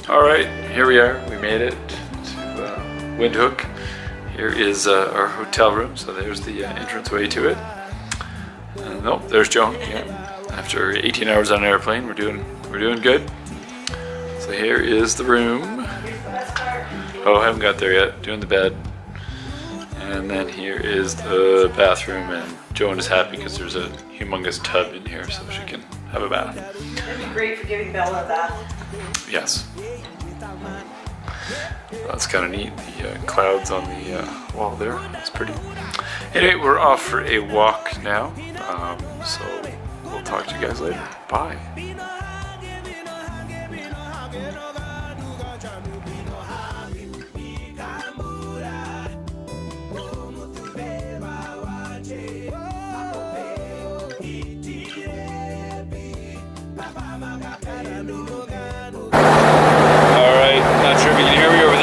Alright, here we are. We made it to Windhoek. Here is our hotel room, so there's the entranceway to it. Nope, there's Joan. Yeah. After 18 hours on an airplane, we're doing good. So here is the room. Oh, I haven't got there yet. Doing the bed. And then here is the bathroom, and Joan is happy because there's a humongous tub in here, so she can have a bath. That'd be great for giving Bella a bath. Yes. That's kind of neat. The clouds on the wall there. That's pretty. Anyway, we're off for a walk now. So we'll talk to you guys later. Bye.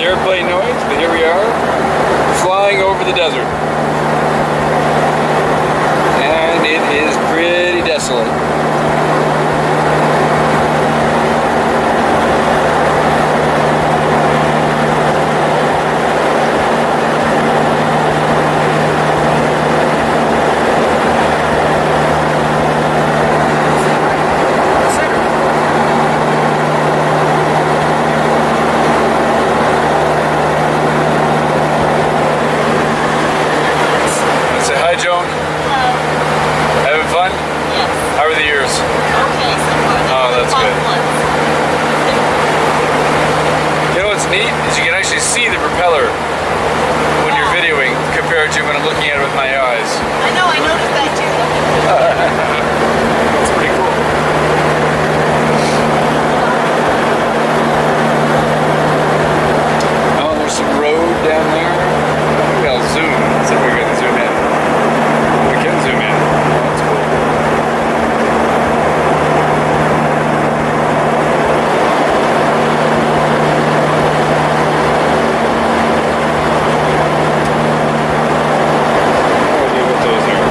Airplane noise, but here we are, flying over the desert. And it is pretty desolate. Joan? Hello. Having fun? Yes. How are the ears? Okay, so far. Oh, that's good. Once. You know what's neat is you can actually see the propeller when you're videoing compared to when I'm looking at it with my eyes. I know, I noticed that too. That's pretty cool. Oh, there's some road down there. Maybe I'll zoom. See if we can zoom in. We can zoom in. Oh, that's cool. No idea what those are.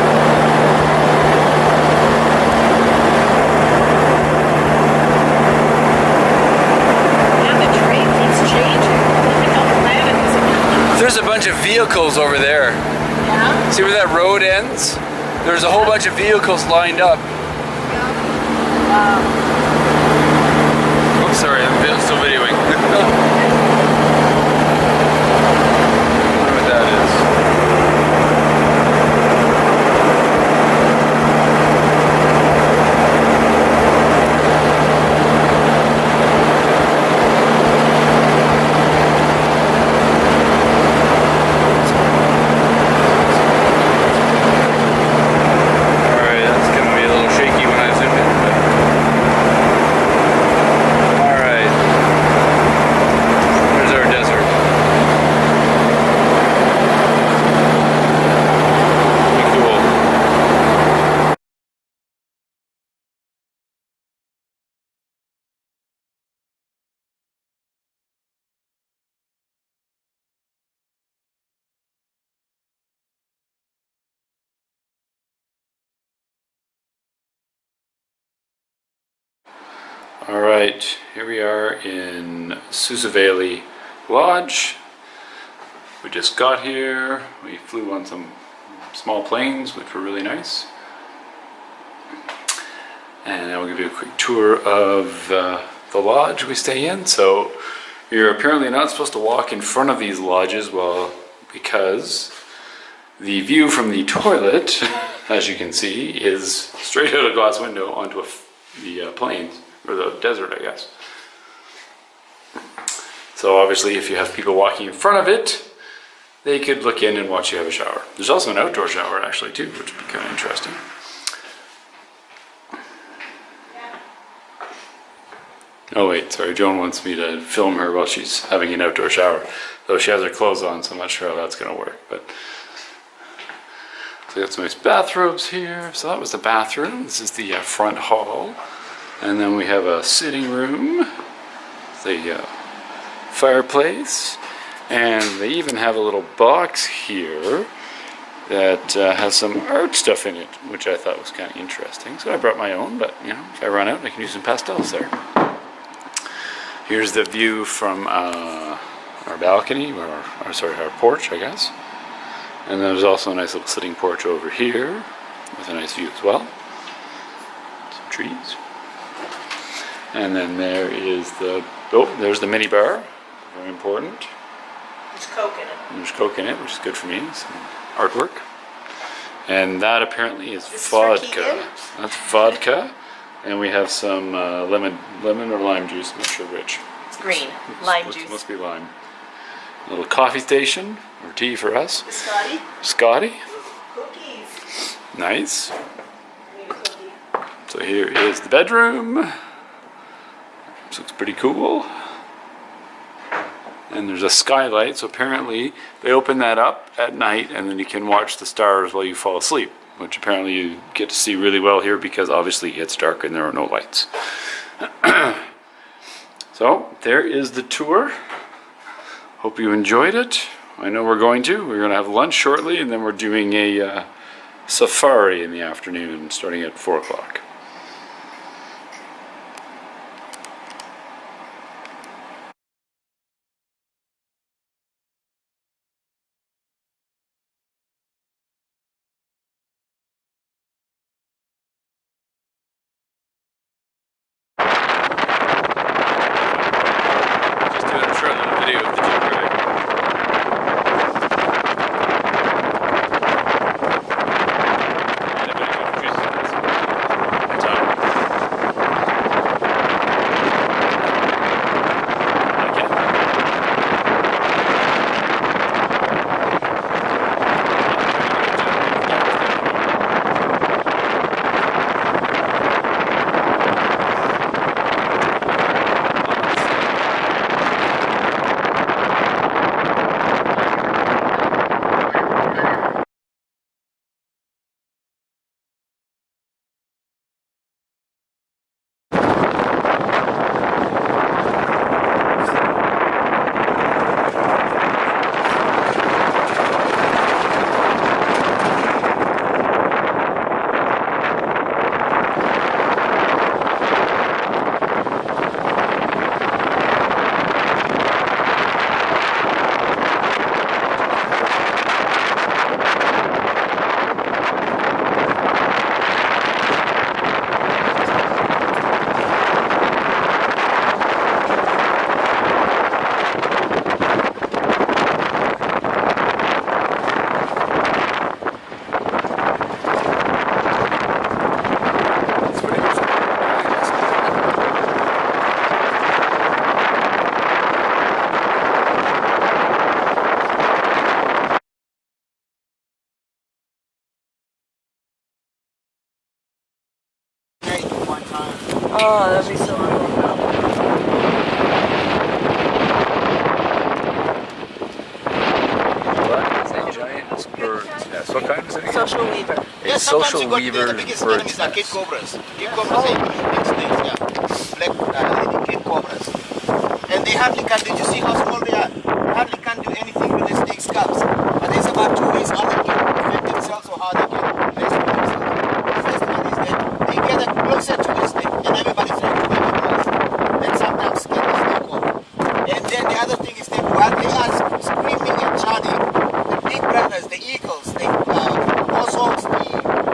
Yeah, the train keeps changing. Look at how the planet is again. There's a bunch of vehicles over there. Yeah? See where that road ends? There's a whole bunch of vehicles lined up. Wow. Oops, sorry, I'm still videoing. I wonder what that is. Alright, that's gonna be a little shaky when I zoom in. Alright. There's our desert. Pretty cool. Alright, here we are in Susaveli Lodge. We just got here. We flew on some small planes, which were really nice. And I'll give you a quick tour of the lodge we stay in. So you're apparently not supposed to walk in front of these lodges, well, because the view from the toilet, as you can see, is straight out a glass window onto the plains, or the desert, I guess. So obviously if you have people walking in front of it, they could look in and watch you have a shower. There's also an outdoor shower actually too, which would be kind of interesting. Oh wait, sorry, Joan wants me to film her while she's having an outdoor shower. Though she has her clothes on, so I'm not sure how that's going to work. But so we got some nice bathrobes here. So that was the bathroom. This is the front hall. And then we have a sitting room, the fireplace, and they even have a little box here that has some art stuff in it, which I thought was kind of interesting. So I brought my own, but you know, if I run out, I can use some pastels there. Here's the view from our balcony, or our porch, I guess. And then there's also a nice little sitting porch over here with a nice view as well. Some trees. And then there is there's the mini bar, very important. There's Coke in it. There's Coke in it, which is good for me, some artwork. And that apparently is This is for vodka. Keegan? That's vodka. And we have some lemon or lime juice, I'm not sure which. It's green. Lime juice. Must be lime. A little coffee station, or tea for us. Scotty? Scotty. Cookies. Nice. I need a cookie. So here is the bedroom. This looks pretty cool. And there's a skylight, so apparently they open that up at night and then you can watch the stars while you fall asleep, which apparently you get to see really well here because obviously it's dark and there are no lights. So there is the tour. Hope you enjoyed it. I know we're going to. We're going to have lunch shortly and then we're doing a safari in the afternoon starting at 4 o'clock. Just doing a short little video of the jeep ride. And a bit of confused on top. Oh, that'd be so cool. What? Is that giant bird? Yes. What kind is it again? Social weaver. A social weaver The biggest bird enemies are kid nest. cobras. Kid cobras are big snakes, yeah. Black kid cobras. And they hardly can, did you see how small they are? They hardly can do anything with the snake's cubs. But there's about 2 ways how they can defend themselves or how they can rescue themselves. The first one is that they get closer to the snake and everybody's trying to make it noise. Then sometimes scare the snake off. And then the other thing is that while they are screaming and shouting, the big brothers, the eagles, the hawks, the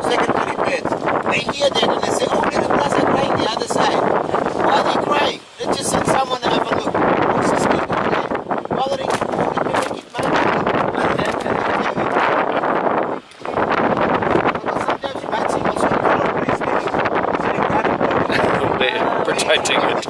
secondary birds, they hear that and they say, oh, little brothers are crying the other side. Why are they crying? Let's just send someone to have a look. What's this people doing? Bothering you, let me make it mad. Sometimes you might see also a color place sitting down Protecting it.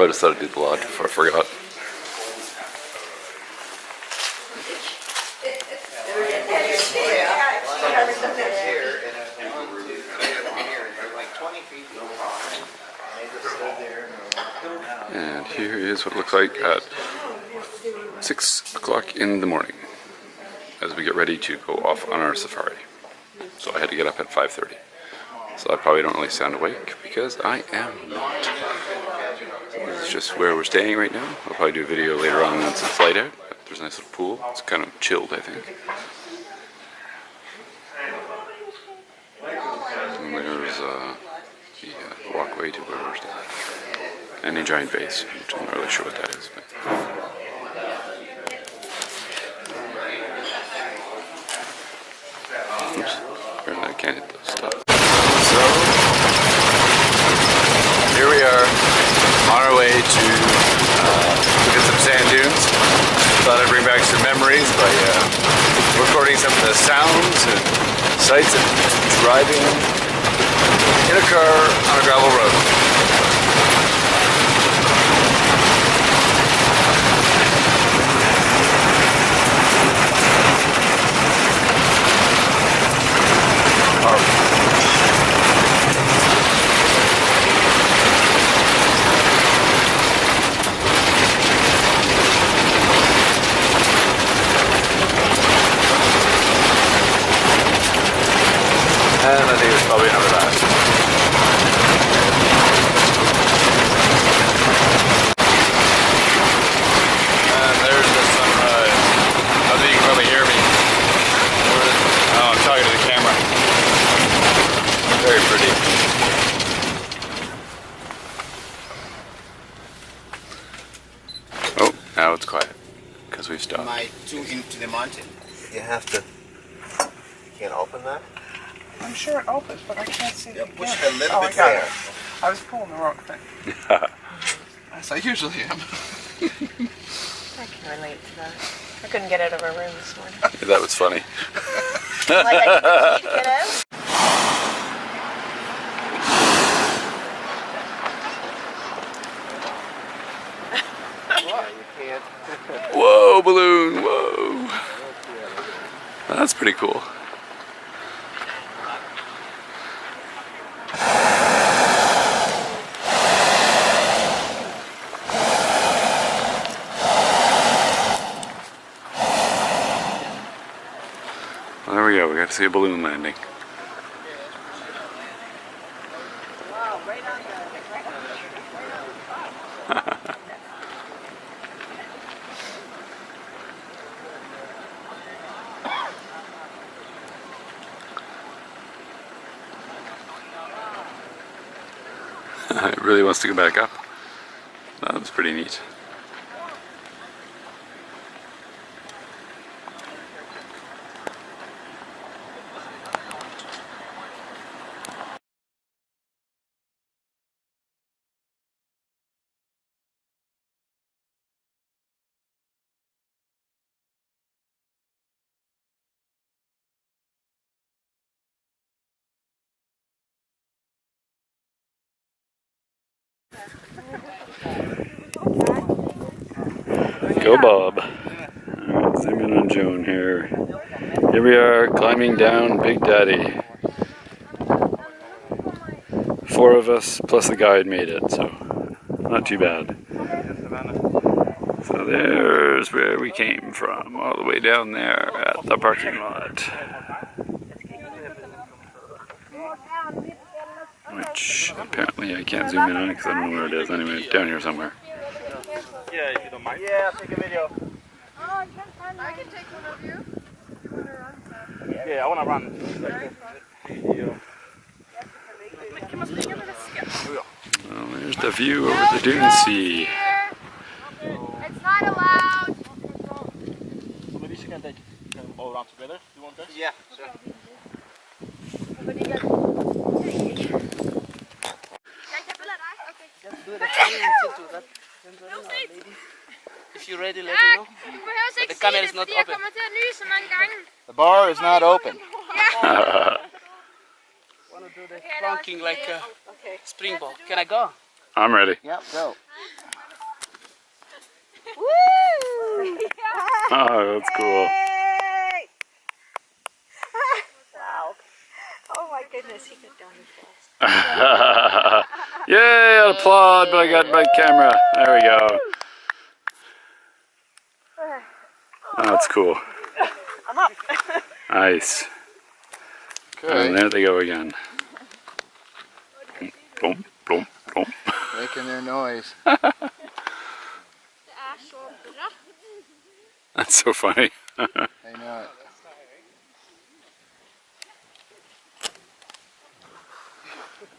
I just thought I'd do the lodge before I forgot. And here is what it looks like at 6 o'clock in the morning as we get ready to go off on our safari. So I had to get up at 5:30. So I probably don't really sound awake because I am not. This is just where we're staying right now. I'll probably do a video later on once the flight out. There's a nice little pool. It's kind of chilled, I think. And there's the walkway to where we're staying. And a giant base, which I'm not really sure what that is. But. Oops, apparently I can't hit those stuff. So, here we are, on our way to look at some sand dunes. Thought I'd bring back some memories by recording some of the sounds and sights of driving in a car on a gravel road. And I think it's probably another last. And there's the sunrise. I think you can probably hear me. Oh, I'm talking to the camera. Very pretty. Oh, now it's quiet because we've stopped. My too into the mountain. You have to. You can't open that. I'm sure it opens, but I can't see Yeah, it. push it a little bit I got there. it. I was pulling the wrong thing. As I usually am. I can relate to that. I couldn't get out of our room this morning. That was funny. Like I need the key to get out. Whoa, balloon, whoa. That's pretty cool. Well, there we go, we got to see a balloon landing. Wow, right on the It really wants to go back up. That was pretty neat. Go Bob. Alright, zoom in on Joan here. Here we are climbing down Big Daddy. 4 of us plus the guide made it, so not too bad. So there's where we came from, all the way down there at the parking lot. Which apparently I can't zoom in on because I don't know where it is. Anyway, it's down here somewhere. Yeah, if you don't mind. Yeah, I'll take a video. I can take one of you. Yeah, I want to run. Well, there's the view over the Dune Sea. It's not allowed. So maybe she can take all around together. Do you want that? Yeah, sure. If you're ready, let me know. The camera is not open. The bar is not open. Want to do the plonking like a springboard. Can I go? I'm ready. Yep, go. Woo! Oh, that's cool. Yay! Wow. Oh my goodness, he got down fast. Yay, I'd applaud, but I got my camera. There we go. Oh, that's cool. I'm up. Nice. Okay. And there they go again. Boom, boom, boom. Making their noise. That's so funny. I know it.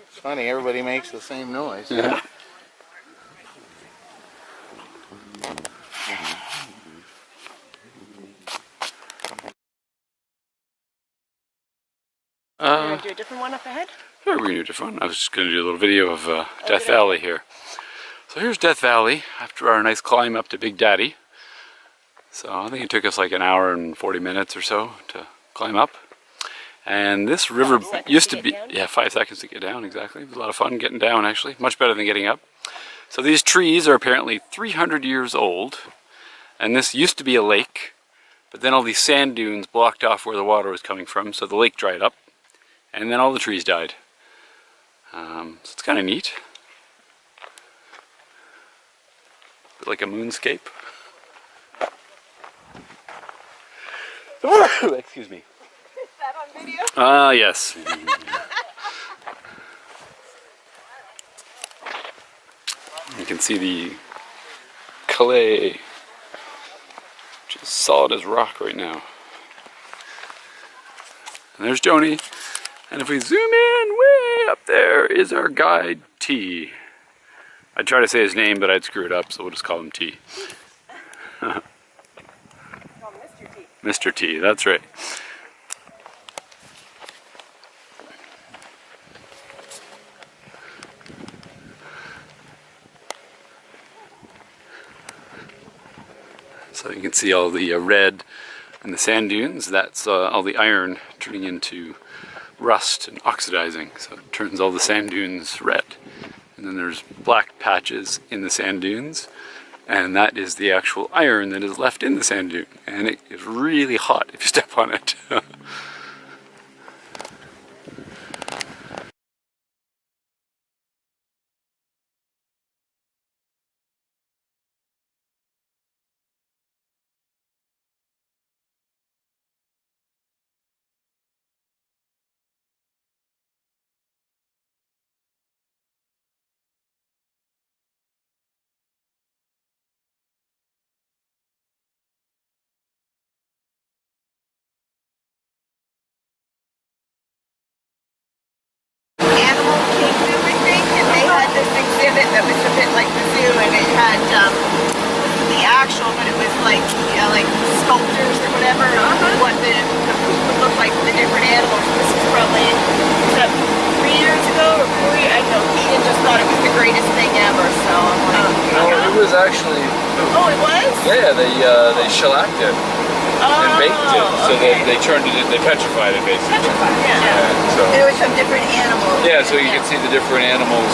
It's funny, everybody makes the same noise. Yeah. Do a different one up ahead? We're going to do a different one. I was just going to do a little video of Death Valley here. So here's Death Valley after our nice climb up to Big Daddy. So I think it took us like an hour and 40 minutes or so to climb up. And this river used to be, 5 seconds to get down, exactly. It was a lot of fun getting down, actually. Much better than getting up. So these trees are apparently 300 years old. And this used to be a lake. But then all these sand dunes blocked off where the water was coming from, so the lake dried up. And then all the trees died. So it's kind of neat. Bit like a moonscape. Excuse me. Is that on video? Ah, yes. You can see the clay, which is solid as rock right now. And there's Joni. And if we zoom in, way up there is our guide T. I'd try to say his name, but I'd screw it up, so we'll just call him T. Mr. T, that's right. So you can see all the red in the sand dunes. That's all the iron turning into rust and oxidizing. So it turns all the sand dunes red. And then there's black patches in the sand dunes. And that is the actual iron that is left in the sand dune. And it is really hot if you step on it. Animal Kingdom, I think, and they had this exhibit that was a bit like the zoo, and it had the actual, but it was like sculptures or whatever of what the poop would look like for the different animals. This is probably 3 years ago or 4 years. I know Ian just thought it was the greatest thing ever, so I'm like, No, it was actually, oh, it was? yeah, they shellacked it and baked it. So they turned it, they petrified it basically. Yeah. So, There was some different animals. yeah, so you can see the different animals,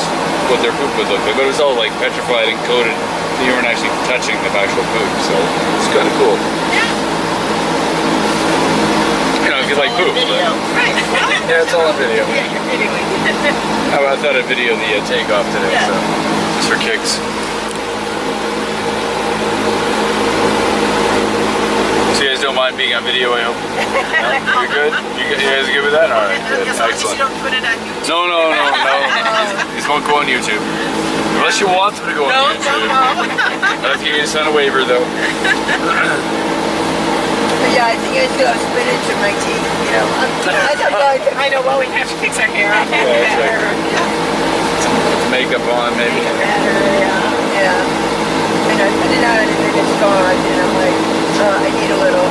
what their poop would look like. But it was all like petrified and coated. So you weren't actually touching the actual poop. So it's kind of cool. Yeah. You know, if you like poop. Video. Right. Yeah, it's all on video. Yeah, you're videoing. I thought I'd video the takeoff today, Yeah. so just for kicks. So you guys don't mind being on video, I hope? No? You're good? You guys good with that? All right, good. As long as you Excellent. don't put it on YouTube. No. These won't go on YouTube. Unless you want them to go on YouTube. I'll have to get you to sign a waiver, though. Yeah, I think I still have spinach in my teeth, you know. I know, well, we have to fix our hair. Yeah, exactly. Some makeup on, maybe. Yeah. And I put it on and then it's gone, and I'm like, I need a little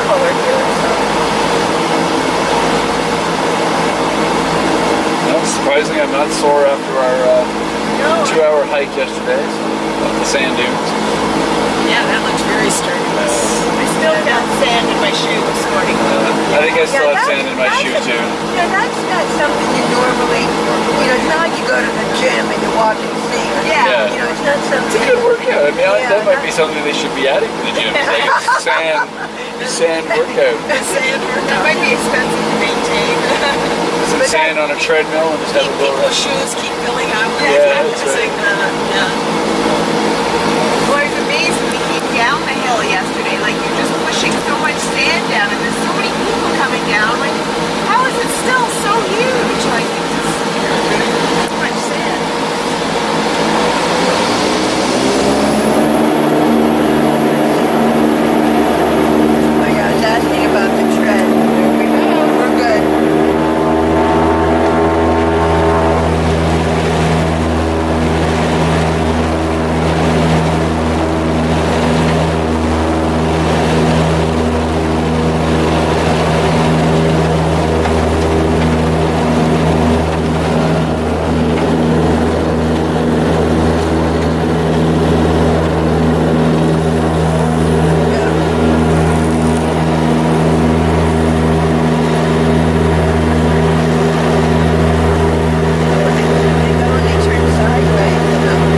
color here, so. No, surprisingly, I'm not sore after our 2-hour hike yesterday, so up the sand dunes. Yeah, that looks very sturdy. I still got sand in my shoe this morning. I think I still have that's- sand in my that's shoe a- too. Yeah, that's not something you normally, it's not like you go to the gym and you walk in sand. Yeah. It's not It's a something. good workout. I mean, Yeah, that might be something they should be adding to the gym. It's like a sand workout. That might be expensive to maintain. Some But sand on a treadmill and just have a little People's rest. shoes keep filling up. Yeah, that's right. Well, I was amazed when we came down the hill yesterday. Like, you're just pushing so much sand down, and there's so many people coming down. Like, how is it still so huge? Like, it's just, so much sand. Oh, yeah, I was asking about the tread. We're good.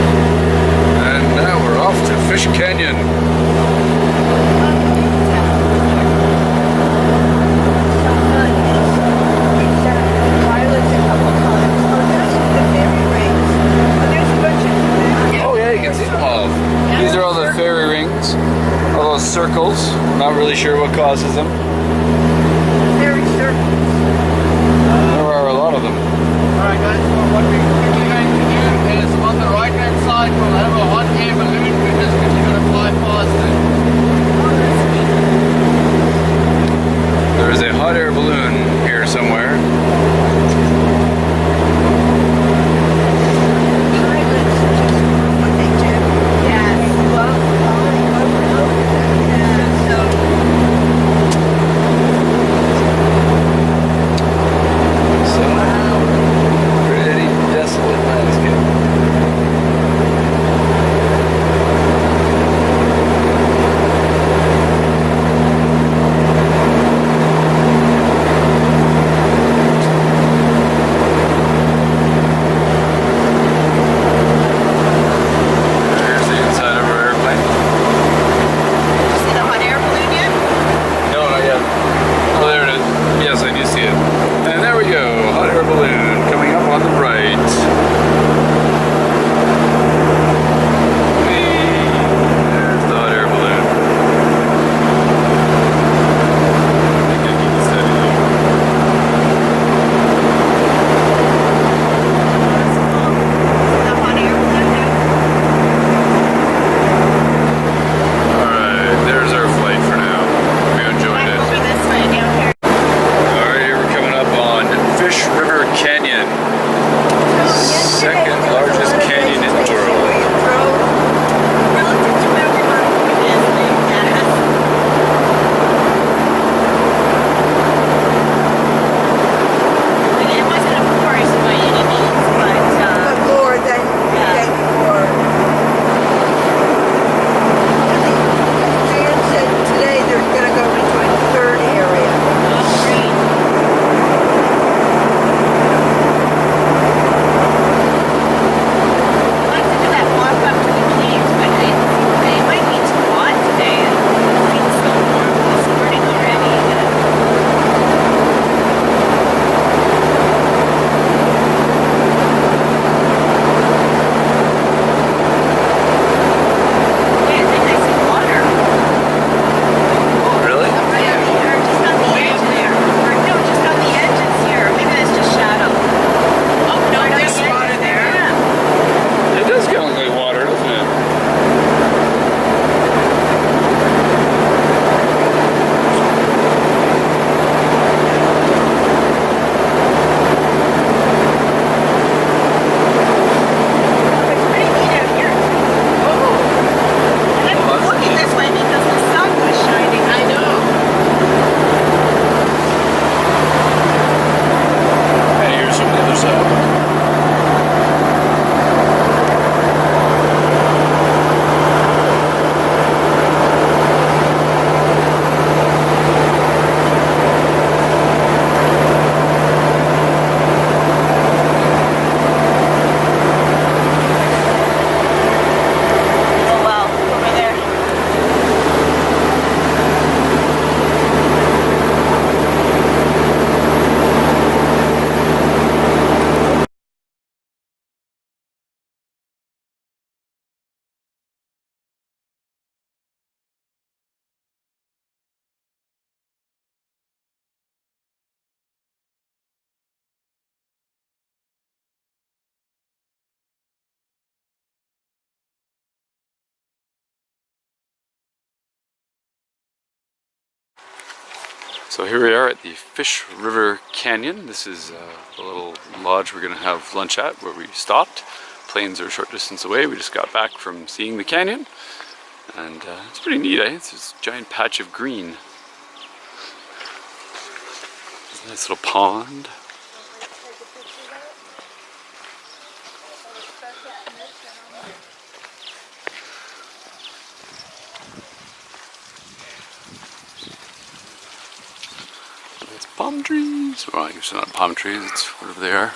And now we're off to Fish Canyon. Oh yeah, you can see them all. These are all the fairy rings, all those circles. Not really sure what causes them. There are a lot of them. Alright guys, so what we're quickly going to do is on the right hand side we'll have a hot air balloon which is quickly going to fly past it. There is a hot air balloon here somewhere. So, pretty desolate landscape. So here we are at the Fish River Canyon. This is the little lodge we're going to have lunch at, where we stopped. Planes are a short distance away. We just got back from seeing the canyon, and it's pretty neat, eh? It's this giant patch of green. Nice little pond. It's palm trees. Well, I guess they're not palm trees, it's whatever they are.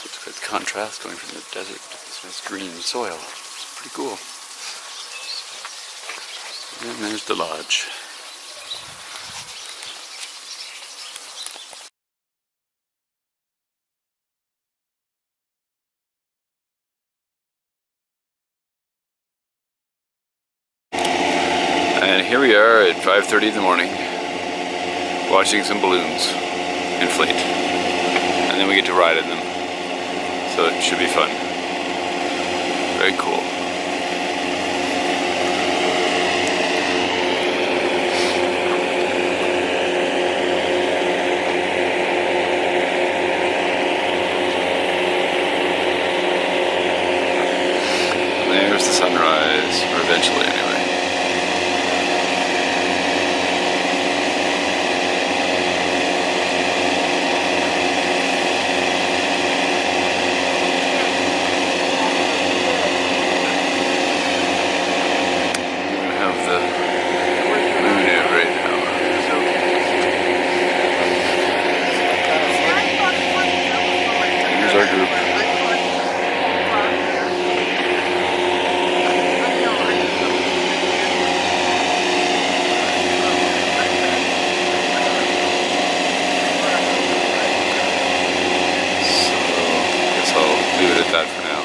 It's quite the contrast going from the desert to this nice green soil. It's pretty cool. And there's the lodge. And here we are at 5:30 in the morning, watching some balloons inflate. And then we get to ride in them. So it should be fun. Very cool. There's the sunrise, or eventually anyway. We're gonna have the moon out right now. Here's our group. Leave it at that for now.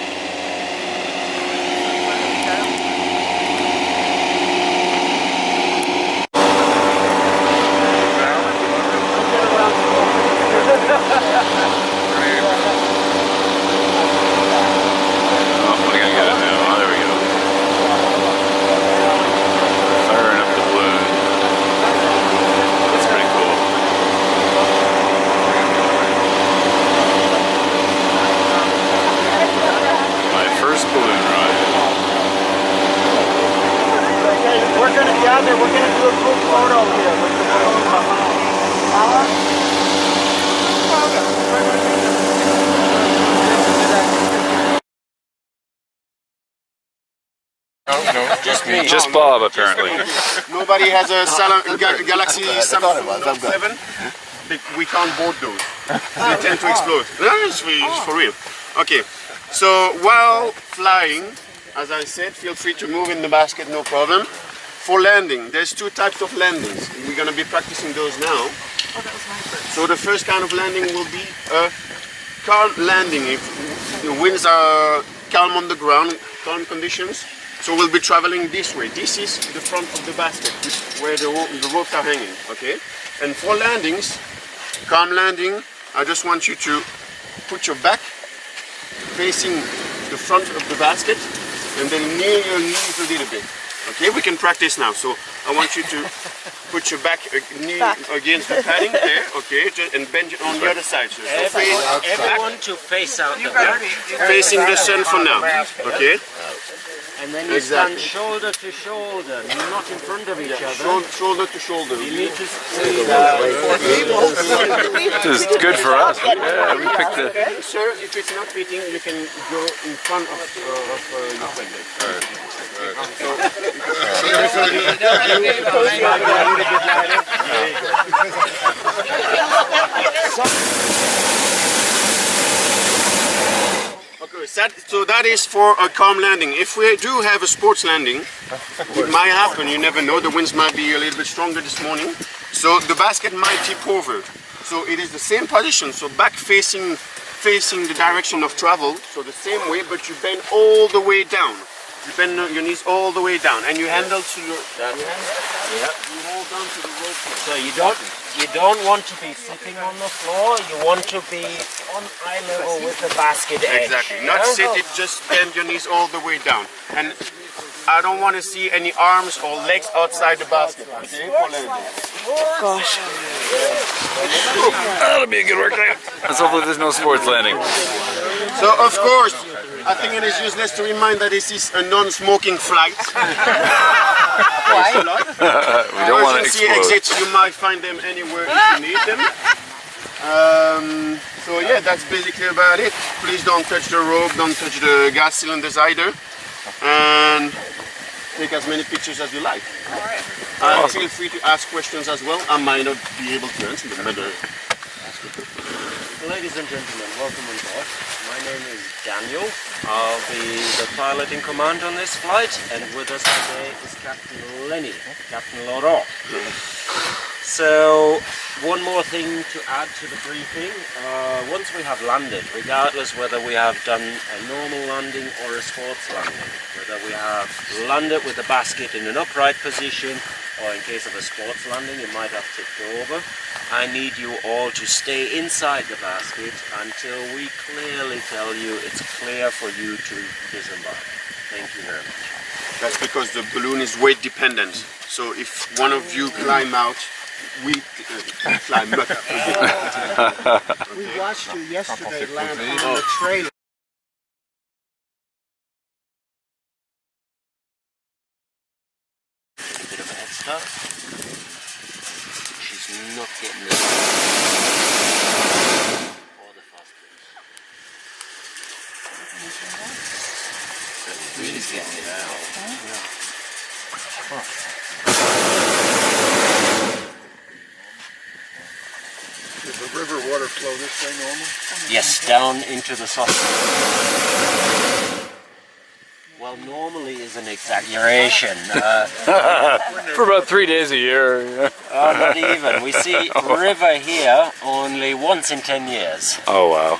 Oh, I gotta get it now. Oh, there we go. Firing up the balloon. That's pretty cool. First balloon ride. We're going to be out there. We're going to do a group photo here with the No, just me. Just Bob, apparently. Nobody has a Galaxy Samsung 7. We can't board those. They tend to explode. No, it's for real. Okay. So while flying, as I said, feel free to move in the basket, no problem. For landing, there's two types of landings. We're going to be practicing those now. So the first kind of landing will be a calm landing. If the winds are calm on the ground, calm conditions, so we'll be traveling this way. This is the front of the basket, where the ropes are hanging. Okay. And for landings, calm landing, I just want you to put your back facing the front of the basket and then kneel your knees a little bit. Okay, we can practice now. So I want you to put your knee against the padding there, okay, and bend it on the other side. So Everyone to face out the back. facing the sun for now, okay? And then you stand shoulder to shoulder, not in front of each other. Shoulder to shoulder. You need to squeeze This is good for us. Yeah, we picked the... Okay, sir, if it's not fitting, you can go in front of your friend. Okay, so that is for a calm landing. If we do have a sports landing, it might happen, you never know, the winds might be a little bit stronger this morning, so the basket might tip over. So it is the same position, so back facing the direction of travel, so the same way, but you bend all the way down. You bend your knees all the way down, and you handle to your. That's it. Yeah. You hold on to the rope. So you don't want to be sitting on the floor. You want to be on eye level with the basket edge. Exactly. Not sit it. Just bend your knees all the way down, and I don't want to see any arms or legs outside the basket. Okay, for landing. Gosh. That'll be a good workout. Let's hopefully there's no sports landing. So of course, I think it is useless to remind that this is a non-smoking flight. Why? We don't want to Emergency explode. exits, you might find them anywhere if you need them. So yeah, that's basically about it. Please don't touch the rope, don't touch the gas cylinders either, and take as many pictures as you like. Feel free to ask questions as well. I might not be able to answer them, but Ladies and gentlemen, welcome on board. My name is Daniel. I'll be the pilot in command on this flight, and with us today is Captain Lenny, Captain Laurent. So, one more thing to add to the briefing. Once we have landed, regardless whether we have done a normal landing or a sports landing, whether we have landed with the basket in an upright position, or in case of a sports landing, you might have tipped over, I need you all to stay inside the basket until we clearly tell you it's clear for you to disembark. Thank you very much. that's because the balloon is weight dependent. So if one of you climb out, we climb back up. We watched you yesterday land on the trailer. A bit of a head start. She's not getting it. Or the fast She's getting it out. Does the river water flow this way normal? Yes, down into the saucer. Well, normally is an exaggeration. For about 3 days a year. Not even. We see river here only once in 10 years. Oh wow.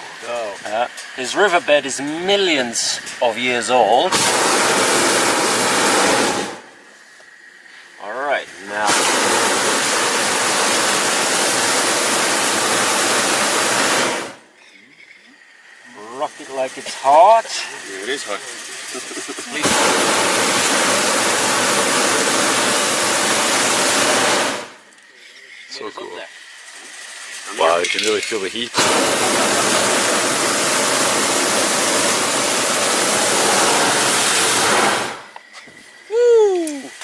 This riverbed is millions of years old. All right, now. Rock it like it's hot. Yeah, it is hot. So cool. Wow, you can really feel the heat.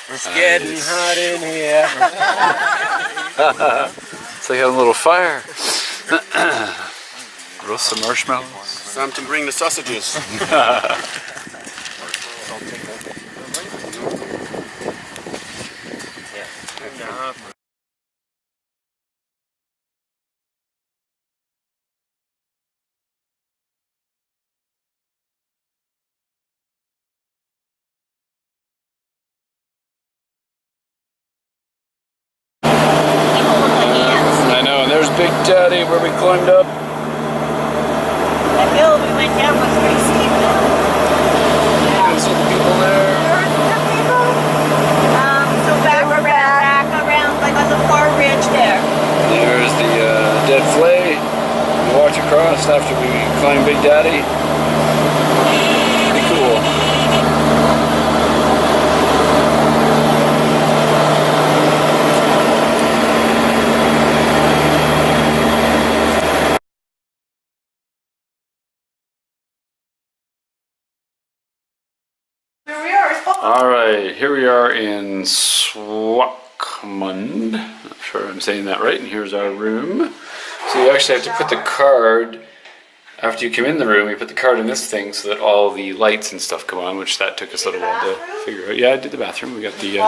It's getting hot in here. It's like having a little fire. Roast some marshmallows. Time to bring the sausages. I know, and there's Big Daddy where we climbed up. The hill we went down was pretty steep. You can see the people there. So back around, like on the far ridge there. There's the dead flay. We walked across after we climbed Big Daddy. Pretty cool. All right, here we are in Swakopmund. Not sure I'm saying that right. And here's our room. So you actually have to put the card, after you come in the room, you put the card in this thing so that all the lights and stuff come on, which that took us a little while to figure out. Yeah, I did the bathroom. We got the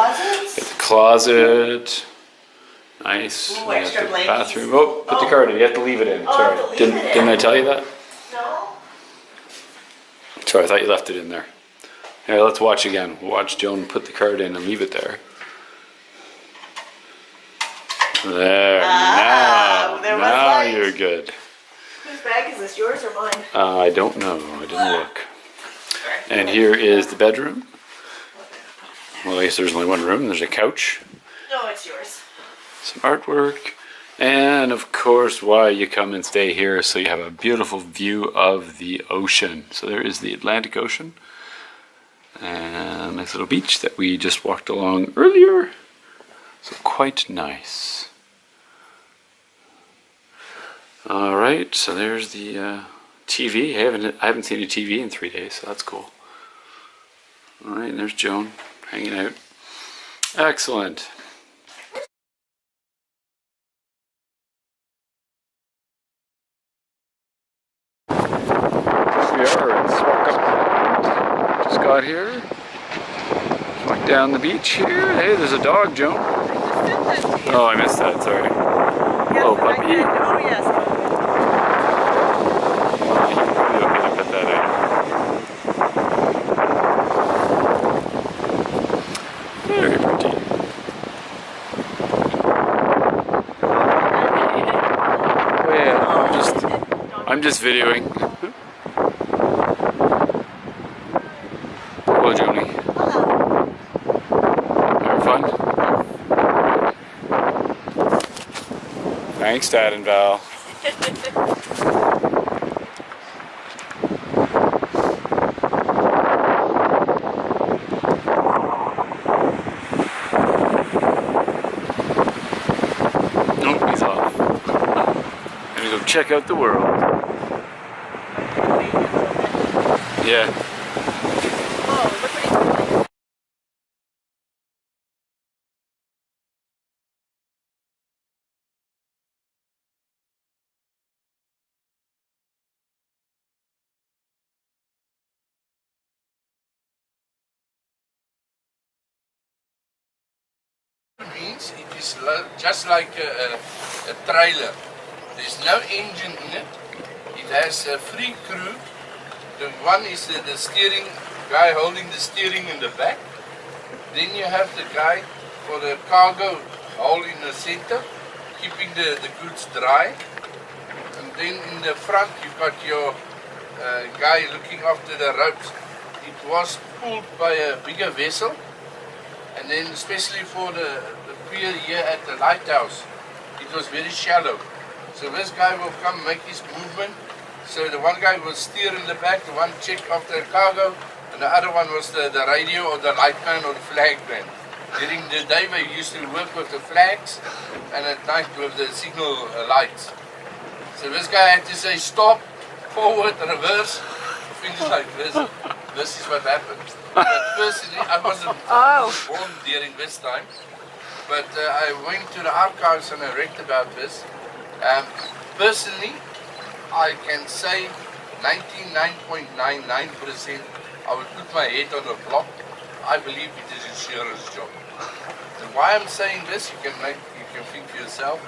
closet. Nice. Ooh, We got extra the blankets. bathroom. Oh, put the card in. You have to leave it in. Sorry. Didn't I tell you that? No. Sorry, I thought you left it in there. Here, let's watch again. We'll watch Joan put the card in and leave it there. There. There was now light. you're good. Whose bag is this, yours or mine? I don't know. I didn't look. And here is the bedroom. Well, I guess there's only one room. There's a couch, No, it's yours. some artwork, and of course why you come and stay here, so you have a beautiful view of the ocean. So there is the Atlantic Ocean, and a nice little beach that we just walked along earlier. So quite nice. All right, so there's the TV. I haven't seen a TV in 3 days, so that's cool. All right, and there's Joan hanging out. Excellent. Here we are at Swakop. Just got here. Walk down the beach here. Hey, there's a dog, Joan. Oh, I missed that. Sorry. Oh, puppy. Oh, yes. You don't need to put that out. Very pretty. Well, I'm just videoing. Hello, Joni. Having fun? Thanks, Dad and Val. Nope, he's off. Gonna go check out the world. Yeah. Oh, look what he's doing. Means it is just like a trailer. There's no engine in it. It has a free crew. The one is the steering guy holding the steering in the back. Then you have the guy for the cargo hole in the center, keeping the goods dry. And then in the front you got your guy looking after the ropes. It was pulled by a bigger vessel. And then especially for the pier here at the lighthouse, it was very shallow. So this guy will come make his movement. So the one guy will steer in the back, the one check after the cargo, and the other one was the radio or the light man or the flag man. During the day we used to work with the flags, and at night with the signal lights. So this guy had to say stop, forward, reverse, things like this. This is what happened. But personally, I wasn't born during this time. But I went to the archives and I read about this. Personally, I can say 99.99% I would put my head on the block. I believe it is insurance job. And why I'm saying this, you can think for yourself.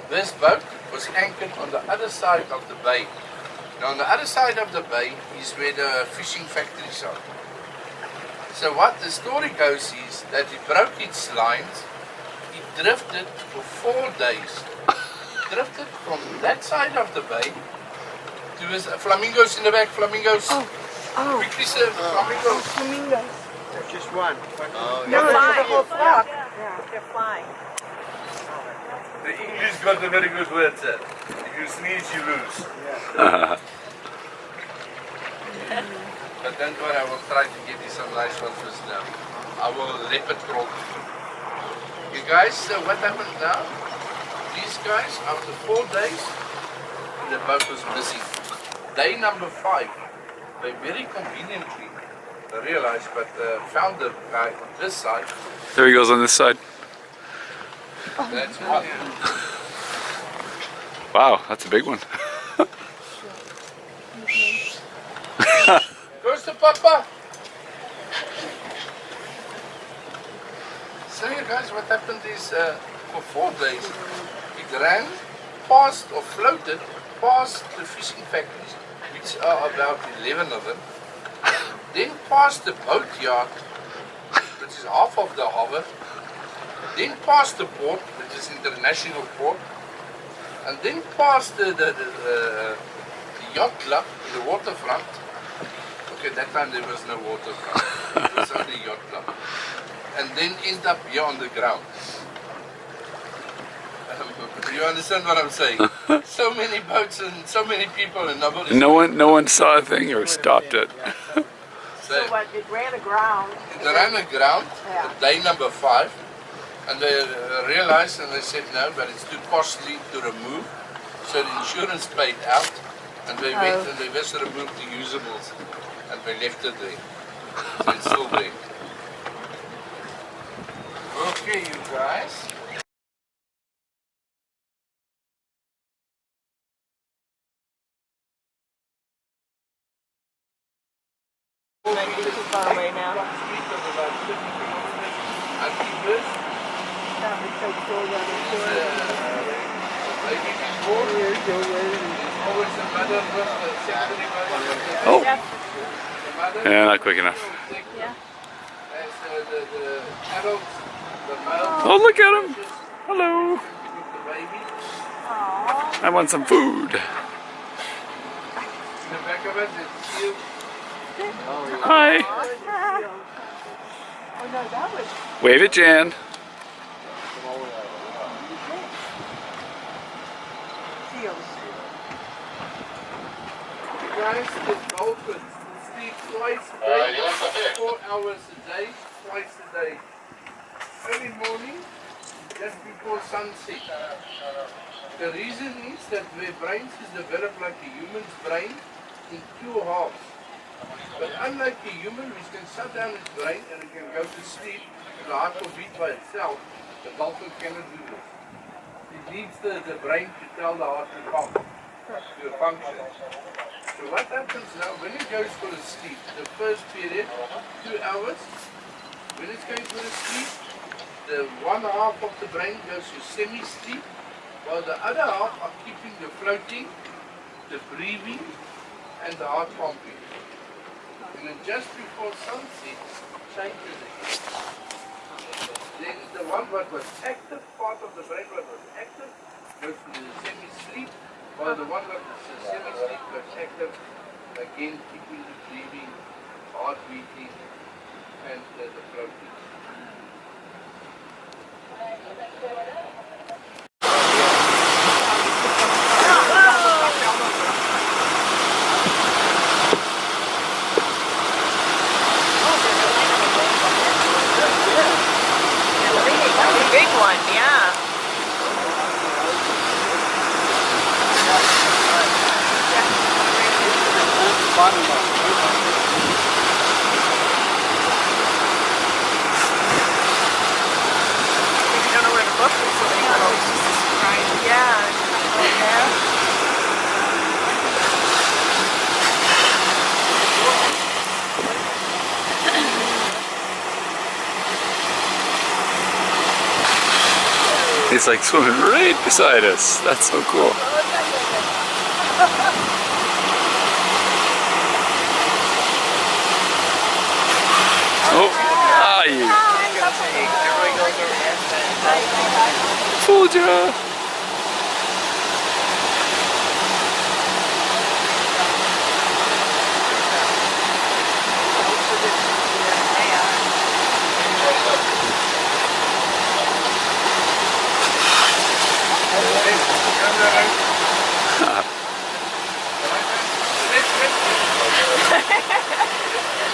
This boat was anchored on the other side of the bay. Now on the other side of the bay is where the fishing factories are. So what the story goes is that it broke its lines, it drifted for 4 days. It drifted from that side of the bay to his flamingos in the back, flamingos. Quickly sir, flamingos. Just one. They're flying. The whole flock. Yeah, they're flying. The English got a very good word, sir. If you sneeze, you lose. But don't worry, I will try to get you some nice ones first now. I will leopard crawl. You guys, what happened now? These guys, after 4 days, the boat was missing. Day number 5, they very conveniently realized, but found the guy on this side. There he goes on this side. That's one. Wow, that's a big one. Goes to Papa. So you guys, what happened is for 4 days it ran past or floated past the fishing factories, which are about 11 of them, then past the boatyard, which is half of the harbour, then past the port, which is international port, and then past the yacht club, the waterfront, at that time there was no water club. It was only yacht club. And then end up here on the ground. You understand what I'm saying? So many boats and so many people and nobody. No one saw a thing or stopped it. So what, it ran aground? It ran aground, Yeah. day number 5, and they realized and they said no, but it's too costly to remove. So the insurance paid out, and they went and they just removed the usables, and they left it there. So it's still there. Okay, you guys. Too far away now. Oh, yeah, not quick enough. Oh, look at him. Hello. I want some food. Hi. Oh no, that was Wave it, Jan. seals. Guys, the dolphins sleep twice a day, 4 hours a day, twice a day. Early morning, just before sunset. The reason is that their brains is developed like a human's brain in 2 halves. But unlike a human, which can shut down its brain and it can go to sleep, the heart will beat by itself, the dolphin cannot do this. It needs the brain to tell the heart to pump, to function. So what happens now, when it goes for a sleep, the first period, 2 hours, when it's going for a sleep, the one half of the brain goes to semi-sleep, while the other half are keeping the floating, the breathing, and the heart pumping. And then just before sunset, changes it. Then the one that was active, part of the brain that was active, goes to the semi-sleep, while the one that was semi-sleep was active, again keeping the breathing, heart beating, and the floating. Big one, yeah. You don't know where to look for something. It's just a surprise. Yeah. Yeah. He's like swimming right beside us. That's so cool. Oh, ah, you. Fooled ya.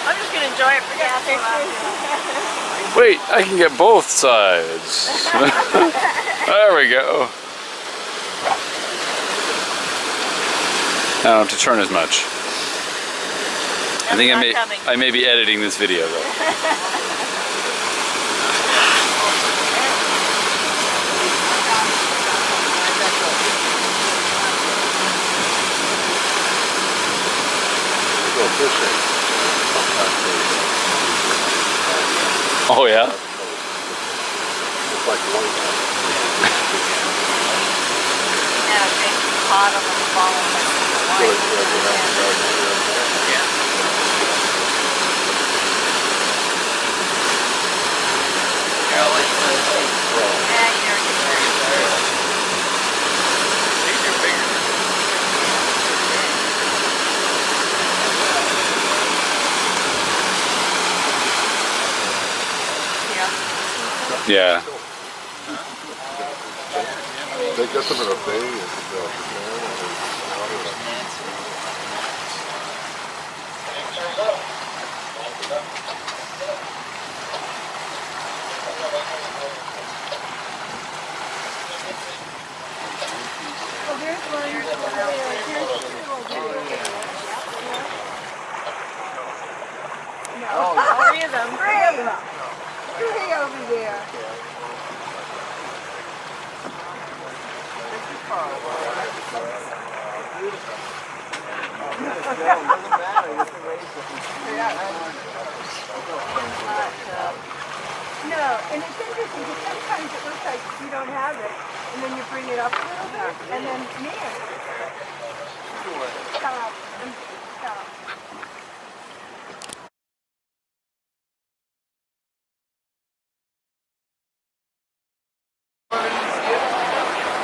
I'm just gonna enjoy it for gas. Wait, I can get both sides. There we go. I don't have to turn as much. I think I may be editing this video though. Oh yeah? Yeah, big pot on the bottom. Yeah, you're. Yeah. They get them in a bay and Three of them. Three over there. No, and it's interesting because sometimes it looks like you don't have it, and then you bring it up a little bit, and then man. Stop. Stop.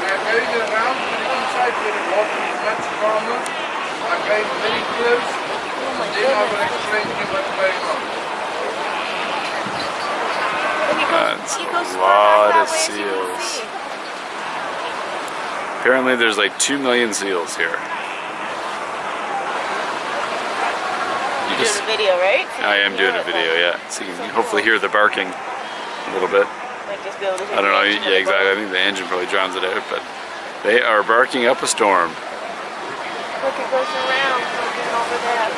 We are going around to the inside where the water is much calmer. I'm going very close. Then I will explain to you what's going on. That's a lot of seals. Apparently there's like 2 million seals here. You Doing a video, right? I am doing a video, yeah. So you can hopefully hear the barking a little bit. Might just be able to hear I don't know, the engine yeah, of the boat. exactly. I think the engine probably drowns it out, but they are barking up a storm. Look, it goes around, looking over that.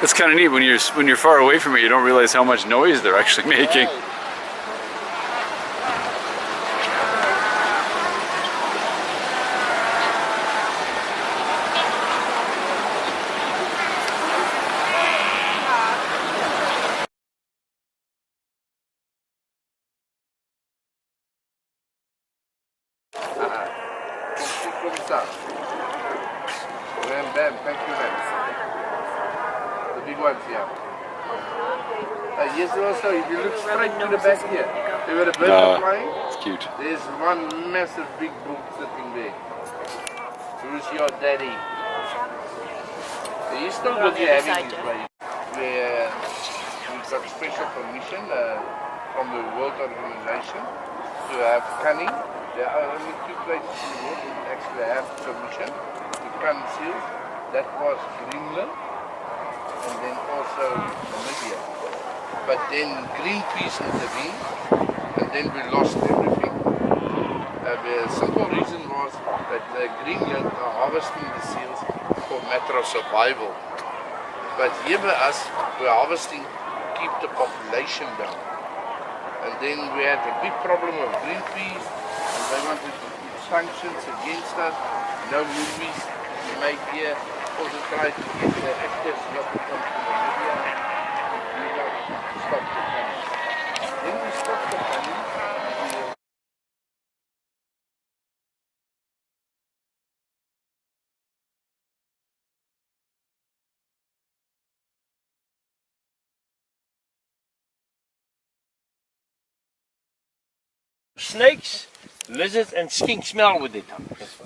It's kind of neat when you're far away from it. You don't realize how much noise they're actually making. Bam, thank you, man. The big ones, yeah. Yes, also, if you look straight to the back here, you got a bird flying. It's cute. There's one massive big bull sitting there. Who's your daddy? He's still busy having his way. We've got special permission from the World Organization to have cunning. There are only 2 places in the world that actually have permission to cun seals. That was Greenland and then also Namibia. But then Greenpeace intervened and then we lost everything. The simple reason was that Greenland are harvesting the seals for a matter of survival. But here by us, we're harvesting to keep the population down. And then we had a big problem of Greenpeace and they wanted to put sanctions against us. No movies made here. Also try to get the actors not to come to Namibia. We got to stop the cunning. Then we stopped the cunning. Snakes, lizards and skinks smell with their tongues.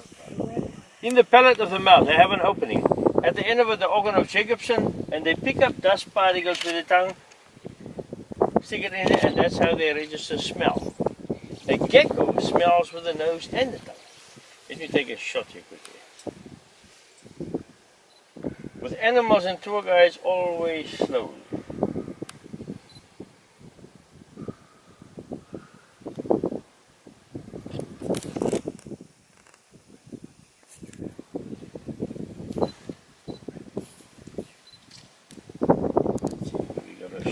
In the palate of the mouth they have an opening. At the end of it the organ of Jacobson, and they pick up dust particles with their tongue, stick it in there, and that's how they register smell. A gecko smells with the nose and the tongue. Let me take a shot here quickly. With animals and tour guides, always slowly.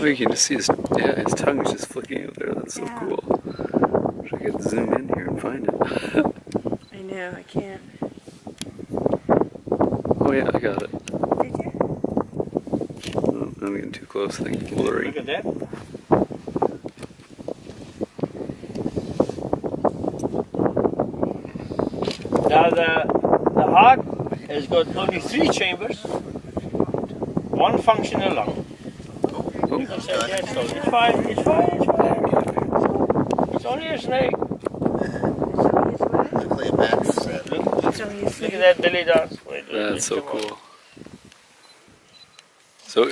Oh, you can just see his tongue is just flicking out there. That's so cool. Wish I could zoom in here and find it. I know, I can't. Oh yeah, I got it. Did you? Oh, I'm getting too close. I think it's blurry. Look at that. Now the heart has got only 3 chambers, 1 functional lung. Oh, You can say, yeah, so it's fine, it's fine, it's fine. It's only a snake. Play a bad set. Look at that belly dance. Wait, that's so cool. So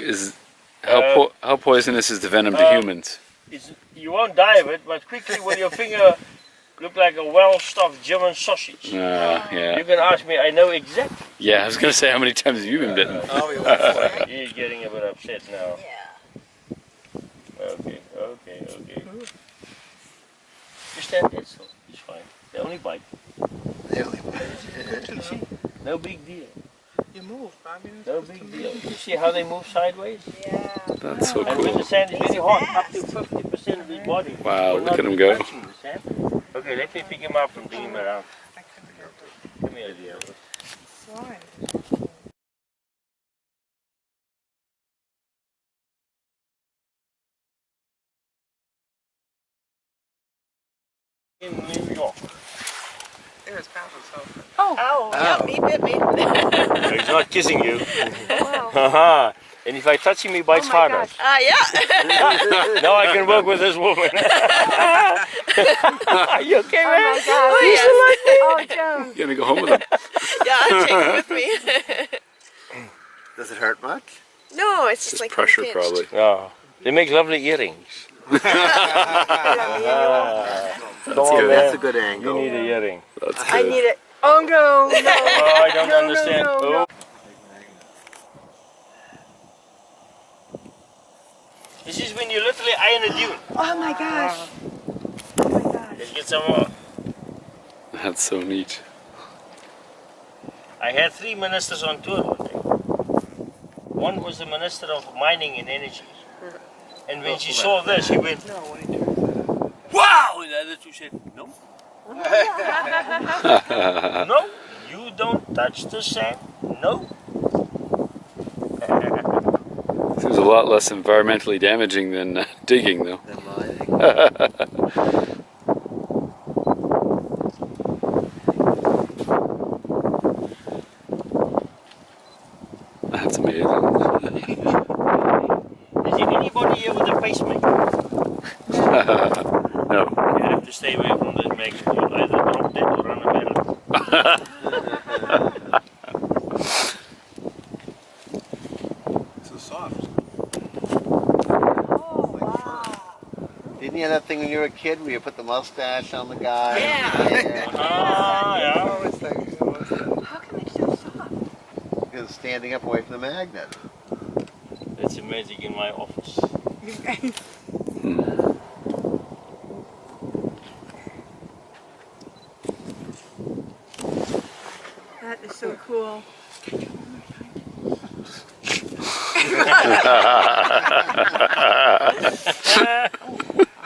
How poisonous is the venom to humans? You won't die of it, but quickly will your finger look like a well-stuffed German sausage. Yeah. You can ask me, I know exactly. Yeah, I was gonna say, how many times have you been bitten? He's getting a bit upset now. Okay. You stand dead still. It's fine. They only bite. No big deal. You move, Bobby. No big deal. You see how they move sideways? Yeah. That's so And when cool. the sand is very hot, up to 50% of his body. Wow, will look not at him be go. touching the sand. Okay, let me pick him up and bring him around. Come here, dear. Slide. In New York. There's Papa's sofa. Oh, yeah, he bit me. He's not kissing you. Wow. Haha. And if I touch him, he bites harder. Yeah. Now I can work with this woman. Are you okay, man? Oh my God. You still like me? Oh, Joan. You gonna go home with him? Yeah, I'll take it with me. Does it hurt much? No, it's just Just like pressure, pinched. probably. Oh, they make lovely earrings. Come on, good. That's a man. good You angle. need a earring. That's I good. need it. Oh no, no. Oh, I don't understand. no. Oh. This is when you literally eye in a dune. Oh my gosh. Oh my gosh. Let's get some more. That's so neat. I had 3 ministers on tour one day. One was the Minister of Mining and Energy. And when she saw this, she went, wow! And the other two said, no. No, you don't touch the sand. No. Seems a lot less environmentally damaging than digging, though. That's amazing. Is there anybody here with a pacemaker? No. You have to stay away from this magnet. You'll either drop dead or run a marathon. So soft. Didn't you have that thing when you were a kid where you put the mustache on the guy? Yeah. Yeah. Oh, it's like, How come it's so soft? because it's standing up away from the magnet. That's a magic in my office. That is so cool.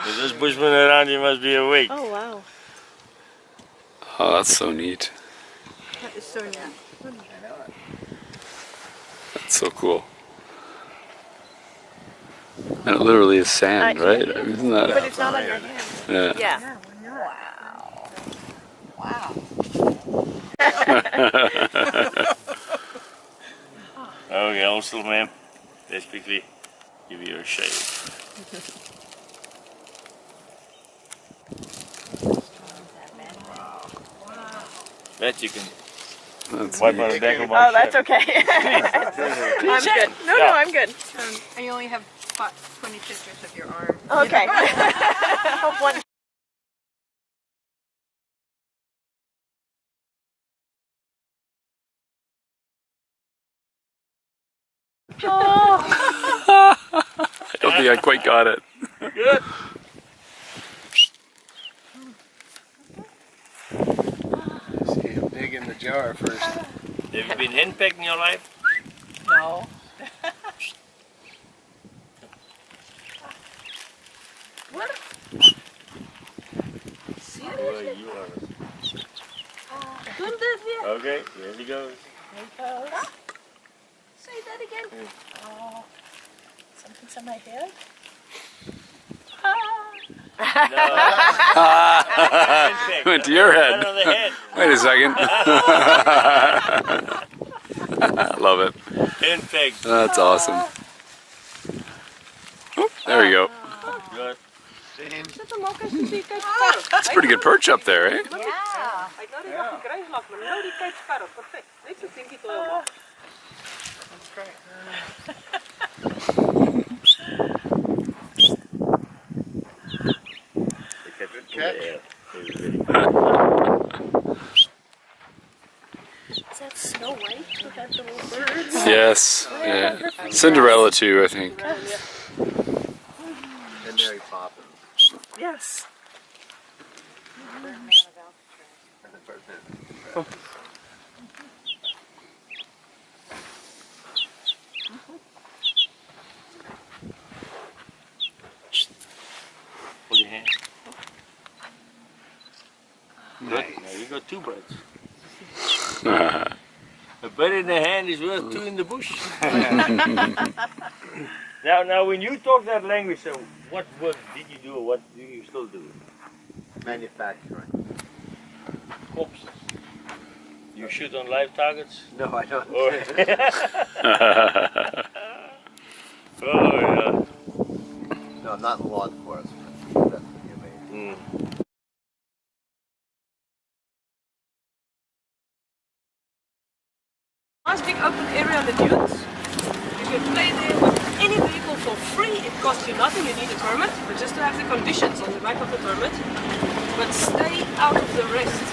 With this bushman around, you must be awake. Oh wow. Oh, that's so neat. That is so neat. That's so cool. And it literally is sand, right? I mean, isn't But that? it's not on your hand. Yeah. Yeah. Okay, hold still, ma'am. Let's quickly give you a shave. That you can That's wipe on neat. the back of my Oh, that's shirt. okay. I'm good. No, Yeah. I'm good. I only have 20 pictures of your arm. Okay. Hope one. I don't think I quite got it. Good. See him dig in the jar first. Have you been henpecked in your life? No. Well, you are. Okay, here he goes. Say that again. Oh, something's on my head. Henpecked. Went to your head. Right on the head. Wait a second. I love it. Henpecked. That's awesome. Oh, there we go. Good. That's a pretty good perch up there, eh? Yeah. That's great. Yes. Yeah. Cinderella too, I think. And Mary Poppins. Yes. Hold your hand. Good. Now you got 2 birds. A bird in the hand is worth 2 in the bush. Now, when you talk that language, so what work did you do, or what do you still do? Manufacturing. Corpses. You shoot on live targets? No, I don't. Or oh yeah. No, I'm not in law enforcement. That's what you mean. Nice big open area on the dunes. You can play there with any vehicle for free. It costs you nothing. You need a permit, but just to have the conditions on the back of the permit. But stay out of the rest.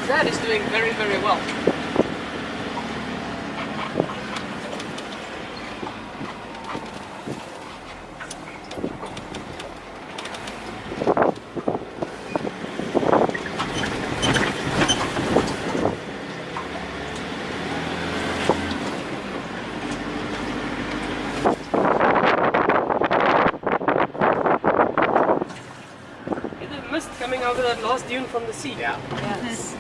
That is doing very, very well. Mist coming over that last dune from the sea. Yeah. Yes.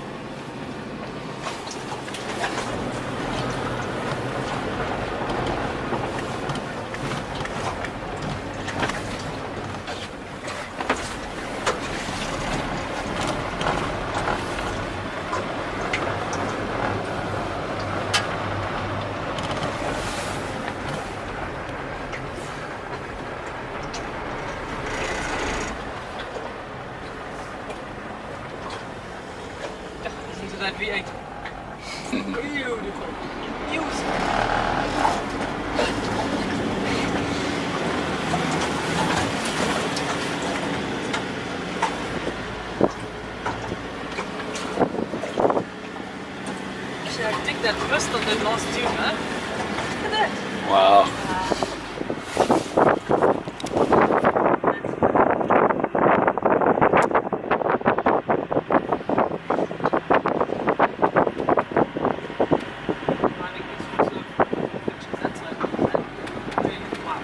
Listen to that V8. Beautiful. Music. Actually, I dig that mist on the last tune, huh? Look at that. Wow. Driving these sorts of pictures, that's like really wow.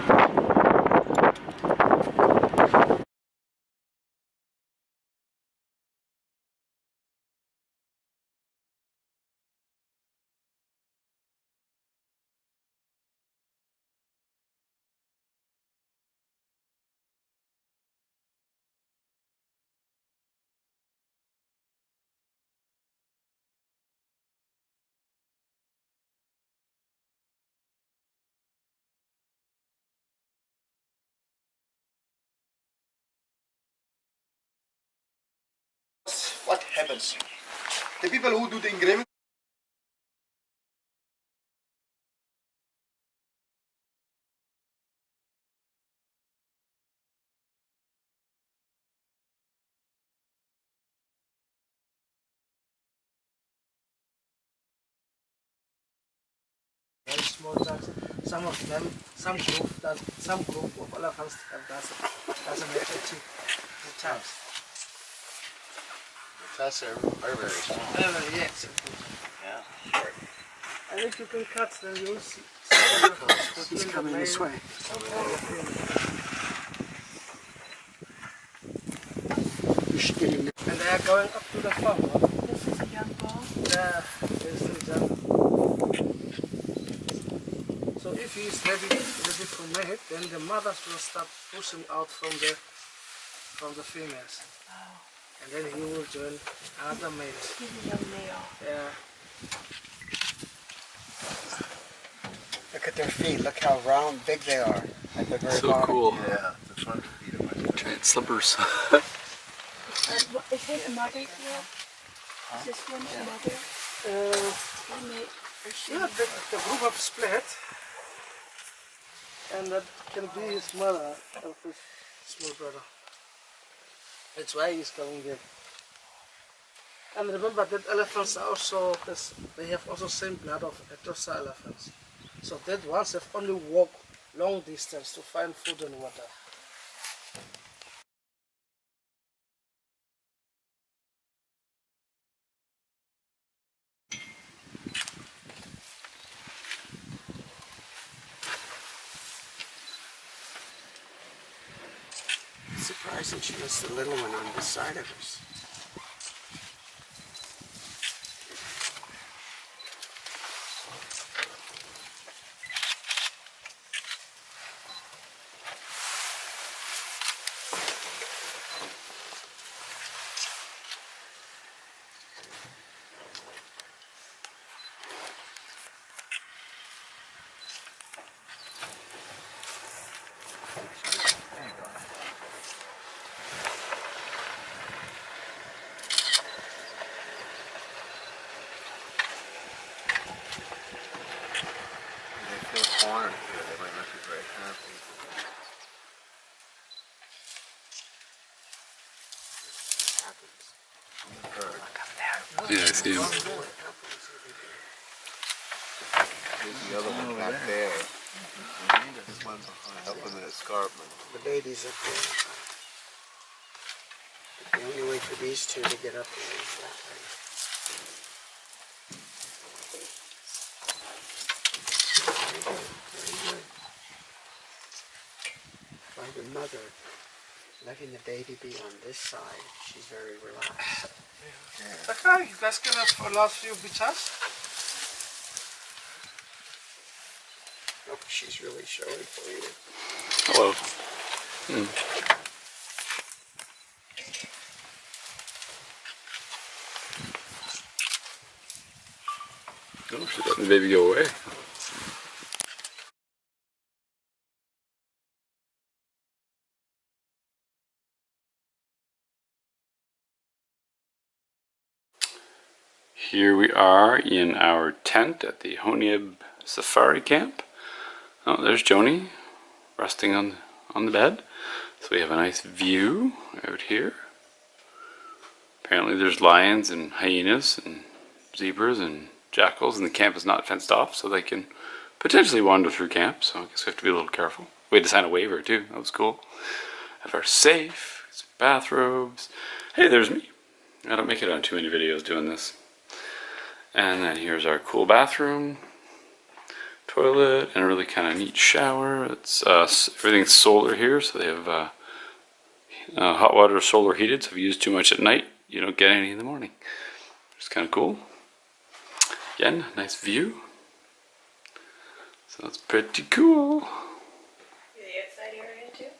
What happens? The people who do the engraving. Very small chunks. Some of them, some group of elephants doesn't have the chunks. Tests are very small. Yes. Yeah. And if you can cut, then you'll see some elephants. He's coming this way. And they are going up to the farm. This is a young ball. Yeah, this is so if he is ready for mate, then the mothers will start pushing out from the females. Oh, And then he will join other males. he's a young male. Yeah. Look at their feet. Look how round, big they are. At the very So bottom. cool. Yeah, the front feet are much better. Giant slippers. Is his mother here? Is this one a mother? Yeah, the group have split. And that can be his mother of his small brother. That's why he's coming here. And remember that elephants are also, they have also same blood of Etosa elephants. So dead ones have only walked long distance to find food and water. Surprising she was the little one on the side of us. They feel cornered here. They might not be very happy. Yeah, I see him. There's the other one back there. This one's up in the escarpment. The baby's up there. The only way for these two to get up there is that way. Very good. By the mother letting the baby be on this side, she's very relaxed. Okay, you guys can have a last few pictures. Oh, she's really showing for you. Hello. Oh, she's letting the baby go away. Here we are in our tent at the Honieb Safari Camp. Oh, there's Joni resting on the bed. So we have a nice view out here. Apparently there's lions and hyenas and zebras and jackals, and the camp is not fenced off, so they can potentially wander through camp, so I guess we have to be a little careful. We had to sign a waiver too, that was cool. Have our safe, some bathrobes. Hey, there's me. I don't make it on too many videos doing this. And then here's our cool bathroom, toilet, and a really kind of neat shower. It's everything's solar here, so they have hot water solar heated, so if you use too much at night, you don't get any in the morning. It's kind of cool. Again, nice view. So that's pretty cool. The outside area too?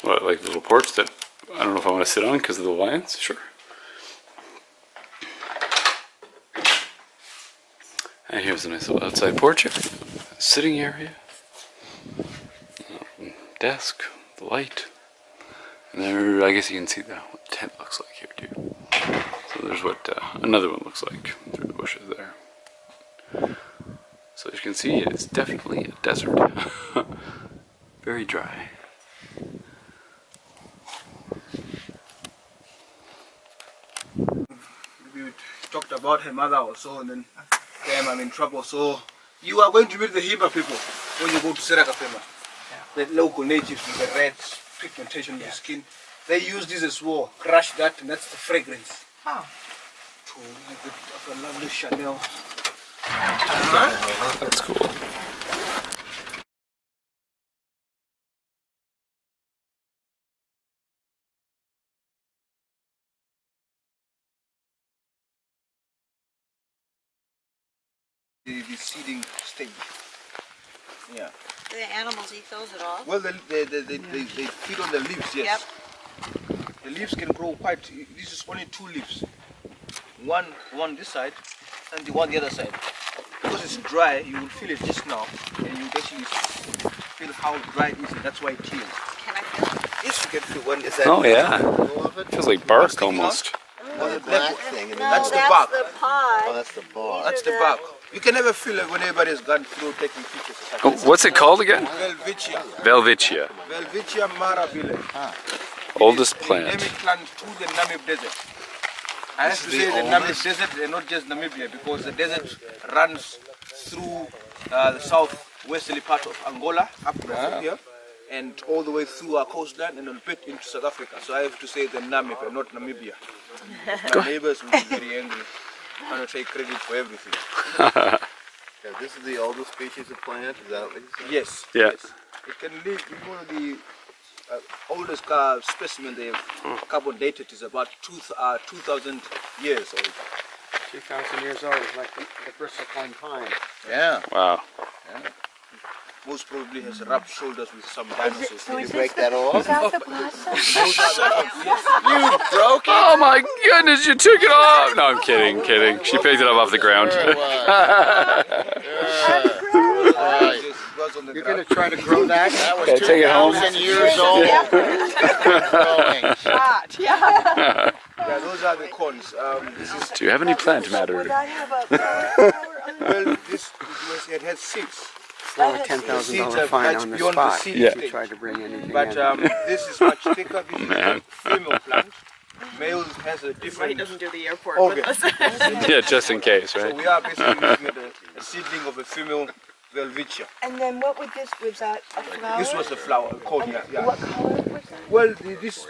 What, like the little porch that I don't know if I want to sit on because of the lions? Sure. And here's a nice little outside porch area, sitting area, desk, the light, and there, I guess you can see what the tent looks like here too. So there's what another one looks like through the bushes there. So as you can see, it's definitely a desert. Very dry. We talked about her mother also, and then damn, I'm in trouble. So you are going to meet the Himba people when you go to Serakapema. The local natives with the red pigmentation in the skin. They use this as well. Crush that, and that's the fragrance. Oh. To make a lovely Chanel. That's cool. The seeding stage. Yeah. Do the animals eat those at all? Well, they feed on the leaves, yes. Yep. The leaves can grow quite. This is only 2 leaves. One this side, and the one the other side. Because it's dry, you will feel it just now, and you actually feel how dry it is, and that's why it heals. Can I feel it? Yes, you can feel one. Is that Oh yeah, feels like bark almost. Well, the black thing. And then that's the bark. the pod. Oh, that's the bar. That's the bark. You can never feel it when everybody's gone through taking pictures. Oh, what's it called again? Velvicia. Velvicia. Velvicia marabile. Oldest The plant. endemic plant to the Namib desert. I have to say the Namib desert, and not just Namibia, because the desert runs through the southwesterly part of Angola, up from here, and all the way through our coastline and a bit into South Africa. So I have to say the Namibia, not Namibia. My neighbors will be very angry. I'm going to take credit for everything. Yeah, this is the oldest species of plant, is that what you said? Yes. Yeah. Yes. It can live, one of the oldest specimen they've carbon dated is about 2,000 years old. 2,000 years old, like the bristlecone pine. Yeah. Wow. Yeah. Most probably has rubbed shoulders with some dinosaurs. Did you break that off? Those are the ones, yes. You broke it? Oh my goodness, you took it off! No, I'm kidding, kidding. She picked it up off the ground. You're going to try to grow that? That was Okay, take it home. 2,000 years old. Yeah, those are the cones. This is. Do you have any plant matter? Well, it has seeds. It's not a $10,000 fine on the spot if you try to bring anything But in. this is much thicker. This is a female plant. Male has a different. He doesn't do the airport organ. with us. Yeah, just in case, right? So we are basically looking at a seedling of a female Welwitschia. And then what would this, was that a flower? This was a flower, a cone, yeah. What color was that? Well, this is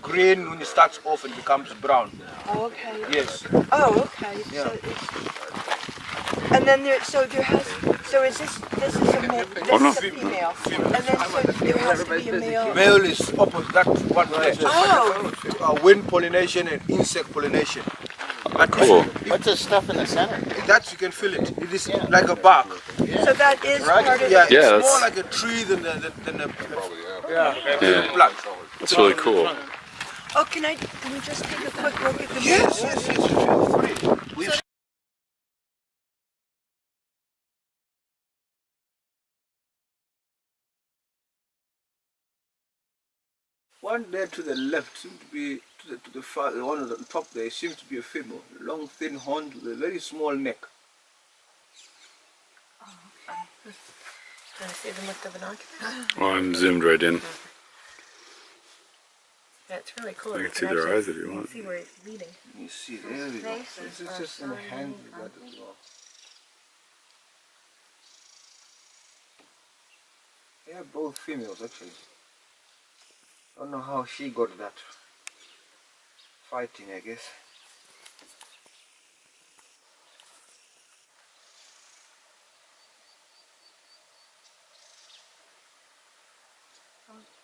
green when it starts off and becomes brown. Oh, okay. Yes. Oh, okay. Yeah. So it's, and then there, so there has, so is this is a male, this Oh, no. is a female. And then so there has to be a male. Male is opposite that one there. Oh. Wind pollination and insect pollination. But Cool. What's this stuff in the center? that you can feel it. It is like a bark. So that is Right? part of Yeah, it. it's Yeah, more that's- like a tree than a Yeah. plant. That's really cool. Oh, can we just take a quick look at the Yes, yes, yes. Feel free. We've one there to the left seems to be to the far, the one on the top there seems to be a female, long thin horns with a very small neck. Can I see them with the binoculars? Well, I'm zoomed right in. Yeah, it's really cool. I You can see their actually eyes if you want. see where it's leading. You see, there we go. This is just in the hand we got as well. They are both females actually. I don't know how she got that. Fighting, I guess.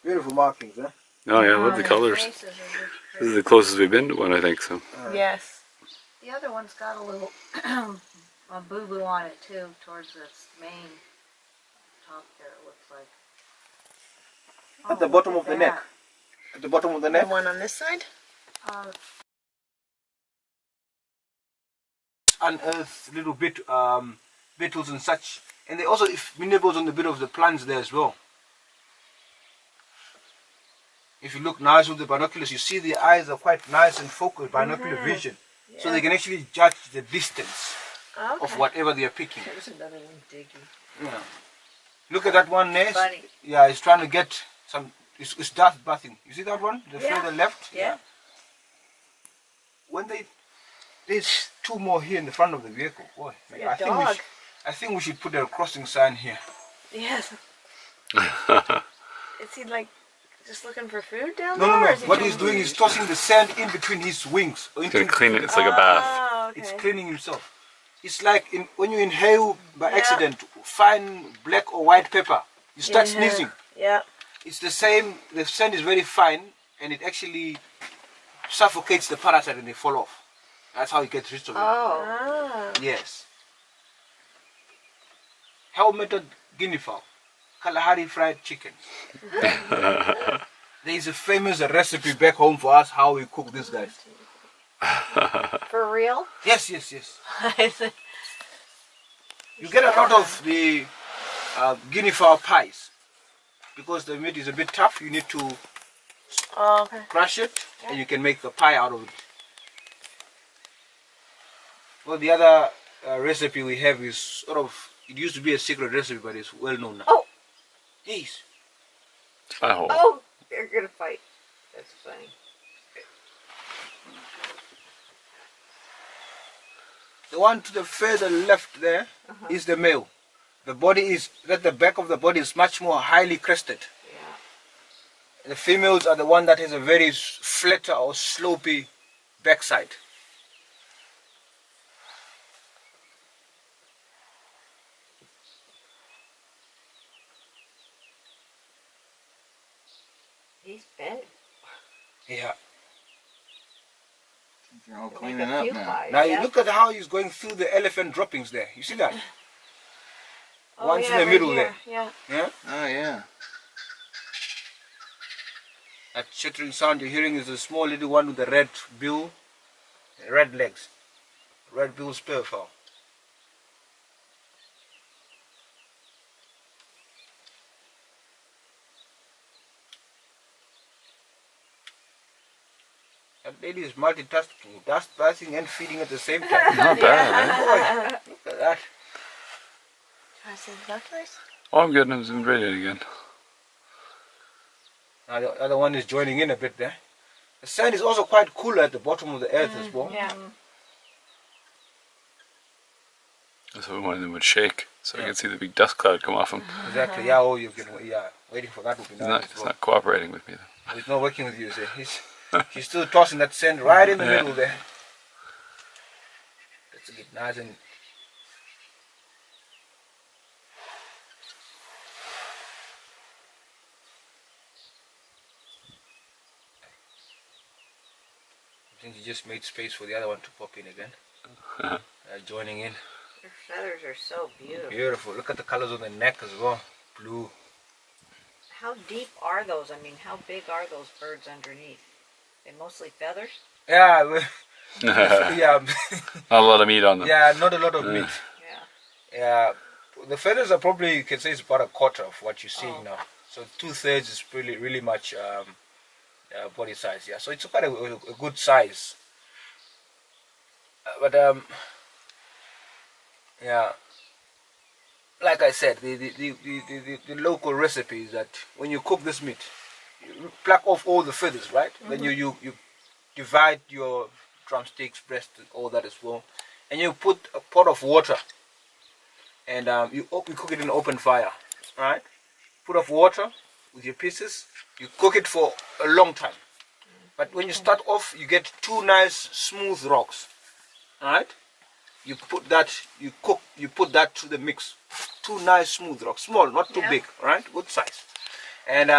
Beautiful markings, eh? Oh yeah, I love the colors. This is the closest we've been to one, I think so. Yes. The other one's got a little a boo-boo on it too, towards this main top there, it looks like. At the bottom of the neck. At the bottom of the neck. The one on this side? Unearthed little bit beetles and such, and they also nibbles on the bit of the plants there as well. If you look nice with the binoculars, you see the eyes are quite nice and focused, binocular vision, so they can actually judge the distance of whatever they are picking. There's another one digging. Yeah. Look at that one there. Funny. Yeah, it's trying to get some. It's dust bathing. You see that one? The further left. Yeah. When there's two more here in the front of the vehicle. Boy, Yeah, dog. I think we should put a crossing sign here. Yes. Is he like just looking for food down No, there? no, or no. is he What trying he's to- doing is tossing the sand in between his wings. He's gonna clean it. It's like a bath. Oh, okay. It's cleaning himself. It's like when you inhale by accident fine black or white pepper, you start sneezing. Yeah. It's the same. The sand is very fine, and it actually suffocates the parasite, and they fall off. That's how you get rid of it. Oh. Yes. Helmeted guinea fowl, Kalahari fried chicken. There is a famous recipe back home for us how we cook this, guys. For real? Yes, yes, yes. You get a lot of the guinea fowl pies because the meat is a bit tough. You need to crush it, and you can make the pie out of it. Well, the other recipe we have is sort of, it used to be a secret recipe, but it's well known now. Oh! Yes. Oh! They're gonna fight. That's funny. The one to the further left there is the male. The body is, that the back of the body is much more highly crested. Yeah. The females are the one that has a very flatter or slopy backside. He's big. Yeah. They're all Make cleaning a up few now. pies, Now yeah. you look at how he's going through the elephant droppings there. You see that? Oh, One's yeah, in the right middle here. there. Yeah. Yeah? Oh yeah. That chittering sound you're hearing is a small little one with the red bill, red legs. Red bill spearfowl. That lady is multitasking, dust bathing and feeding at the same time. Not bad, eh? Boy, look at that. Can I see the binoculars? Oh, I'm good. I'm zoomed right in again. Now the other one is joining in a bit there. The sand is also quite cooler at the bottom of the earth as well. Yeah. So one of them would shake, so I could see the big dust cloud come off him. Exactly. Yeah. Oh, you can. Yeah. Waiting for that would be nice. He's not cooperating with me though. He's not working with you. See, he's still tossing that sand right in the middle there. Let's get nice and. I think he just made space for the other one to pop in again. Joining in. Your feathers are so beautiful. Beautiful. Look at the colors on the neck as well. Blue. How deep are those? I mean, how big are those birds underneath? They mostly feathers? Yeah. Yeah. Not a lot of meat on them. Yeah, not a lot of meat. Yeah. Yeah. The feathers are probably, you can say, it's about a quarter of what you're seeing now. So 2/3 is really much body size. Yeah. So it's quite a good size. But yeah, like I said, the local recipe is that when you cook this meat, you pluck off all the feathers, right? Then you divide your drumsticks, breast, all that as well, and you put a pot of water, and you cook it in open fire, right? Put of water with your pieces. You cook it for a long time, but when you start off, you get 2 nice smooth rocks, right? You put that, you put that to the mix. 2 nice smooth rocks, small, not too big, right? Good size. And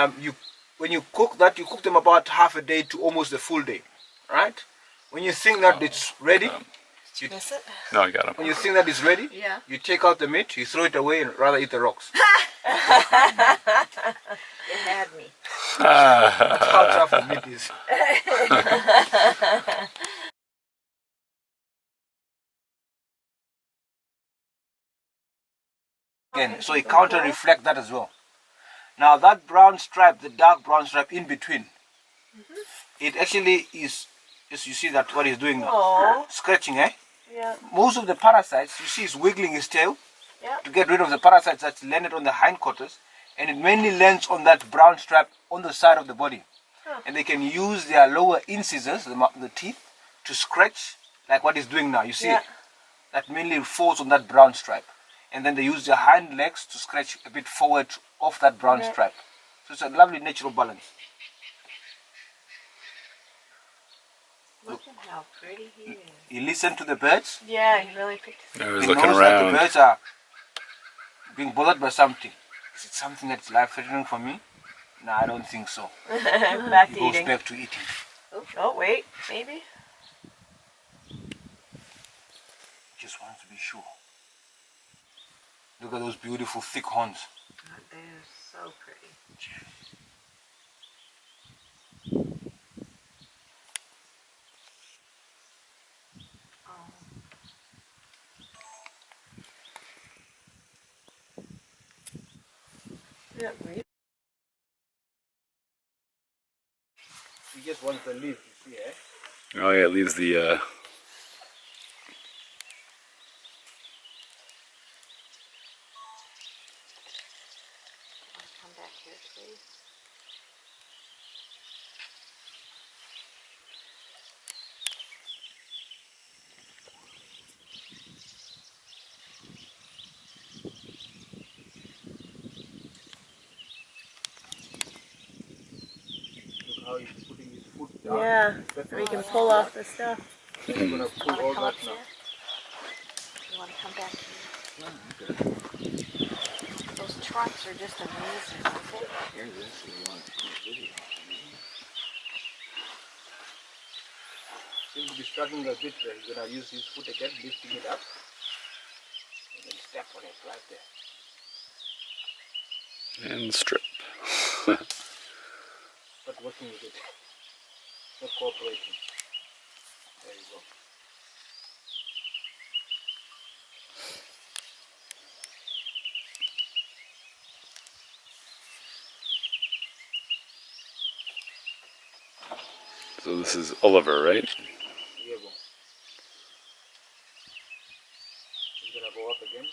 when you cook that, you cook them about half a day to almost a full day, right? When you think that it's ready, you, no, I got him. when you think that it's ready, you take out the meat, you throw it away, and rather eat the rocks. You had me. That's how tough the meat is. Again, so it counter reflect that as well. Now that brown stripe, the dark brown stripe in between, it actually is, as you see that what he's doing now, scratching, eh? Yeah. Most of the parasites, you see, is wiggling his tail to get rid of the parasites that's landed on the hindquarters, and it mainly lands on that brown stripe on the side of the body. And they can use their lower incisors, the teeth, to scratch like what he's doing now. You see, that mainly falls on that brown stripe. And then they use their hind legs to scratch a bit forward off that brown stripe. So it's a lovely natural balance. Look at how pretty he is. You listen to the birds. Yeah, he really picked his I was He looking knows that around. the birds are being bothered by something. Is it something that's life-threatening for me? No, I don't think so. back He to goes eating. back to eating. Oh, wait, maybe? Just wants to be sure. Look at those beautiful thick horns. They're so pretty. Yeah, he just wants the leaf, you see, eh? Oh yeah, it leaves the Come back here, please. now he's putting his foot down. Yeah, That's so we can nice. pull off the stuff. Then we're gonna pull all that now. You want to come back here? Those trunks are just amazing, aren't they? Here's this if you want to see the video. Seems to be struggling a bit there. He's gonna use his foot again, lifting it up. And then step on it right there. And strip. Not working with it. Not cooperating. There you go. So this is Oliver, right? Here you go. He's gonna go up again.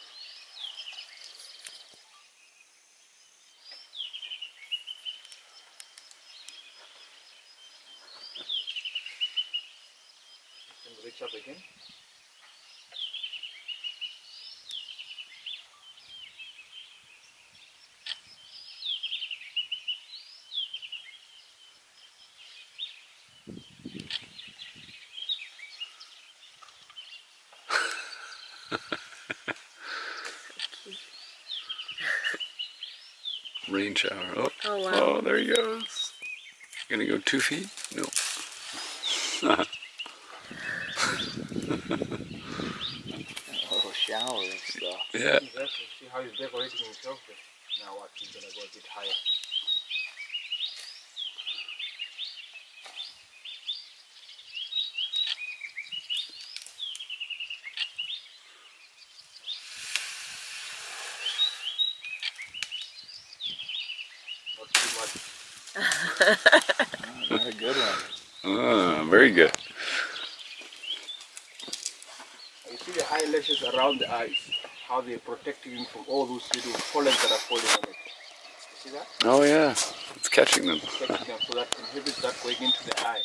And reach up again. Rain shower. Oh, Oh, wow. oh, there he goes. Gonna go 2 feet? No. A little shower and stuff. Yeah. Exactly. See how he's decorating himself there. Now watch, he's gonna go a bit higher. Not too much. Not a good one. Ah, very good. You see the eyelashes around the eyes, how they're protecting him from all those little pollens that are falling on it. You see that? Oh yeah, it's catching them. Catching them so that inhibits that going into the eye.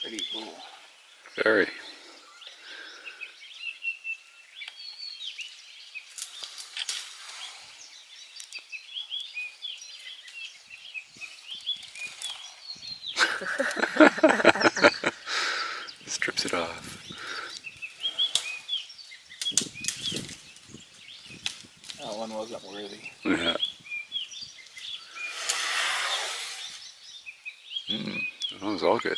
Pretty cool. Very. Strips it off. That one wasn't worthy. Yeah. That was all good.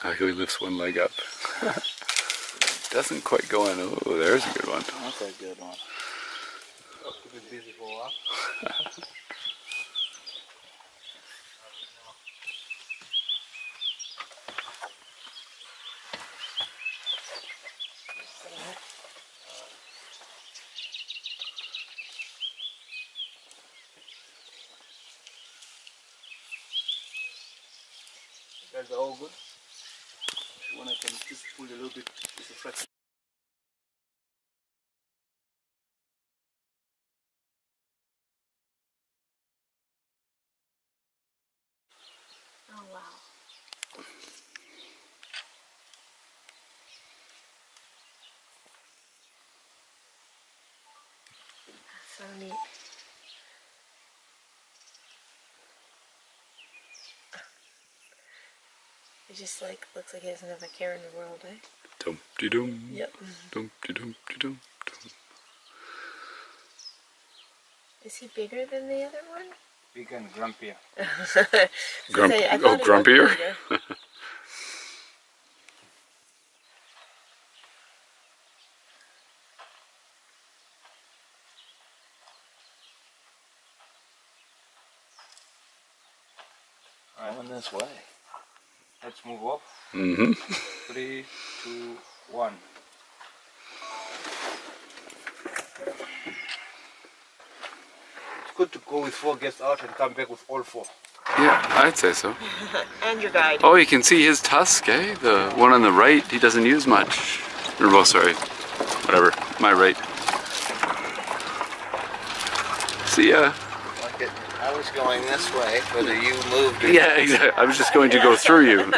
I like how he lifts one leg up. Doesn't quite go on. Oh, there's a good one. That's a good one. I'll keep it busy for a while. You guys are all good? If you want, I can just pull a little bit. Just a second. How neat. It just like looks like he doesn't have a care in the world, eh? Dum de dum. Yep. Dum de dum de dum. Is he bigger than the other one? Bigger and grumpier. Grumpier? Coming this way. Let's move off. Mm-hmm. 3, 2, 1. It's good to go with 4 guests out and come back with all 4. Yeah, I'd say so. And your guide. Oh, you can see his tusk, eh? The one on the right, he doesn't use much. Or, well, sorry. Whatever. My right. See ya. Okay, I was going this way, whether you moved or... Yeah, exactly. I was just going to go through you.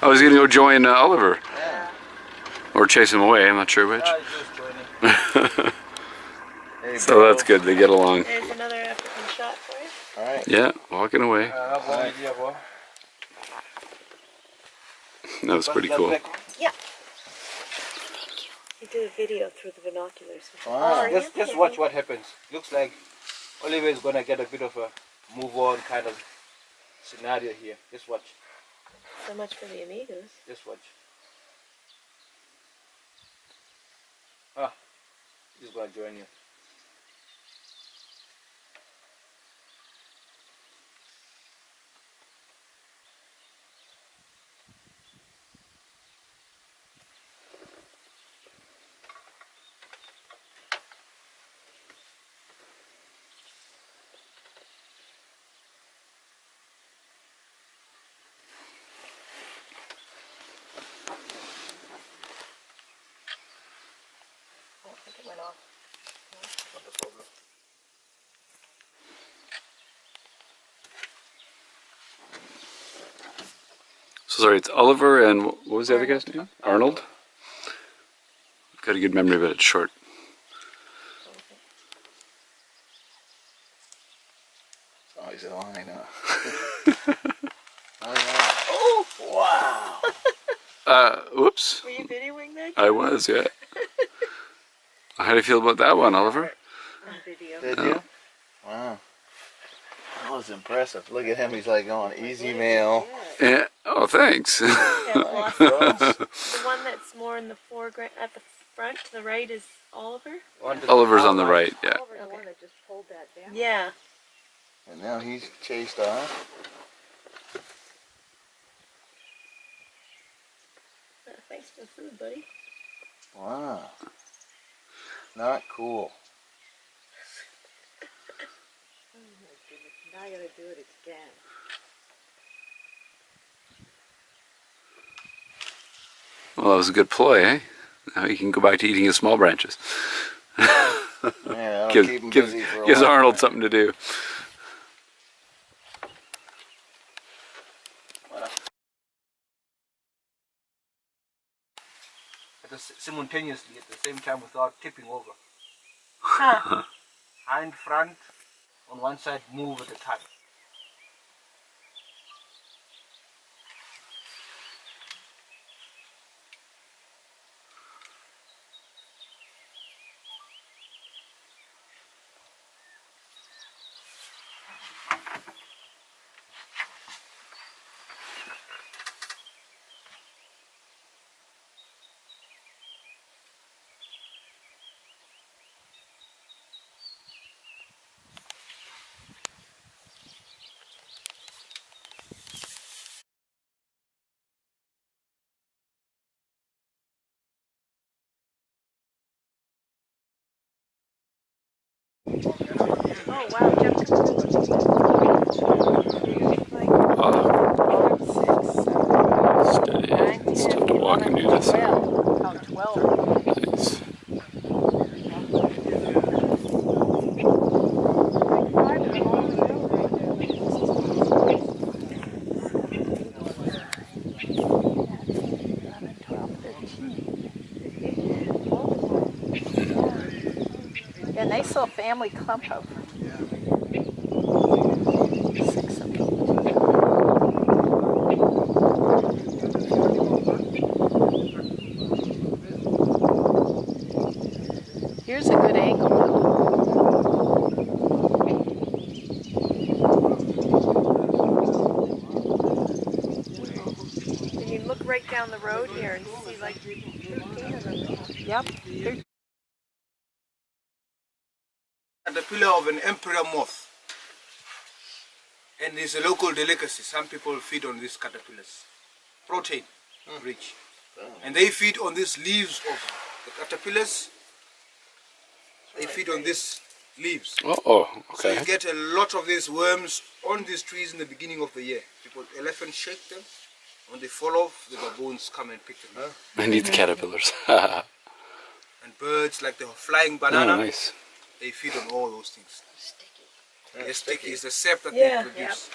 I was going to go join Oliver. Yeah. Or chase him away, I'm not sure which. There you So go. that's good, they get along. There's another African shot for you. All right. Yeah, walking away. That was pretty cool. Yeah. You did a video through the binoculars. Wow. Just watch what happens. Looks like Oliver is going to get a bit of a move on kind of scenario here. Just watch. So much for the amigos. Just watch. Ah, he's going to join you. I think it went off. Not a problem. So sorry, it's Oliver and what was the other guy's name? Arnold? I've got a good memory, but it's short. Oh, he's a line, huh? Oh, wow. Whoops. Were you videoing that? I was, yeah. How do you feel about that one, Oliver? On video. Did you? Wow. That was impressive. Look at him, he's like going easy mail. Yeah. Oh, thanks. The one that's more in the foreground, at the front, to the right, is Oliver? Oliver's on the right, yeah. Oliver's the one that just pulled that down. Yeah. And now he's chased off. Thanks for the food, buddy. Wow. Not cool. Oh my goodness, now I gotta do it again. Well, that was a good ploy, eh? Now he can go back to eating his small branches. Yeah, that'll keep him busy for a gives while. Arnold something to do. Simultaneously at the same time without tipping over. Huh. Hind front on one side, move at a time. Oh, wow, Jeff. Steady. Still to walk and do this. About 12. Nice. Yeah, nice also a family clubhouse. Six of them. Here's a good angle though. Can you look right down the road here and see like 13 of them? Yep. Caterpillar of an emperor moth. And it's a local delicacy. Some people feed on these caterpillars. Protein rich. And they feed on these leaves of the caterpillars. They feed on these leaves. Oh, So okay. you get a lot of these worms on these trees in the beginning of the year. People, elephants shake them. When they fall off, the baboons come and pick them up. I need the caterpillars. And birds like the flying banana, nice. they feed on all those things. Sticky. They're sticky. It's the sap that Yeah. they produce.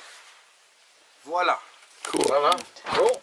Voila. Cool. Voilà. Cool.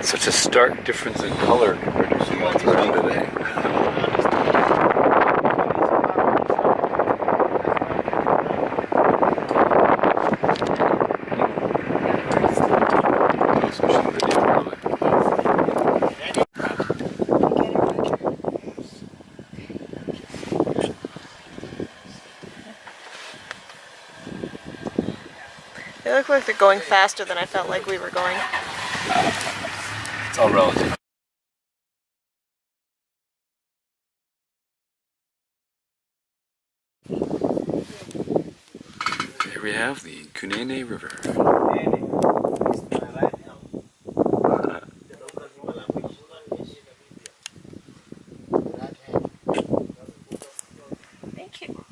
Such a stark difference in color compared to some else around it. They look like they're going faster than I felt like we were going. It's all relative. Here we have the Kunene River. Thank you.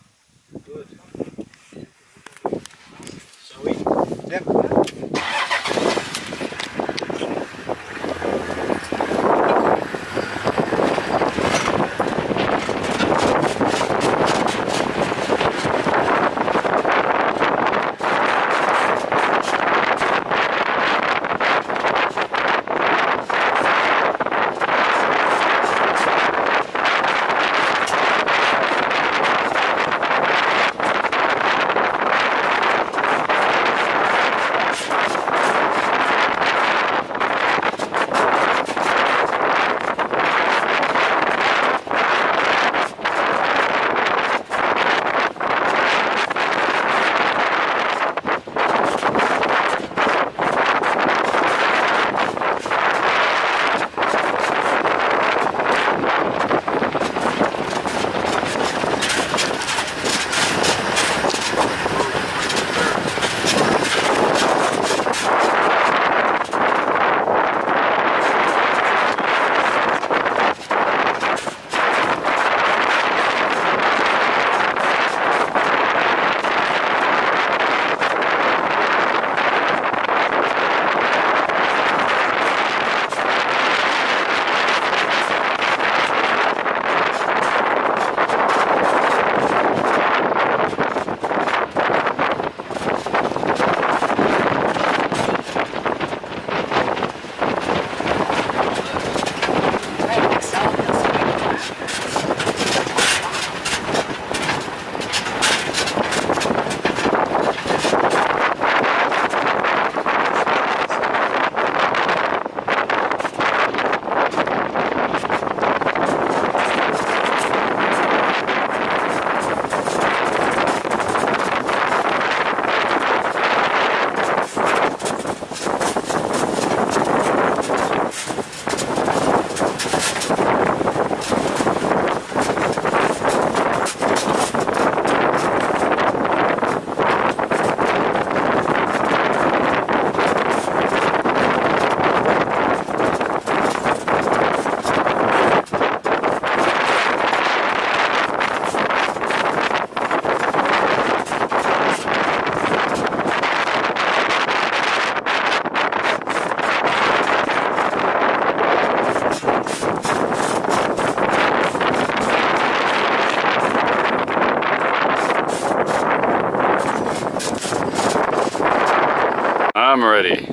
I'm ready.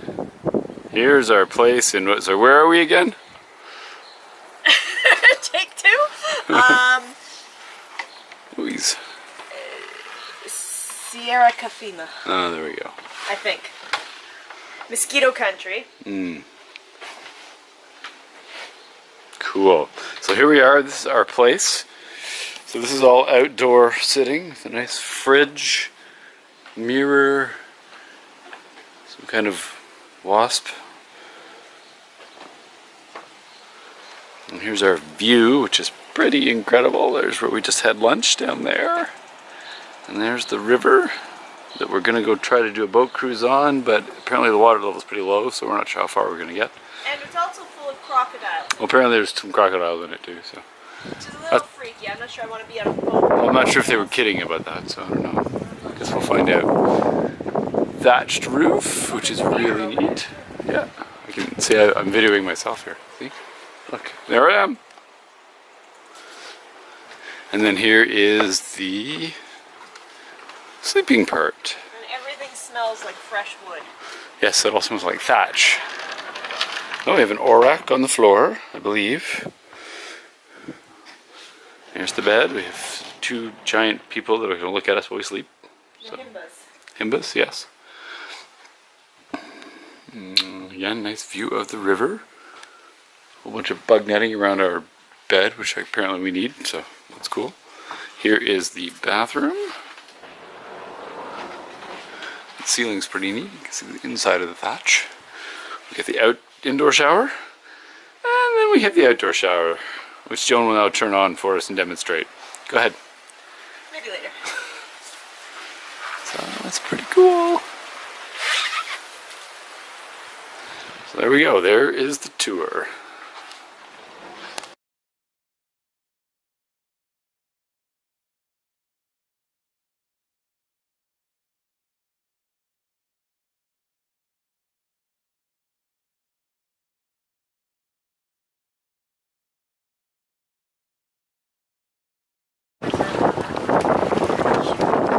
Here's our place in what? So where are we again? Take two. Louise. Sierra Cafina. Oh, there we go. I think. Mosquito country. Cool. So here we are. This is our place. So this is all outdoor sitting with a nice fridge, mirror, some kind of wasp. And here's our view, which is pretty incredible. There's where we just had lunch down there. And there's the river that we're gonna go try to do a boat cruise on, but apparently the water level is pretty low, so we're not sure how far we're gonna get. And it's also full of crocodiles. Well, apparently there's some crocodiles in it too, so. Which is a little freaky. I'm not sure I want to be on a boat. Well, I'm not sure if they were kidding about that, so I don't know. I guess we'll find out. Thatched roof, which is really neat. Yeah, I can see I'm videoing myself here. See? Look, there I am. And then here is the sleeping part. And everything smells like fresh wood. Yes, it all smells like thatch. Oh, we have an aurak on the floor, I believe. Here's the bed. We have two giant people that are going to look at us while we sleep. The himbas. Himbas, yes. Yeah, nice view of the river. A whole bunch of bug netting around our bed, which apparently we need, so that's cool. Here is the bathroom. The ceiling's pretty neat. You can see the inside of the thatch. We get the indoor shower, and then we have the outdoor shower, which Joan will now turn on for us and demonstrate. Go ahead. Maybe later. So that's pretty cool. So there we go. There is the tour.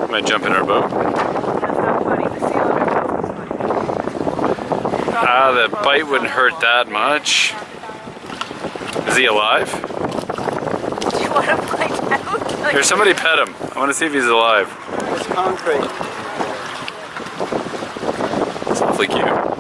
Might jump in our boat. Ah, the bite wouldn't hurt that much. Is he alive? Do you want to find out? Here, somebody pet him. I want to see if he's alive. It's concrete. It's awfully cute.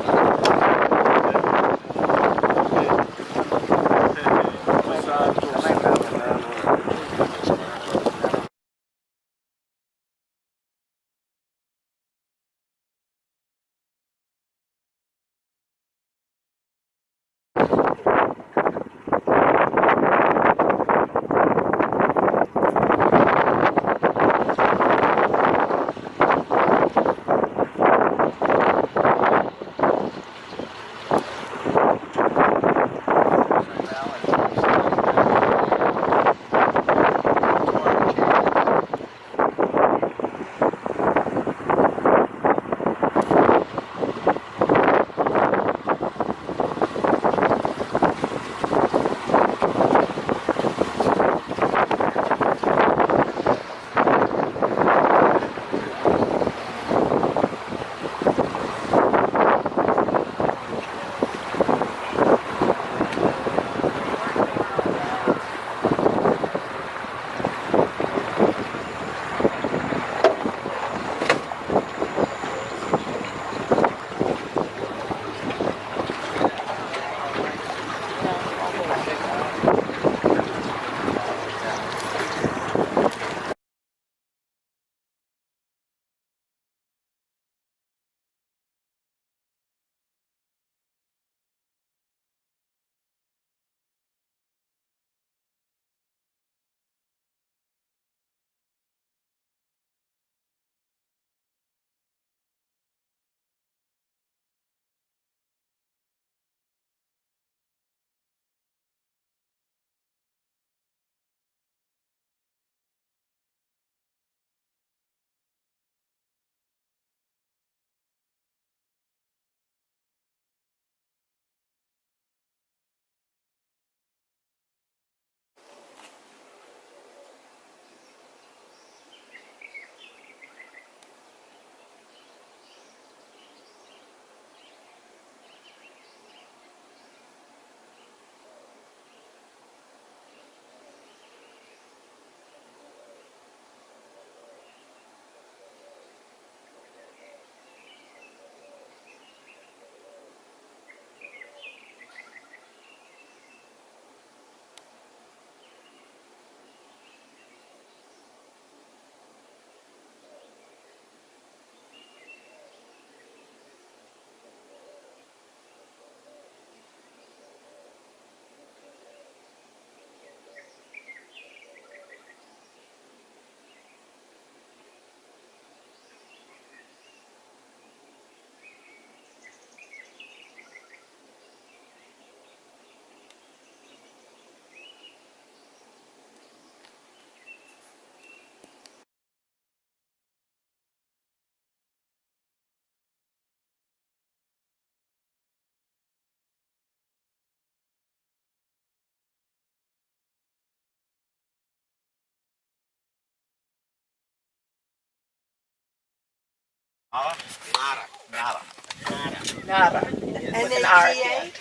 Nara. And then GA?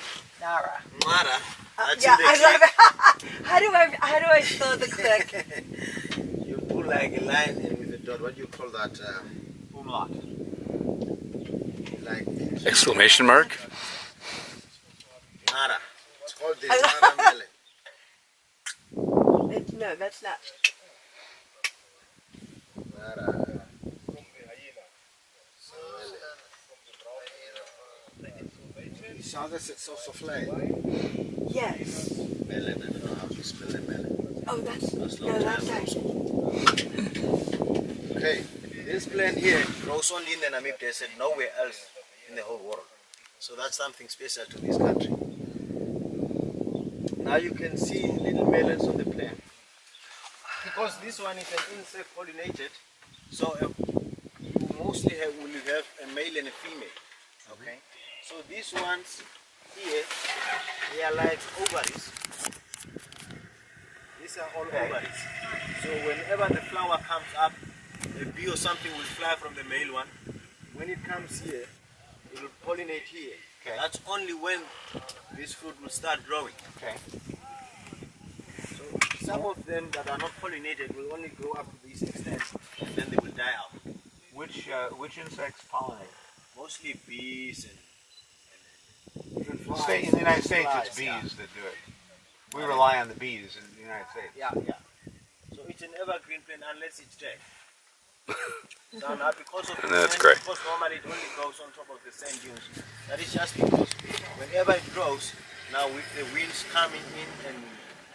Nara. Mara. That's Yeah, in the I love click. it. How do I spell the click? You put like a line in with a dot. What do you call that? Umlaut. Like Exclamation mark? Nara. It's called the Nara melon. No, that's not. Nara. You saw this? It's also fly. Yes. Melon. I don't know how to spell the melon. Oh, that's long no, that's time actually. Okay, this plant here grows only in the Namibia desert, nowhere else in the whole world. So that's something special to this country. Now you can see little melons on the plant. Because this one is an insect pollinated, so you mostly will have a male and a female. Okay, so these ones here, they are like ovaries. These are all ovaries. So whenever the flower comes up, a bee or something will fly from the male one. When it comes here, it will pollinate here. Okay. That's only when this fruit will start growing. Okay. So some of them that are not pollinated will only grow up to this extent, and then they will die out. Which insects pollinate? Mostly bees and In the United States, it's bees that do it. We rely on the bees in the United States. Yeah, yeah. So it's an evergreen plant unless it's dead. So now because of the That's sand, great. because normally it only grows on top of the sand dunes. That is just because whenever it grows, now with the winds coming in and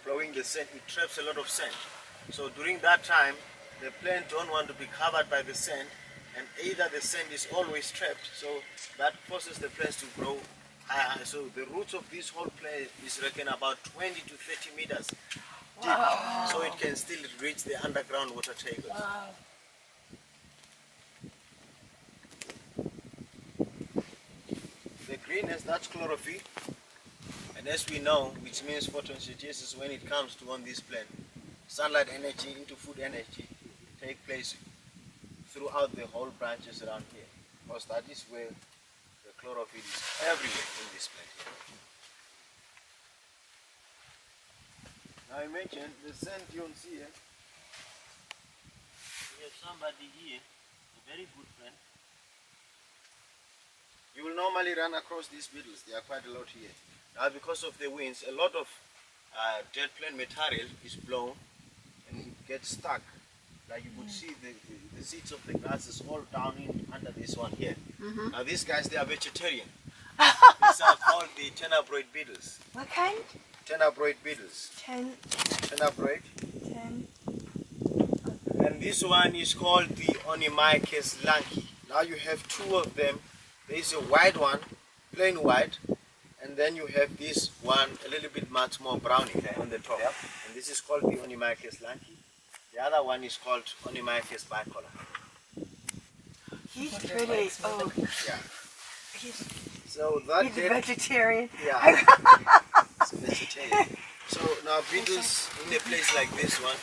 blowing the sand, it traps a lot of sand. So during that time, the plant don't want to be covered by the sand, and either the sand is always trapped, so that forces the plants to grow higher. So the roots of this whole plant is reckoned about 20 to 30 meters deep, so it can still reach the underground water tables. Wow. The greenness, that's chlorophyll, and as we know, which means photosynthesis when it comes to on this plant, sunlight energy into food energy take place throughout the whole branches around here, because that is where the chlorophyll is everywhere in this plant here. Now I mentioned the sand dunes here. We have somebody here, a very good friend. You will normally run across these beetles. There are quite a lot here. Now because of the winds, a lot of dead plant material is blown and it gets stuck. Like you could see the seeds of the grasses all down in under this one here. Now these guys, they are vegetarian. These are called the tenebroid beetles. What kind? Tenebroid beetles. Tenebroid. 10. And this one is called the Onimycus lanky. Now you have two of them. There is a white one, plain white, and then you have this one a little bit much more browny on the top. And this is called the Onimycus lanky. The other one is called Onimycus bicolor. He's pretty. Oh, Yeah. he's So that a dead, vegetarian. yeah, it's a vegetarian. So now beetles in a place like this one,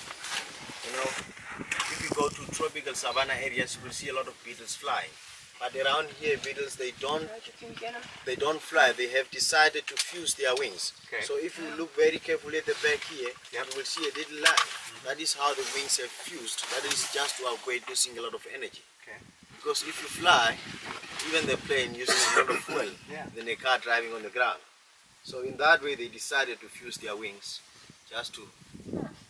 you know, if you go to tropical savanna areas, you will see a lot of beetles flying. But around here, beetles, they don't fly. They have decided to fuse their wings. Okay. So if you look very carefully at the back here, you will see a little line. That is how the wings have fused. That is just to avoid losing a lot of energy. Okay. Because if you fly, even the plane uses a lot of fuel Yeah. than a car driving on the ground. So in that way, they decided to fuse their wings, just to,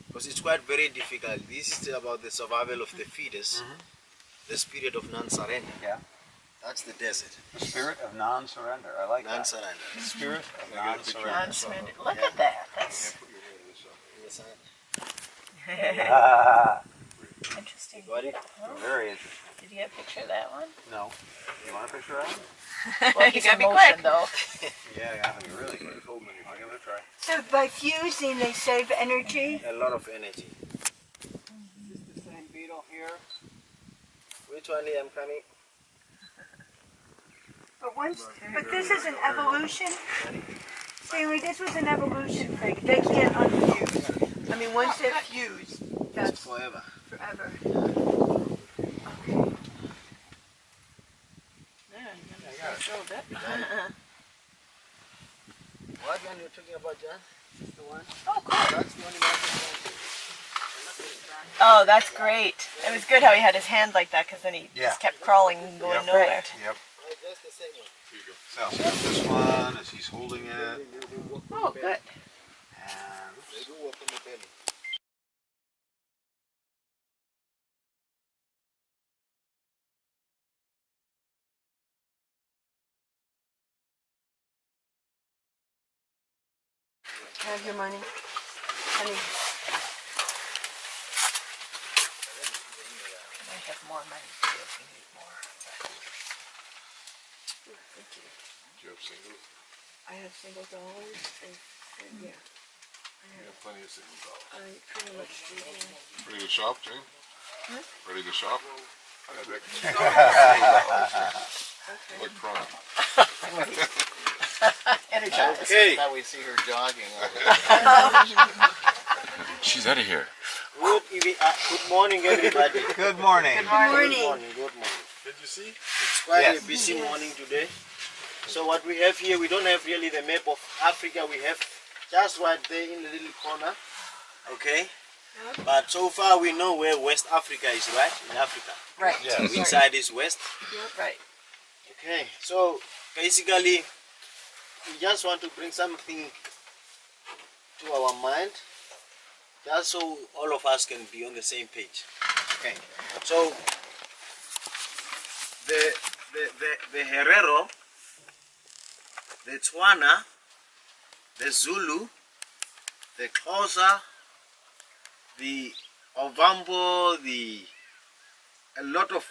because it's quite very difficult. This is about the survival of the fetus, the spirit of non-surrender. Yeah. That's the desert. The spirit of non-surrender. I like that. Non-surrender. The spirit of non-surrender. Non-surrender. Look at that. That's interesting. Very interesting. Did you get a picture of that one? No. You want a picture of it? Well, you gotta be quick though. Yeah, you have to be really good. I'll give it a try. So by fusing, they save energy. A lot of energy. This is the same beetle here. Which one here I'm coming? But this is an evolution. Stanley, this was an evolution thing. They can't unfuse. I mean, once they're fused, that's forever. Forever. one you're talking about, John? This is the one. Oh, cool. That's the only one. Oh, that's great. It was good how he had his hand like that because then he just kept crawling and going nowhere. Yep. So this one as he's holding it. Oh, good. And Have your money, honey. I have more money too if you need more. Thank you. Do you have singles? I have single dollars and yeah. You have plenty of single dollars. I pretty much do. Ready to shop, Jane? Huh? Ready to shop? Look front. Energized. okay. Thought we'd see her jogging. She's out of here. Good morning, everybody. Good morning. Good morning. Good morning. Did you see? It's quite Yes. a busy morning today. So what we have here, we don't have really the map of Africa. We have just right there in the little corner. Okay. But so far we know where West Africa is, right? In Africa. Right. Yes. Which side is west? Right. Okay. So basically, we just want to bring something to our mind, just so all of us can be on the same page. Okay. So the Herero, the Tswana, the Zulu, the Xhosa, the Ovambo, a lot of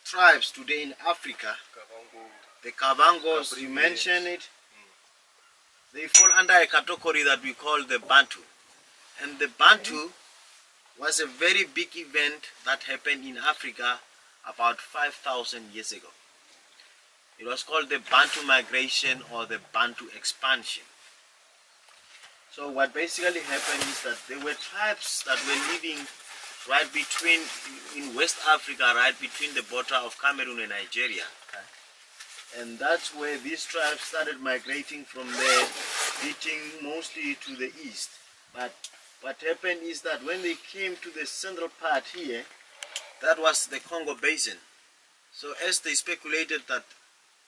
tribes today in Africa, the Kabangos, you mentioned it, they fall under a category that we call the Bantu. And the Bantu was a very big event that happened in Africa about 5,000 years ago. It was called the Bantu migration or the Bantu expansion. So what basically happened is that there were tribes that were living right between, in West Africa, right between the border of Cameroon and Nigeria. And that's where these tribes started migrating from there, reaching mostly to the east. But what happened is that when they came to the central part here, that was the Congo Basin. So as they speculated that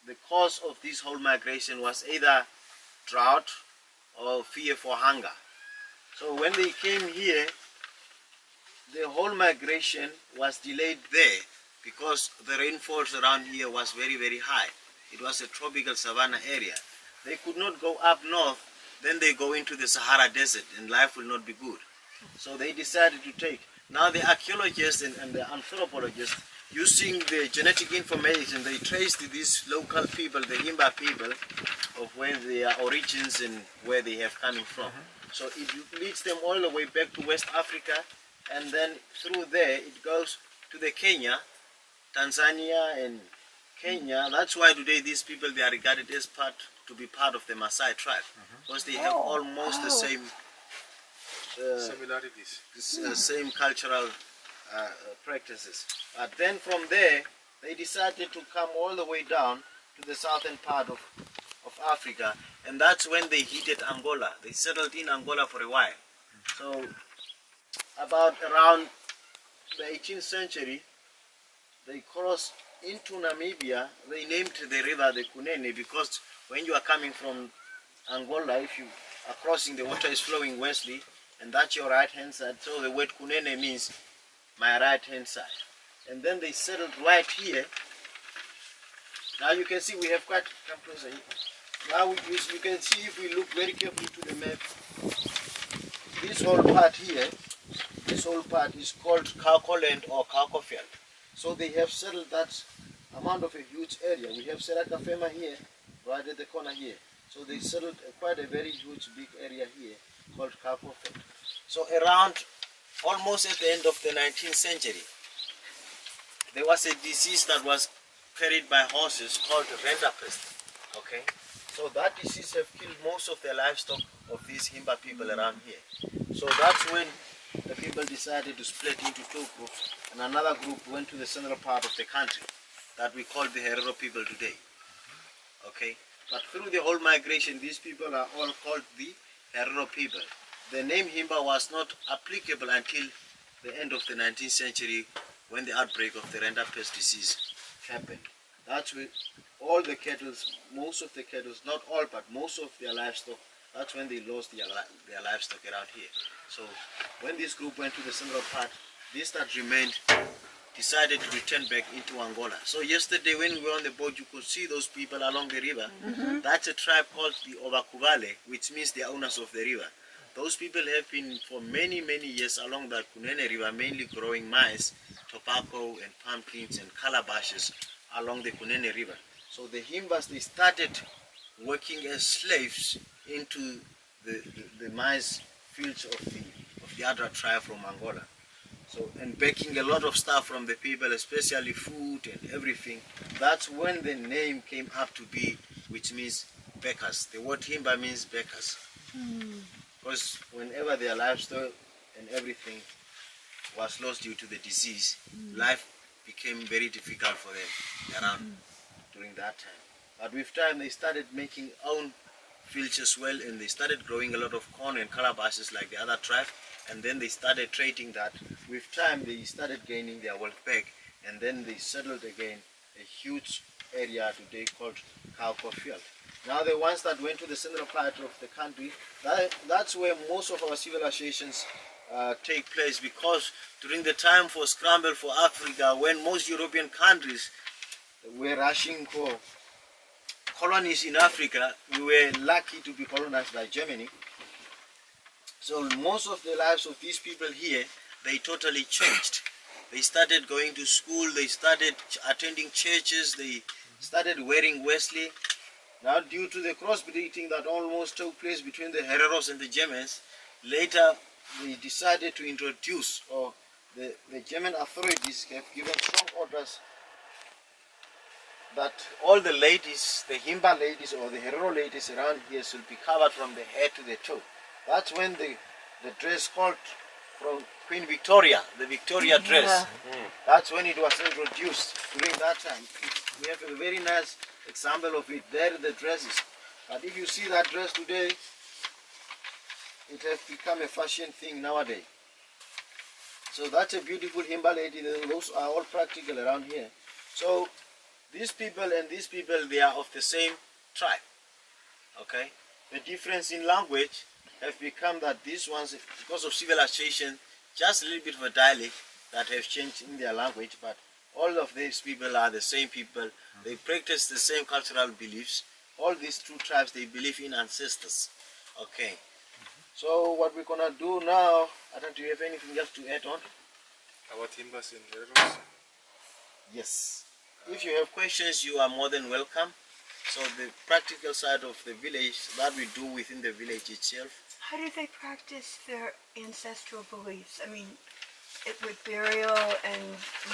the cause of this whole migration was either drought or fear for hunger. So when they came here, the whole migration was delayed there because the rainfalls around here was very, very high. It was a tropical savanna area. They could not go up north, then they go into the Sahara Desert and life will not be good. So they decided to take. Now the archaeologists and the anthropologists, using the genetic information, they traced these local people, the Himba people, of where their origins and where they have coming from. So it leads them all the way back to West Africa, and then through there it goes to the Kenya, Tanzania and Kenya. That's why today these people, they are regarded as to be part of the Maasai tribe, because they have almost the same similarities, same cultural practices. But then from there, they decided to come all the way down to the southern part of Africa, and that's when they hit Angola. They settled in Angola for a while. So about around the 18th century, they crossed into Namibia. They named the river the Kunene because when you are coming from Angola, if you are crossing, the water is flowing westly, and that's your right hand side. So the word Kunene means my right hand side. And then they settled right here. Now you can see we have quite, come closer. Now you can see, if we look very carefully to the map, this whole part here, this whole part is called Kako land or Kako field. So they have settled that amount of a huge area. We have Serakafema here, right at the corner here. So they settled quite a very huge big area here called Kako field. So around almost at the end of the 19th century, there was a disease that was carried by horses called Renderpest. Okay, so that disease have killed most of the livestock of these Himba people around here. So that's when the people decided to split into two groups, and another group went to the central part of the country that we call the Herero people today. Okay, But through the whole migration, these people are all called the Herero people. The name Himba was not applicable until the end of the 19th century when the outbreak of the Renda pest disease happened. That's when all the cattle, most of the cattle, not all, but most of their livestock, that's when they lost their livestock around here. So when this group went to the central part, these that remained decided to return back into Angola. So yesterday when we were on the boat, you could see those people along the river. That's a tribe called the Obakubale, which means the owners of the river. Those people have been for many, many years along the Kunene River, mainly growing maize, tobacco and pumpkins and calabashes along the Kunene River. So the Himbas, they started working as slaves into the maize fields of the Adra tribe from Angola. So, and baking a lot of stuff from the people, especially food and everything. That's when the name came up to be, which means bakers. The word Himba means bakers. Because whenever their livestock and everything was lost due to the disease, life became very difficult for them around during that time. But with time, they started making own fields as well, and they started growing a lot of corn and calabashes like the other tribe, and then they started trading that. With time, they started gaining their wealth back, and then they settled again a huge area today called Kaukofield. Now the ones that went to the central part of the country, that's where most of our civilizations take place, because during the time for scramble for Africa, when most European countries were rushing for colonies in Africa, we were lucky to be colonized by Germany. So most of the lives of these people here, they totally changed. They started going to school, they started attending churches, they started wearing Wesley. Now due to the crossbreeding that almost took place between the Hereros and the Germans, later they decided to introduce, or the German authorities have given strong orders that all the ladies, the Himba ladies or the Herero ladies around here should be covered from the head to the toe. That's when the dress called from Queen Victoria, the Victoria dress, that's when it was introduced during that time. We have a very nice example of it there, the dresses. But if you see that dress today, it has become a fashion thing nowadays. So that's a beautiful Himba lady. Those are all practical around here. So these people and these people, they are of the same tribe. Okay? The difference in language have become that these ones, because of civilization, just a little bit of a dialect that have changed in their language, but all of these people are the same people. They practice the same cultural beliefs. All these two tribes, they believe in ancestors. Okay. So what we're gonna do now, I don't know, do you have anything else to add on? About Himbas and Hereros? Yes. If you have questions, you are more than welcome. So the practical side of the village, that we do within the village itself. How do they practice their ancestral beliefs? I mean, with burial and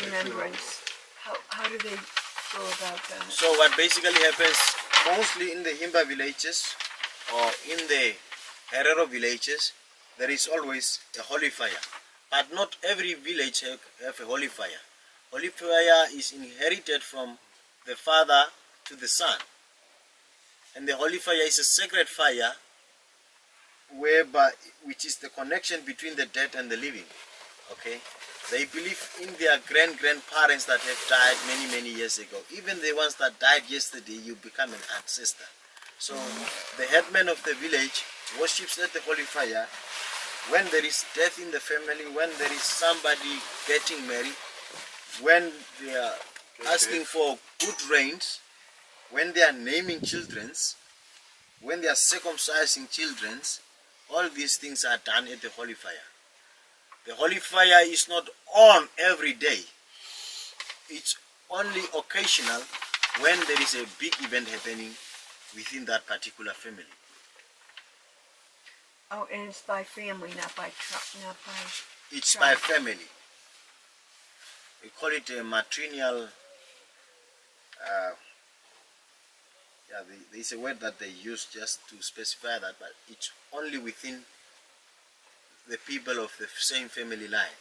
remembrance. How do they go about that? So what basically happens, mostly in the Himba villages or in the Herero villages, there is always a holy fire. But not every village have a holy fire. Holy fire is inherited from the father to the son. And the holy fire is a sacred fire which is the connection between the dead and the living. Okay? They believe in their grandparents that have died many years ago. Even the ones that died yesterday, you become an ancestor. So the headman of the village worships at the holy fire. When there is death in the family, when there is somebody getting married, when they are asking for good rains, when they are naming children, when they are circumcising children, all these things are done at the holy fire. The holy fire is not on every day. It's only occasional when there is a big event happening within that particular family. Oh, and it's by family, not by It's tribe. by family. We call it a matrilineal. There's a word that they use just to specify that, but it's only within the people of the same family line.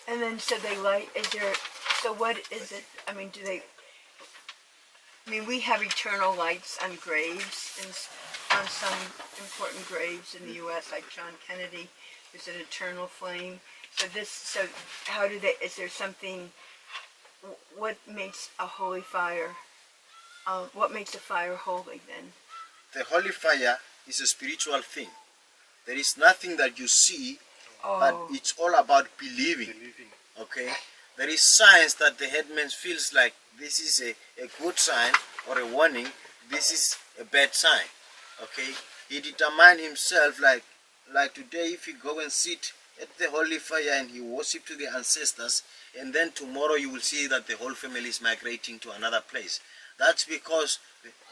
And then so they light, so what is it, I mean, do they I mean, we have eternal lights on graves, and on some important graves in the U.S., like John Kennedy, there's an eternal flame. So how do they? Is there something? What makes a holy fire? What makes a fire holy then? The holy fire is a spiritual thing. There is nothing that you see, but it's all about believing. Okay? There is signs that the headman feels like this is a good sign or a warning, this is a bad sign. Okay? He determined himself like today, if you go and sit at the holy fire and he worship to the ancestors, and then tomorrow you will see that the whole family is migrating to another place. That's because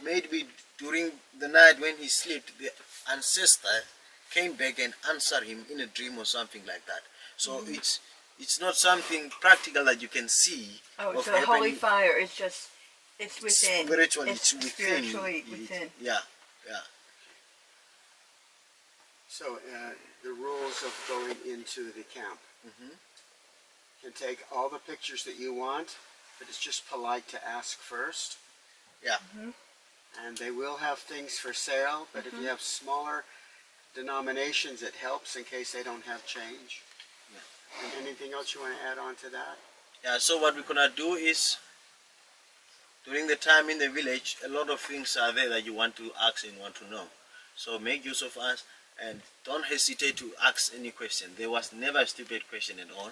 maybe during the night when he slept, the ancestor came back and answered him in a dream or something like that. So it's not something practical that you can see. Oh, so the holy fire is just, it's within. Spiritually, it's within. Spiritually within. Yeah, yeah. So the rules of going into the camp. You can take all the pictures that you want, but it's just polite to ask first. Yeah. And they will have things for sale, but if you have smaller denominations, it helps in case they don't have change. Yeah. And anything else you want to add on to that? Yeah, so what we're going to do is, during the time in the village, a lot of things are there that you want to ask and want to know. So make use of us and don't hesitate to ask any question. There was never a stupid question at all.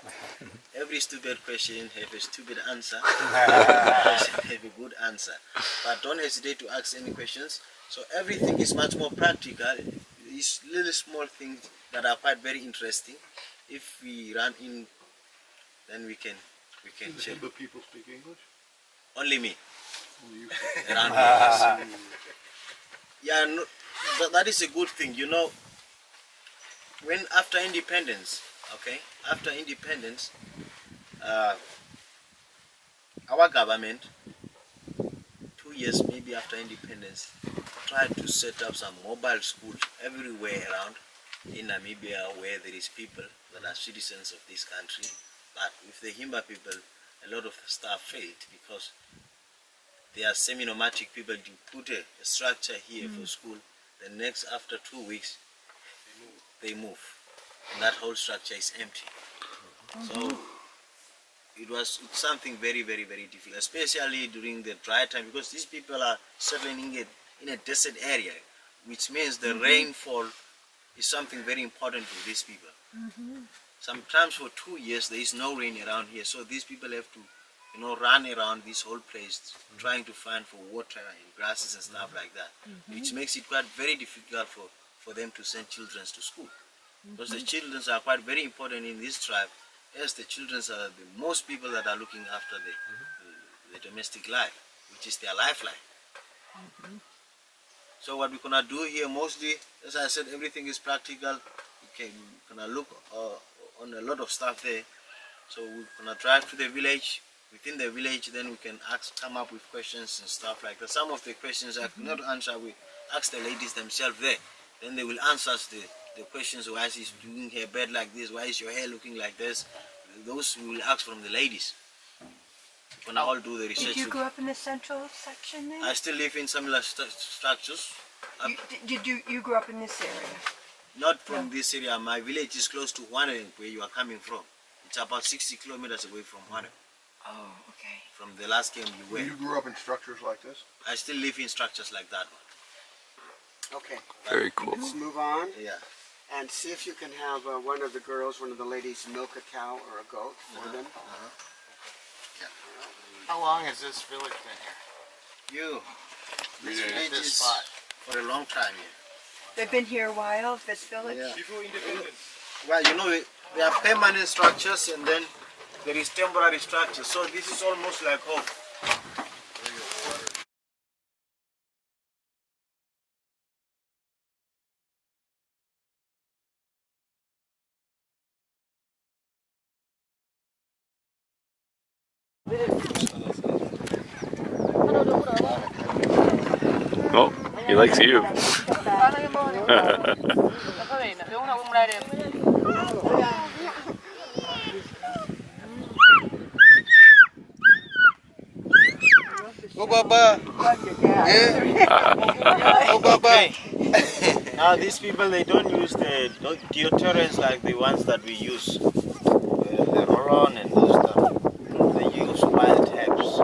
Every stupid question have a stupid answer. Have a good answer. But don't hesitate to ask any questions. So everything is much more practical. These little small things that are quite very interesting. If we run in, then we can check. The people speak English? Only me. Only you. Around here. Yeah, no, that is a good thing. You know, when after independence, after independence, our government, 2 years maybe after independence, tried to set up some mobile schools everywhere around in Namibia where there is people that are citizens of this country. But with the Himba people, a lot of the stuff failed because they are semi-nomadic people. You put a structure here for school, the next after 2 weeks, they move. And that whole structure is empty. So it's something very, very, very difficult, especially during the dry time, because these people are settling in a desert area, which means the rainfall is something very important to these people. Sometimes for 2 years there is no rain around here, so these people have to run around this whole place trying to find for water and grasses and stuff like that, which makes it quite very difficult for them to send children to school. Because the children are quite very important in this tribe, as the children are the most people that are looking after the domestic life, which is their lifeline. So what we're going to do here mostly, as I said, everything is practical. We're going to look on a lot of stuff there. So we're going to drive to the village. Within the village, then we can come up with questions and stuff like that. Some of the questions I could not answer, we ask the ladies themselves there. Then they will answer us the questions. Why is he doing her bed like this? Why is your hair looking like this? Those we will ask from the ladies. We're going to all do the research. Did you grow up in the central section then? I still live in similar structures. You grew up in this area? Not from this area. My village is close to Huane, where you are coming from. It's about 60 kilometers away from Huane. Oh, okay. From the last camp you were. You grew up in structures like this? I still live in structures like that one. Okay. Very cool. Let's move on. Yeah. And see if you can have one of the girls, one of the ladies, milk a cow or a goat for them. How long has this village been here? This At village this is spot. for a long time here. They've been here a while, this village? Yeah. Before independence. Well, there are permanent structures and then there is temporary structures. So this is almost like home. Oh, he likes you. Go Baba. Yeah. Go Baba. Now these people, they don't use the deodorants like the ones that we use, the roll-on and those stuff. They use wild herbs.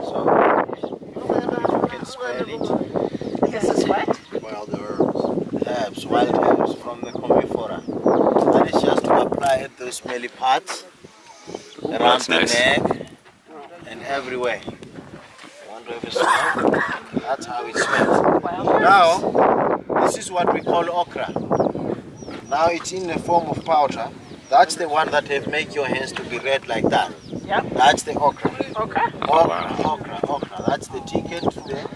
So if you can smell it. This is what? Wild herbs from the comifera. That is just to apply at those smelly parts, around that's the nice. neck and everywhere. You want to have a smell? That's how it smells. Now, this is what we call okra. Now it's in the form of powder. That's the one that have make your hands to be red like that. Yep. That's the okra. Okay. Okra. That's the ticket to the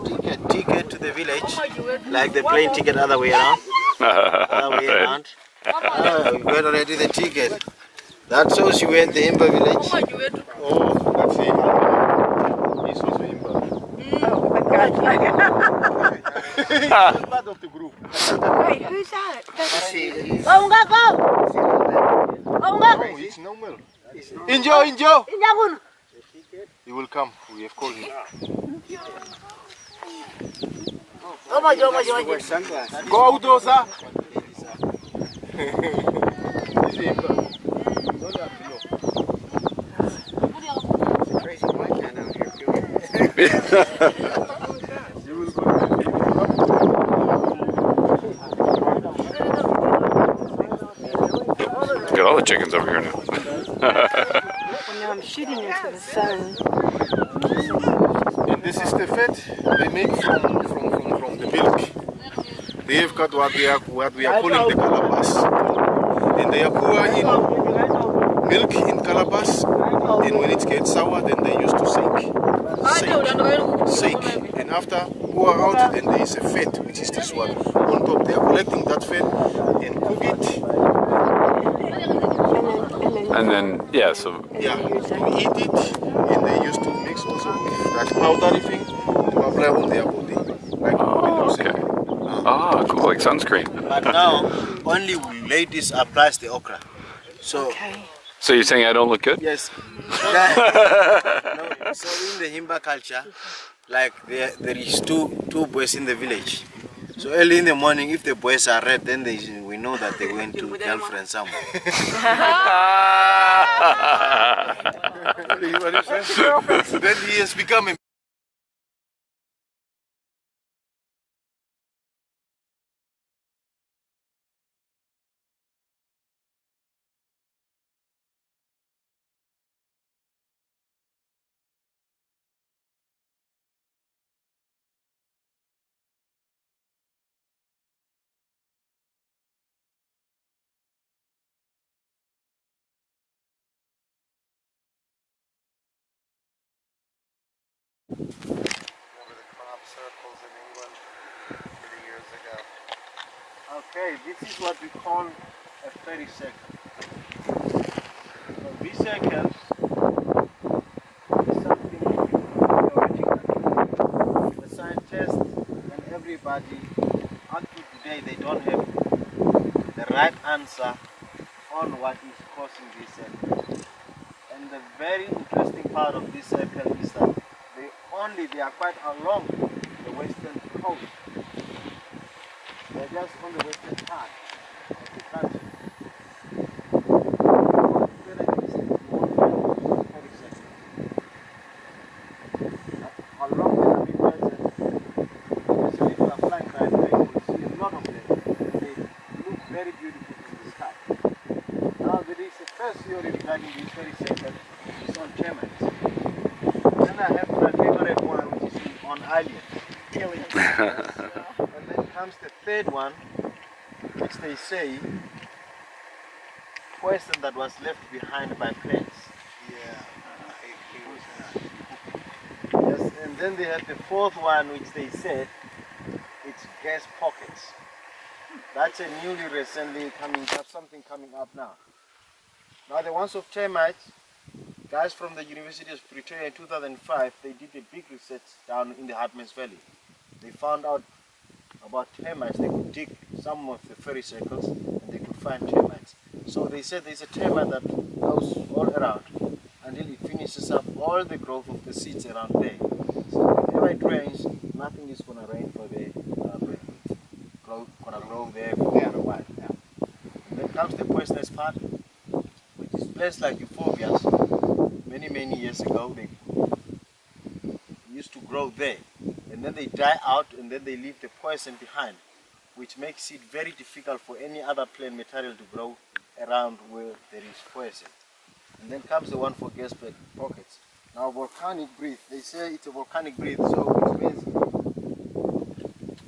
village. Ticket to the village. Like the plane ticket other way around. Other way around. Oh, you got already the ticket. That shows you were in the Imba village. Oh, that's it. He's also Imba. Oh, I got He's part of the group. Wait, who's that? That's Go, go, go! Oh, it's no milk. Injo! He will come. We have called him. Go out, Osa. He's Imba. Crazy white man out here too. You will go. Got all the chickens over here now. well, now I'm shooting into the sun. And this is the fat they make from the milk. They have got what we are calling the calabash. And they are pour in milk in calabash, and when it gets sour, then they used to shake. And after pour out, then there is a fat, which is this one. On top, they are collecting that fat and cook it. And then, yeah, so Yeah, to eat it, and they used to mix also with that powdery thing to apply on their body. Like okay. Ah, cool, like sunscreen. But now, only ladies applies the okra. So, So you're saying I don't look good? yes. No, so in the Himba culture, like there is two boys in the village. So early in the morning, if the boys are red, then we know that they went to girlfriend somewhere. Then he has become a Over the crop circles in England many years ago. Okay, this is what we call a fairy circle. So these circles is something theoretical. The scientists and everybody up to today, they don't have the right answer on what is causing this circle. And the very interesting part of this circle is that they are quite along the western coast. They're just on the western part of the country. Along the Namibia, especially if you are flying by plane, you will see a lot of them. They look very beautiful in the sky. Now there is a first theory regarding this fairy circle. It's on termites. Then I have my favorite one, which is on aliens. Aliens. And then comes the third one, which they say poison that was left behind by plants. Yes, and then they have the fourth one, which they said it's gas pockets. That's a newly recently coming up, something coming up now. Now the ones of termites, guys from the University of Pretoria in 2005, they did a big research down in the Hartmans Valley. They found out about termites. They could dig some of the fairy circles and they could find termites. So they said there's a termite that goes all around until it finishes up all the growth of the seeds around there. So whenever it rains, nothing is going to rain for the grow there for a while. And then comes the poisonous part, which is plants like euphorbias. Many years ago, they used to grow there, and then they die out, and then they leave the poison behind, which makes it very difficult for any other plant material to grow around where there is poison. And then comes the one for gas pockets. Now volcanic breath, they say it's a volcanic breath, so it means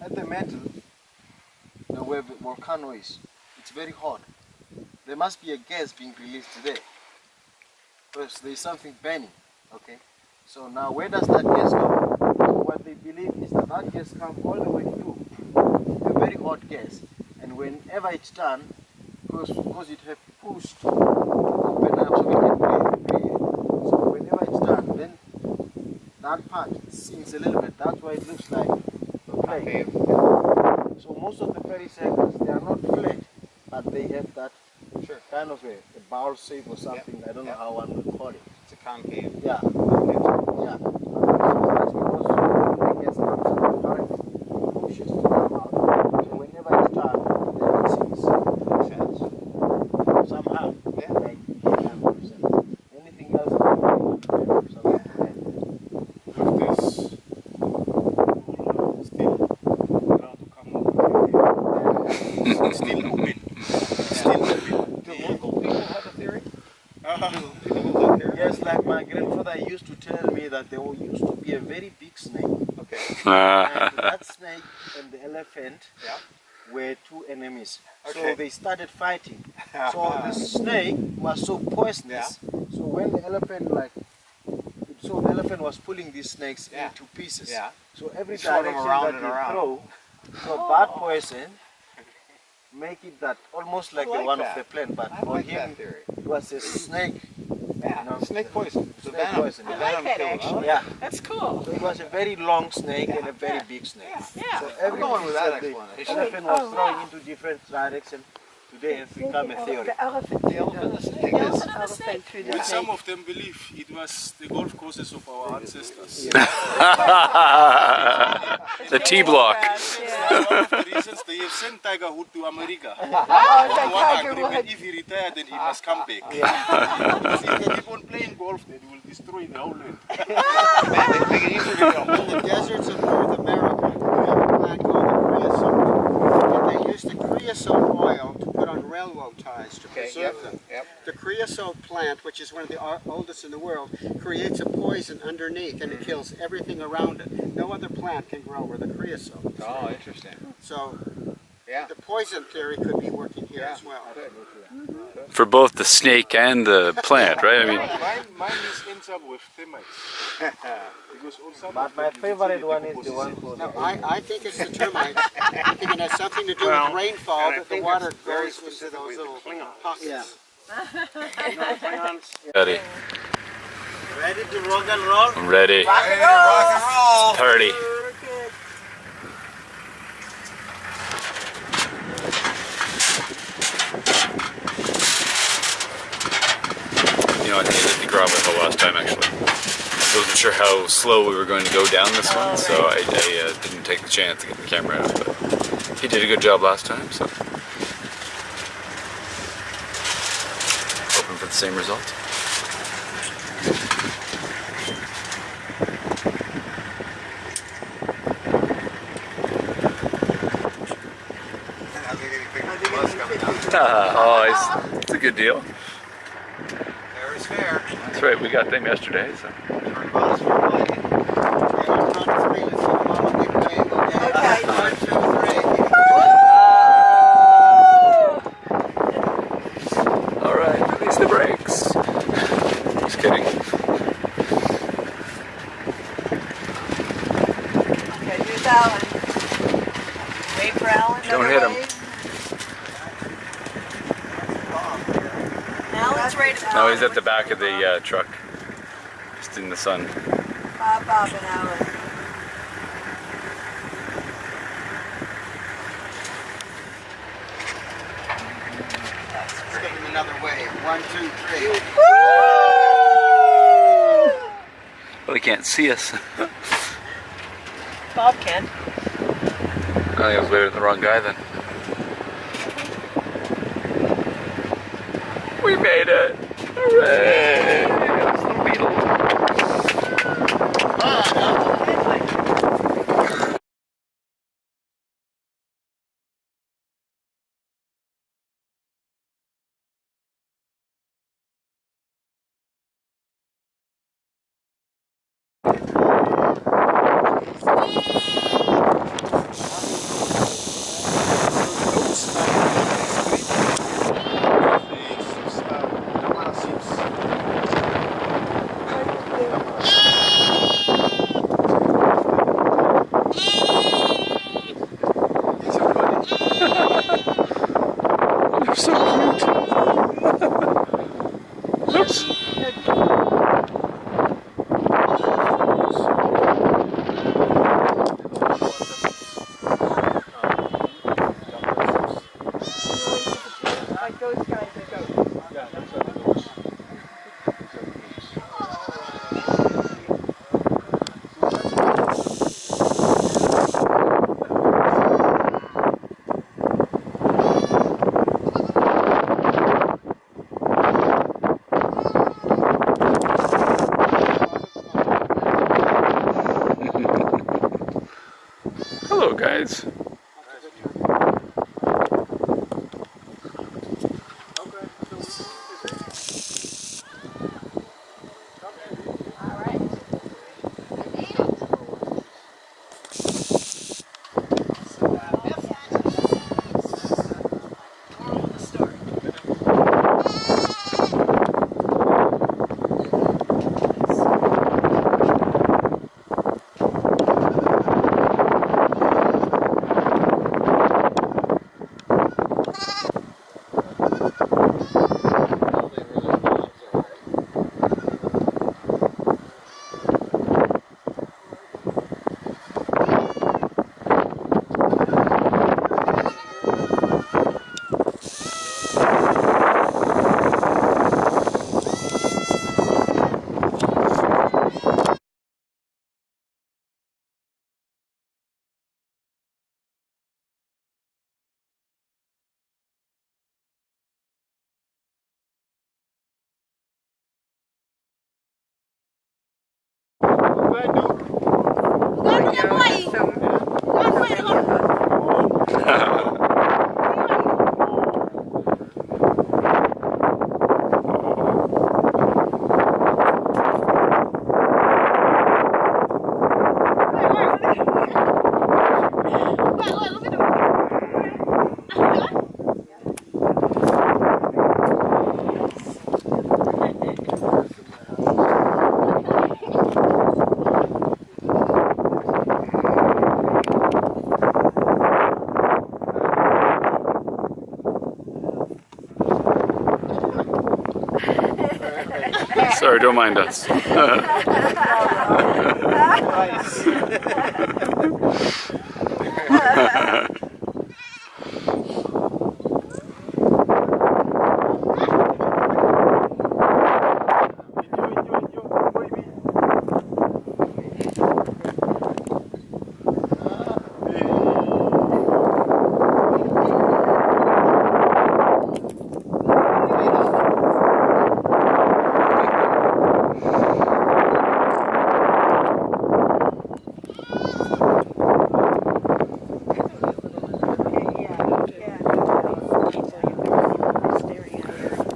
at the mantle, where the volcano is, it's very hot. There must be a gas being released there, because there is something burning, okay? So now where does that gas go? What they believe is that that gas comes all the way through, a very hot gas, and whenever it's done, because it has pushed to open up so we can breathe. So whenever it's done, then that part sinks a little bit. That's why it looks like a plate. So most of the pericycles, they are not flat, but they have that kind of a bowl shape or something. I don't know how one would call it. It's a concave. Yeah. Yeah. That's because the gas comes out of the current, pushes to come out. So whenever it's done, then it sinks. Makes sense. Somehow. Yeah. Like 100%. Anything else? Still open. Still open. Do local people have a theory? Yes, like my grandfather used to tell me that there used to be a very big snake. Okay. And that snake and the elephant were two enemies. Okay. So they started fighting. So the snake was so poisonous. So when the elephant the elephant was pulling these snakes into pieces. So every Throw them direction around that and you around. throw, so that poison make it that almost like I like the one that. of the plant, but I for like him that theory. it was a snake. Snake poison. The Snake venom. poison. The Yeah. venom that, kills. actually. Yeah. That's cool. So it was a very long snake and a very big snake. Yeah. So I'm every going with that piece of explanation. the elephant was throwing into different directions. Today has become a theory. The elephant The elephant and the snake. The elephant and the snake. through Well, some of them believe it was the golf courses of our ancestors. The T block. That's one of the reasons they have sent Tiger Woods to America. Oh, On one Tiger agreement, Woods. if he retired, then he must come back. Because if they keep on playing golf, they will destroy the whole land. In the deserts of North America, we have a plant called the creosote. And they use the creosote oil to put on railroad ties to preserve them. The creosote plant, which is one of the oldest in the world, creates a poison underneath and it kills everything around it. No other plant can grow with a creosote. Oh, interesting. So the poison theory could be working here as well. For both the snake and the plant, right? I mean, Mine ends up with termites. Because on some But of my them you can favorite see one is the one decomposition. for No, the I think it's the termites. I think it has something to do with rainfall, that the water goes into those little pockets. Yeah. ready. Ready to rock and roll? I'm ready. Rock and roll! Party. You know, I think I did the gravel last time actually. I wasn't sure how slow we were going to go down this one, so I didn't take the chance to get the camera out. But he did a good job last time, so hoping for the same result. Oh, it's a good deal. Fair is fair. That's right, we got them yesterday. So. All right, release the brakes. Just kidding. Okay, here's Alan. Wait for Alan. Don't hit him. Alan's right at No, he's at the back of the truck, just in the sun. Bob and Alan. Let's get him another way. 1, 2, 3. Well, he can't see us. Bob can. I think I was waving at the wrong guy then. We made it! Hooray! That's the beetle. They're so cute. Oops. Like those guys that go. Yeah, those are the goats. Hello, guys. Sorry, don't mind us.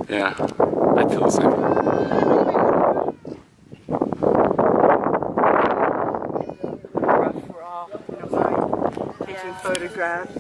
Yeah, I feel the same. We're all, taking photographs.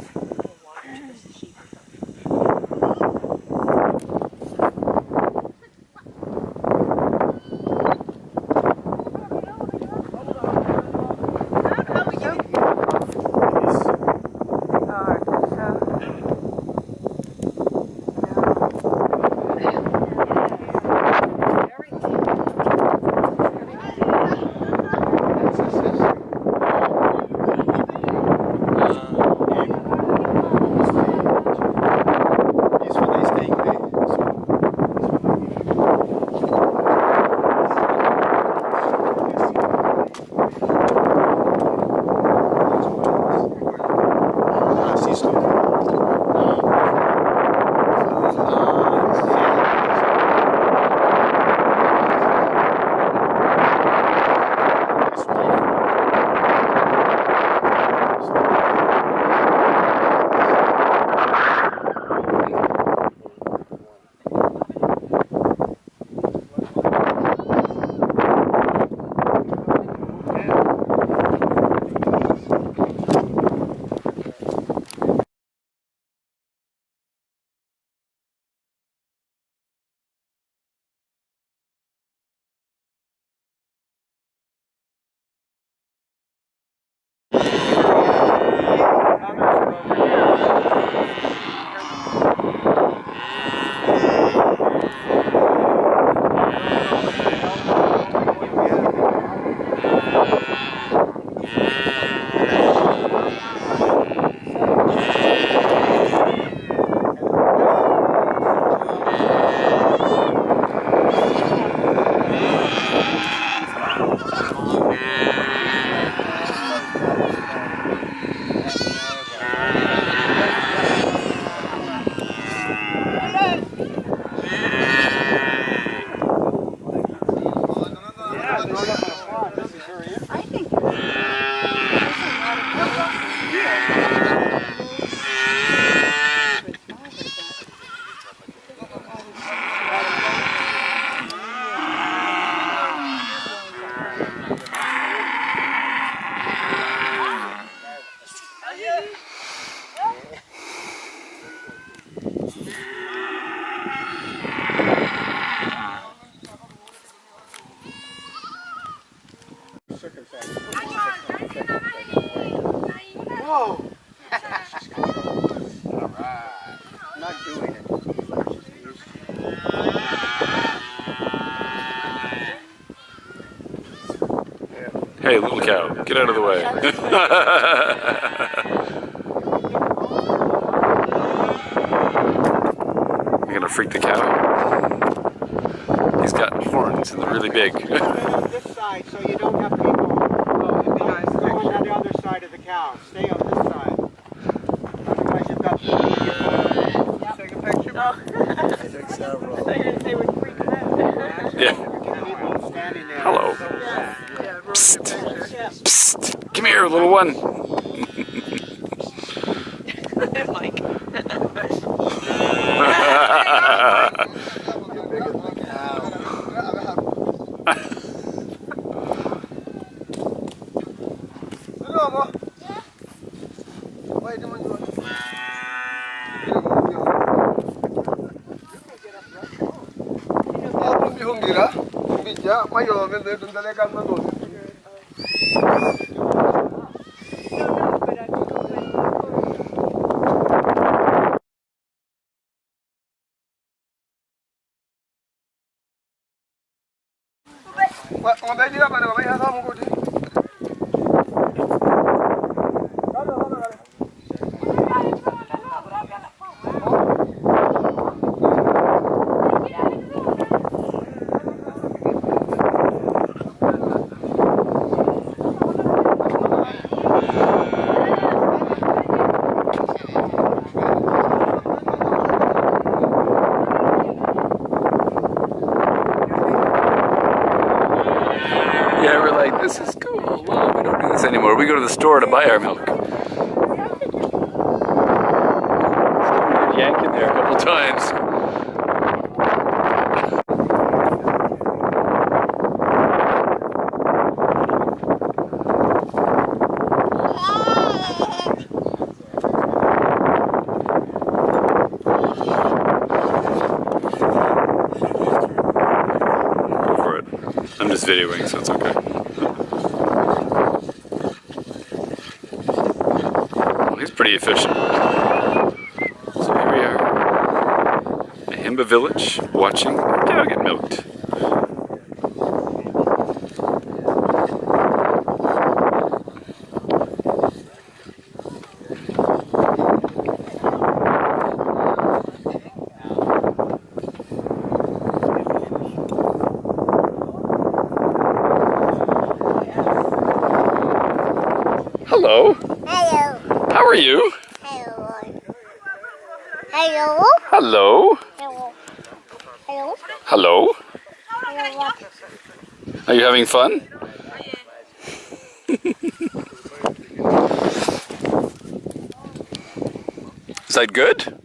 Hey, little cow, get out of the way. You're gonna freak the cow. He's got horns and they're really big. Stay on this side so you don't have people go on the other side of the cow. Stay on this side. Otherwise you've got people. Take a picture. Take several. They would freak out. Yeah. People standing there. Hello. Yeah, Psst. Psst. Come here, little one. Mike. Yeah, we're like, this is cool. Well, we don't do this anymore. We go to the store to buy our milk. Yank in there a couple times. Go for it. I'm just videoing, so it's okay. Well, he's pretty efficient. So here we are, Namibia village, watching a cow get milked. Hello. Hello. How are you? Hello. Hello. Hello. Hello. Hello. Hello. Hello. Are you having fun? Is that good?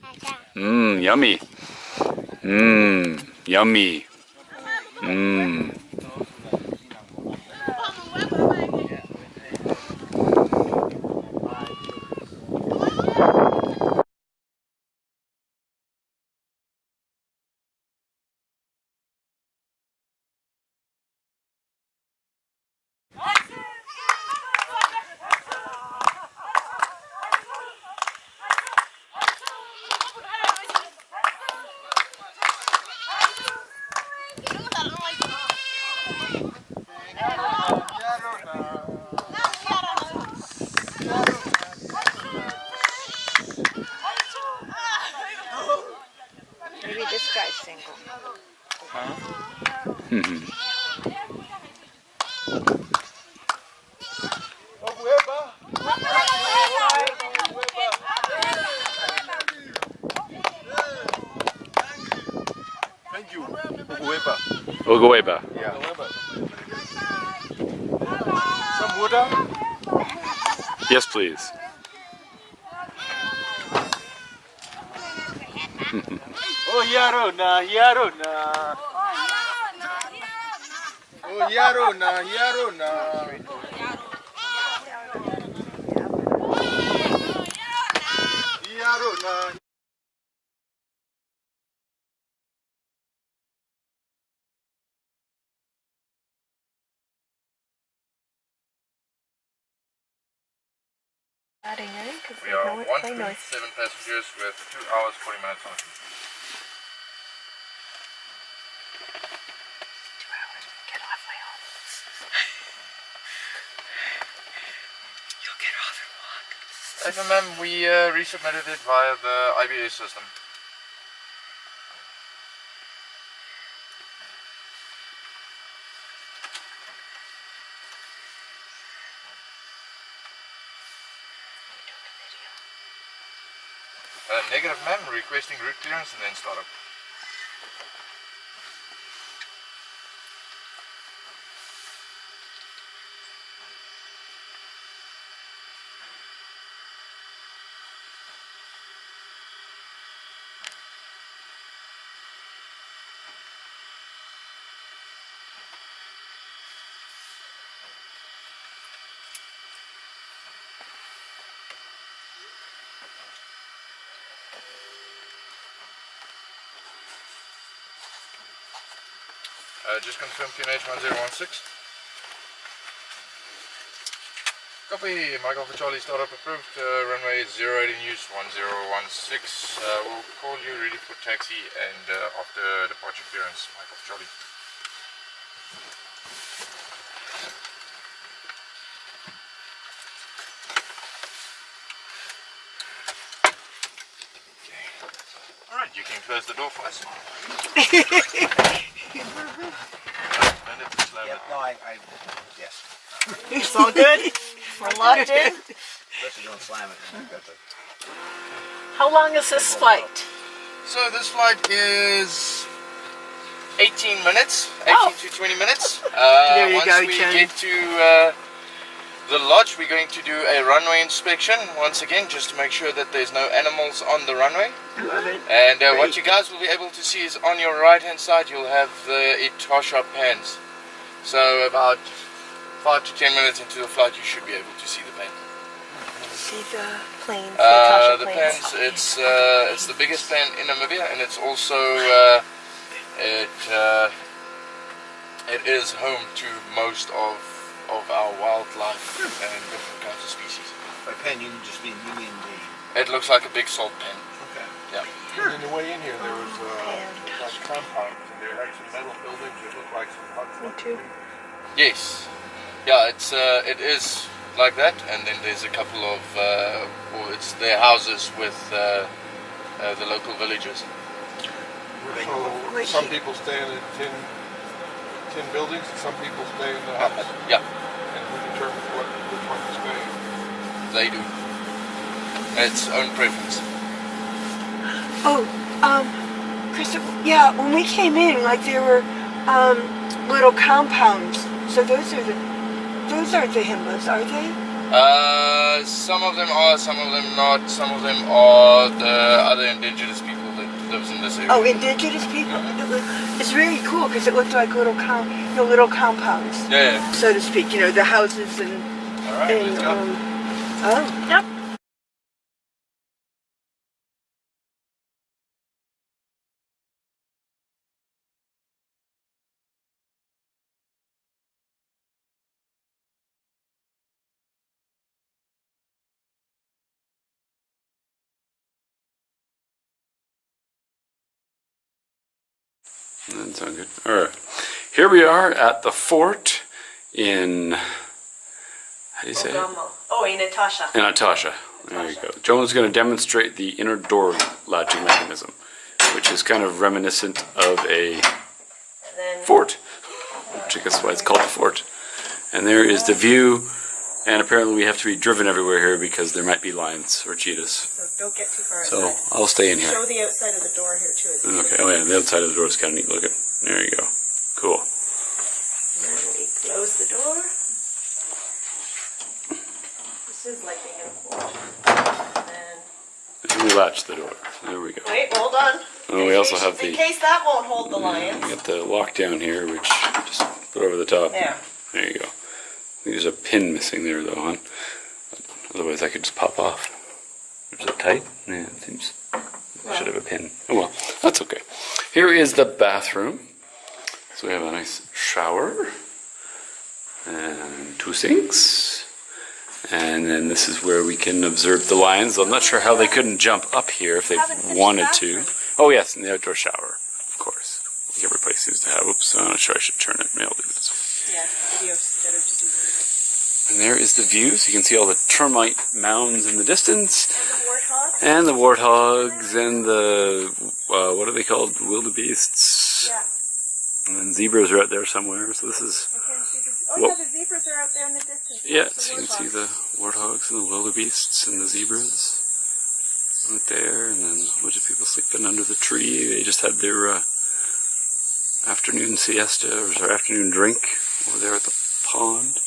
Mmm, yummy. Mmm, yummy. Mmm. Maybe this guy's single. Thank you. Ugueba. Ugueba. Yeah. Some water? Yes, please. Oh, Yarona, Yarona. Oh, Yarona, Yarona. Yarona. Adding in because We are 1 crew, 7 passengers with 2 hours, 40 minutes on. 2 hours. Get halfway home. FMM, we resubmitted it via the IBA system. Negative ma'am, requesting route clearance and then start up. Just confirm QNH 1016. Copy, Michael for Charlie, startup approved, runway 08 in use 1016. We'll call you ready for taxi and after departure clearance, Michael for Charlie. Okay. Alright, you can close the door for us. Yep, no, yes. It's all good? We're locked in? Especially don't slam it. How long is this flight? So this flight is 18 minutes, 18 to 20 minutes. There you once go, we Jen. get to the lodge, we're going to do a runway inspection once again, just to make sure that there's no animals on the runway. Love it. And what you guys will be able to see is on your right hand side you'll have the Itasha pans. So about 5 to 10 minutes into the flight you should be able to see the pan. See the planes, The pans, it's the biggest pan in Namibia, and it's also it is home to most of our wildlife and different kinds of species. By pen, you just mean the... It looks like a big salt pan. Okay. Yeah. On the way in here, there was like compounds, and there are actually metal buildings that look like some huts. Yes. Yeah, it is like that, and then there's a couple of it's their houses with the local villagers. So some people stay in the tin buildings, and some people stay in the huts. Yeah. And who determines which one to stay in? They do. It's own preference. Oh, Christopher, yeah, when we came in, like there were little compounds. So those aren't the Himbas, are they? Some of them are, some of them not. Some of them are the other indigenous people that lives in this area. Oh, indigenous people. It's very cool because it looked like little compounds. Yeah. So to speak, you know, the houses and. All right, let's go. Oh. Yep. That sounds good. All right, here we are at the fort in, how do you say it? Oh, in Natasha. In Natasha. There you go. Joan's going to demonstrate the inner door latching mechanism, which is kind of reminiscent of a fort, which I guess why it's called a fort. And there is the view, and apparently we have to be driven everywhere here because there might be lions or cheetahs. So don't get too far So outside. I'll stay in here. Show the outside of the door here too. Okay, oh yeah, the outside of the door is kind of neat looking. There you go. Cool. And then we close the door. This is like being in a fort. And we latch the door. There we go. Wait, hold on. Oh, we also have In the, case that won't hold the lions. we got the lockdown here, which just put over the top. There. There you go. There's a pin missing there though, hon. Otherwise I could just pop off. Is it tight? Yeah, it seems. I should have a pin. Oh well, that's okay. Here is the bathroom. So we have a nice shower and 2 sinks. And then this is where we can observe the lions. I'm not sure how they couldn't jump up here if they wanted to. Oh yes, in the outdoor shower, of course. Like every place seems to have. Oops, I'm not sure I should turn it. Maybe I'll leave it this way. Yeah, video's better to do anyway. And there is the view, so you can see all the termite mounds in the distance. And the warthogs and the, what are they called? Wildebeests. Yeah. And zebras are out there somewhere, so this is... Oh yeah, the zebras are out there in the distance. Yeah, so you can see the warthogs and the wildebeests and the zebras right there, and then a bunch of people sleeping under the tree. They just had their afternoon siesta, or their afternoon drink over there at the pond.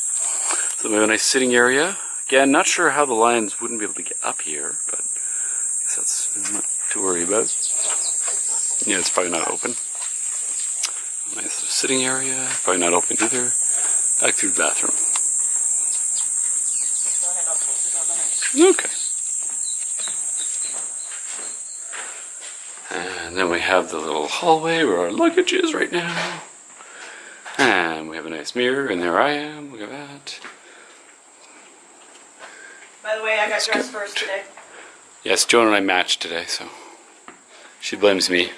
So we have a nice sitting area. Again, not sure how the lions wouldn't be able to get up here, but I guess that's not to worry about. Yeah, it's probably not open. Nice sitting area, probably not open either. Back through the bathroom. Okay. And then we have the little hallway where our luggage is right now. And we have a nice mirror, and there I am. Look at that. By the way, I got dressed first today. Yes, Joan and I matched today, so she blames me.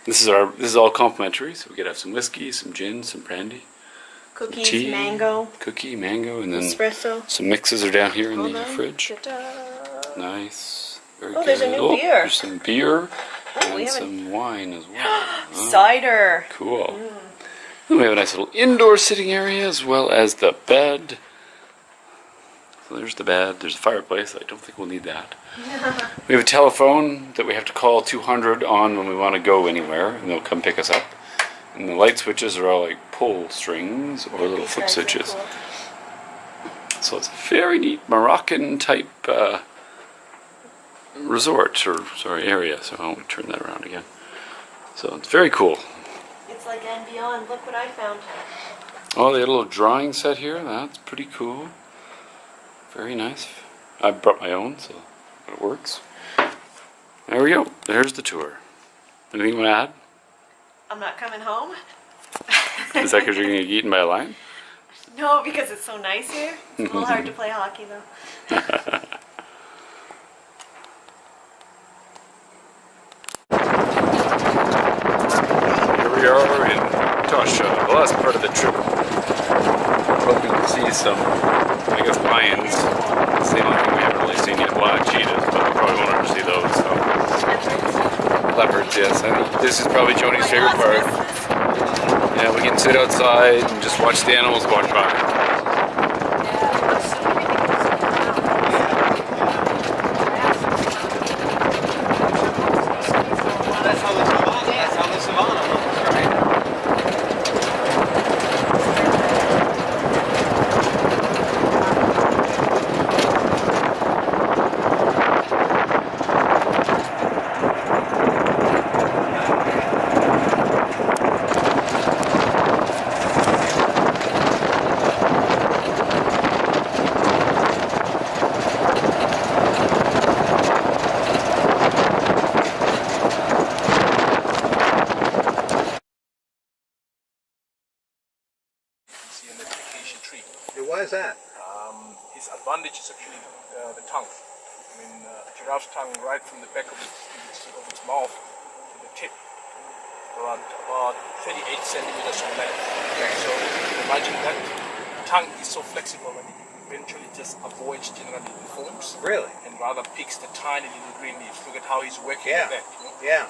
This is all complimentary, so we could have some whiskey, some gin, some brandy. Cookies, tea, mango, cookie, mango, and then espresso. Some mixes are down here in Hold the on. fridge. Ta-da. Nice. Very Oh, good. there's a new beer. There's some beer Oh, we and haven't- some wine as well. Oh, Cider. cool. Then we have a nice little indoor sitting area as well as the bed. So there's the bed. There's a fireplace. I don't think we'll need that. We have a telephone that we have to call 200 on when we want to go anywhere, and they'll come pick us up. And the light switches are all like pull strings or little flip switches. So it's a very neat Moroccan type resort, or sorry, area. So I'll turn that around again. So it's very cool. It's like and beyond. Look what I found. Oh, they had a little drawing set here. That's pretty cool. Very nice. I brought my own, so it works. There we go. There's the tour. Anything you want to add? I'm not coming home. Is that because you're going to get eaten by a lion? No, because it's so nice here. It's a little hard to play hockey though. Here we are in Tasha, the last part of the trip. We're hoping to see some, I guess, lions. It's the only thing we haven't really seen yet. Black cheetahs, but we probably won't ever see those. So. Leopards, yes. I think this is probably Joni's favorite part. Yeah, we can sit outside and just watch the animals walk by. That's how the savannah looks, right? Why is that? His advantage is actually the tongue. I mean, a giraffe's tongue right from the back of its mouth to the tip, around about 38 centimeters from length. Okay. So imagine that tongue is so flexible that it eventually just avoids generally the thorns. Really? And rather picks the tiny little green leaves. Look at how he's working Yeah. with that. You know? Yeah.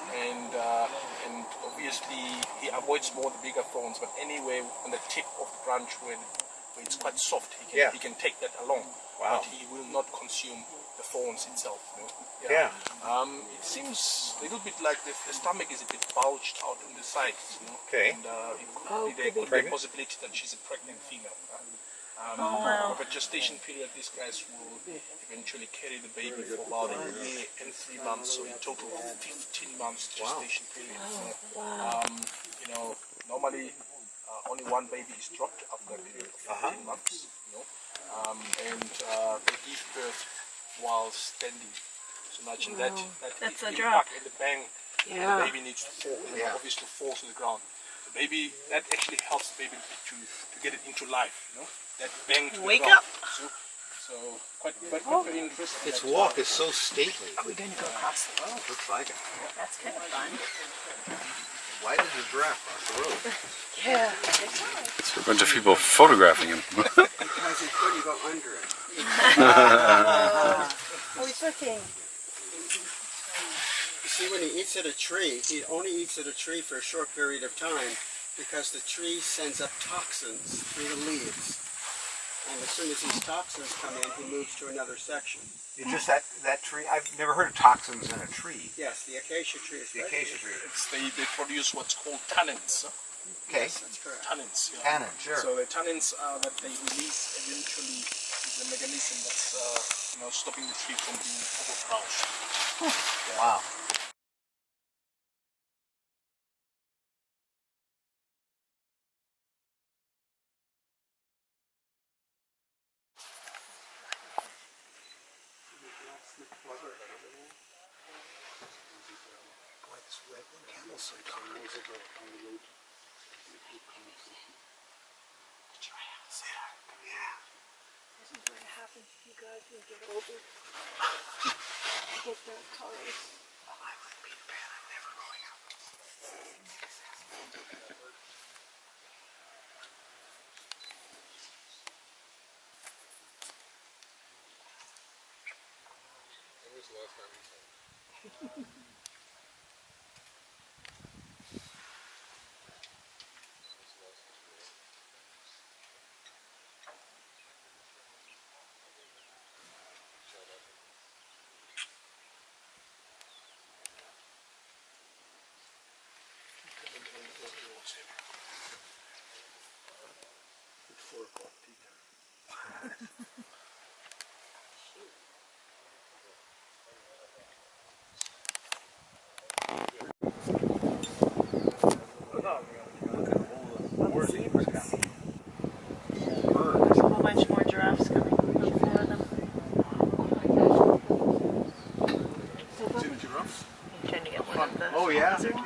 And obviously he avoids more the bigger thorns, but anyway on the tip of the branch where it's quite soft, he can take that along. Wow. But he will not consume the thorns itself. You know? Yeah. It seems a little bit like the stomach is a bit bulged out on the sides. You know? Okay. And there could be a possibility that she's a pregnant female. wow. Over gestation period, these guys will eventually carry the baby for about a year and 3 months, so in total 15 months gestation period. You know, normally only one baby is dropped after a period of 15 months. You know, and they give birth while standing. So imagine that That's a impact drop. and the bang, Yeah. the baby needs to fall. Obviously fall to the ground. The baby, that actually helps the baby to get it into life. You know, that bang to Wake the ground. up. So quite very interesting. Its walk is so stately. Are we going to go across the road? Looks like it. That's kind of fun. Why did the giraffe cross the road? Yeah. There's a bunch of people photographing him. because he couldn't go under it. Oh, he's looking. You see, when he eats at a tree, he only eats at a tree for a short period of time because the tree sends up toxins through the leaves. And as soon as these toxins come in, he moves to another section. It's just that tree. I've never heard of toxins in a tree. Yes, the acacia tree is The acacia tree. They produce what's called tannins. Okay. Yes, that's correct. Tannins. Yeah. Tannins, sure. So the tannins that they release eventually is the mechanism that's stopping the tree from being overbrowsed. Wow. This is what happens if you guys will get older. Get dark colors. I like Peter Pan. I'm never going out. When was the last time you saw it? There's a whole bunch more giraffes coming. Before them. Trying to get one of the lizard.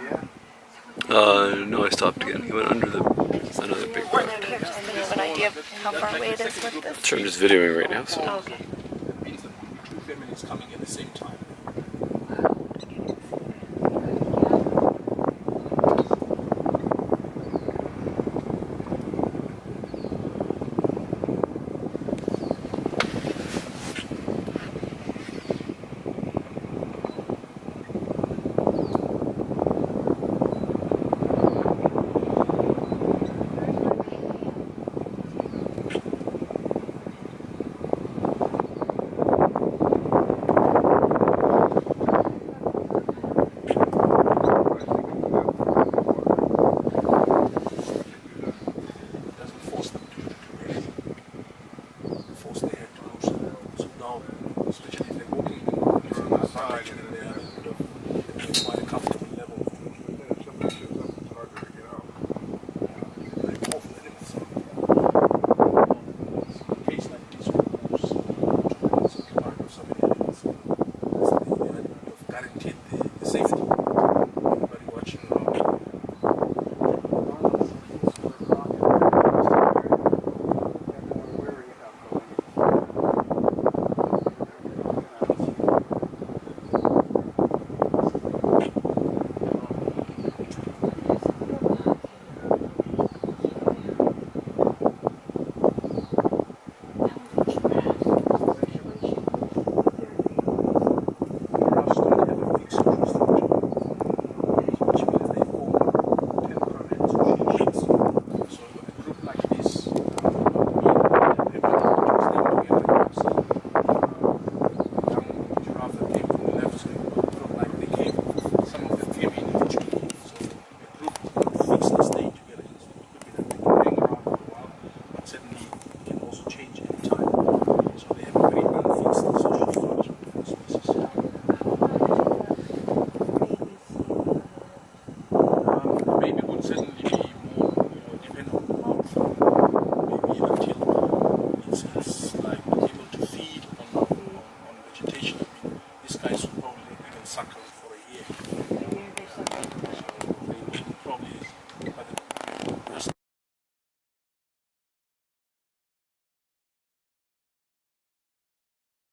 No, I stopped again. He went under another big rock. Do you have an idea of how far away it is with this? Sure, I'm just videoing right now, so. Oh, okay. That means that two families coming at the same time.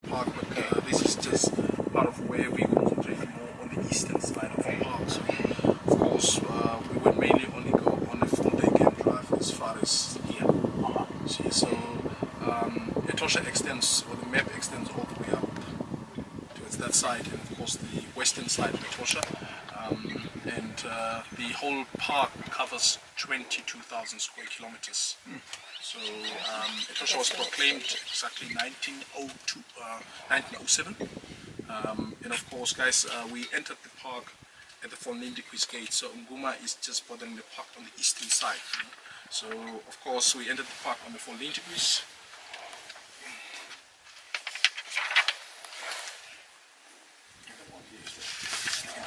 Park, but this is just part of where we concentrate more on the eastern side of the park. So, of course, we would mainly only go on a full day game drive as far as here. See, so Etosha extends, or the map extends all the way up towards that side, and of course the western side of Etosha. And the whole park covers 22,000 square kilometers. So Etosha was proclaimed exactly 1907. And of course, guys, we entered the park at the Fonlindiquis gate. So Nguma is just bordering the park on the eastern side. So of course, we entered the park on the Fonlindiquis.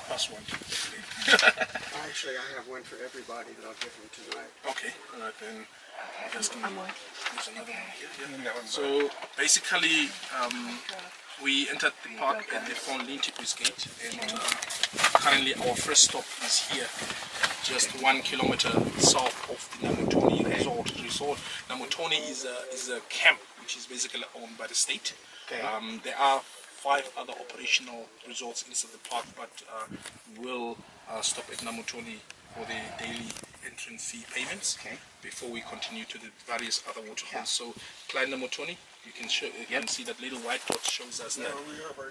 Plus one. Actually, I have one for everybody that I'll give them tonight. Okay, all right then. You guys can use another one here. Yeah. So basically, we entered the park at the Fonlintiquis gate, and currently our first stop is here, just 1 kilometer south of the Namutoni resort. Namutoni is a camp which is basically owned by the state. There are 5 other operational resorts inside the park, but we'll stop at Namutoni for the daily entrance fee payments before we continue to the various other waterholes. So, Klein Namutoni, you can see that little white dot shows us that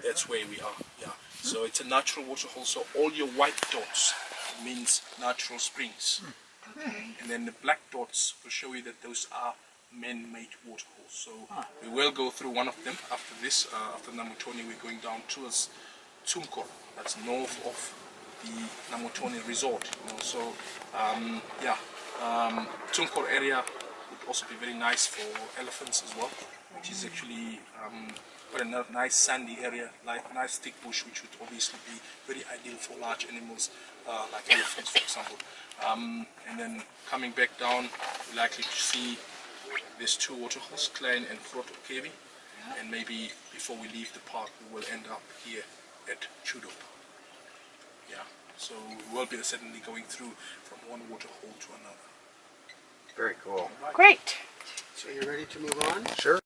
that's where we are. Yeah. So it's a natural waterhole. So all your white dots means natural springs, and then the black dots will show you that those are man-made waterholes. So we will go through one of them after this. After Namutoni, we're going down towards Tumko. That's north of the Namutoni resort. So Tumko area would also be very nice for elephants as well, which is actually quite a nice sandy area, like nice thick bush, which would obviously be very ideal for large animals like elephants, for example. And then coming back down, we're likely to see there's 2 waterholes, Klein and Frot Kevi, and maybe before we leave the park we will end up here at Chudo. Yeah, so we will be certainly going through from one waterhole to another. Very cool. Great. So you're ready to move on? Sure.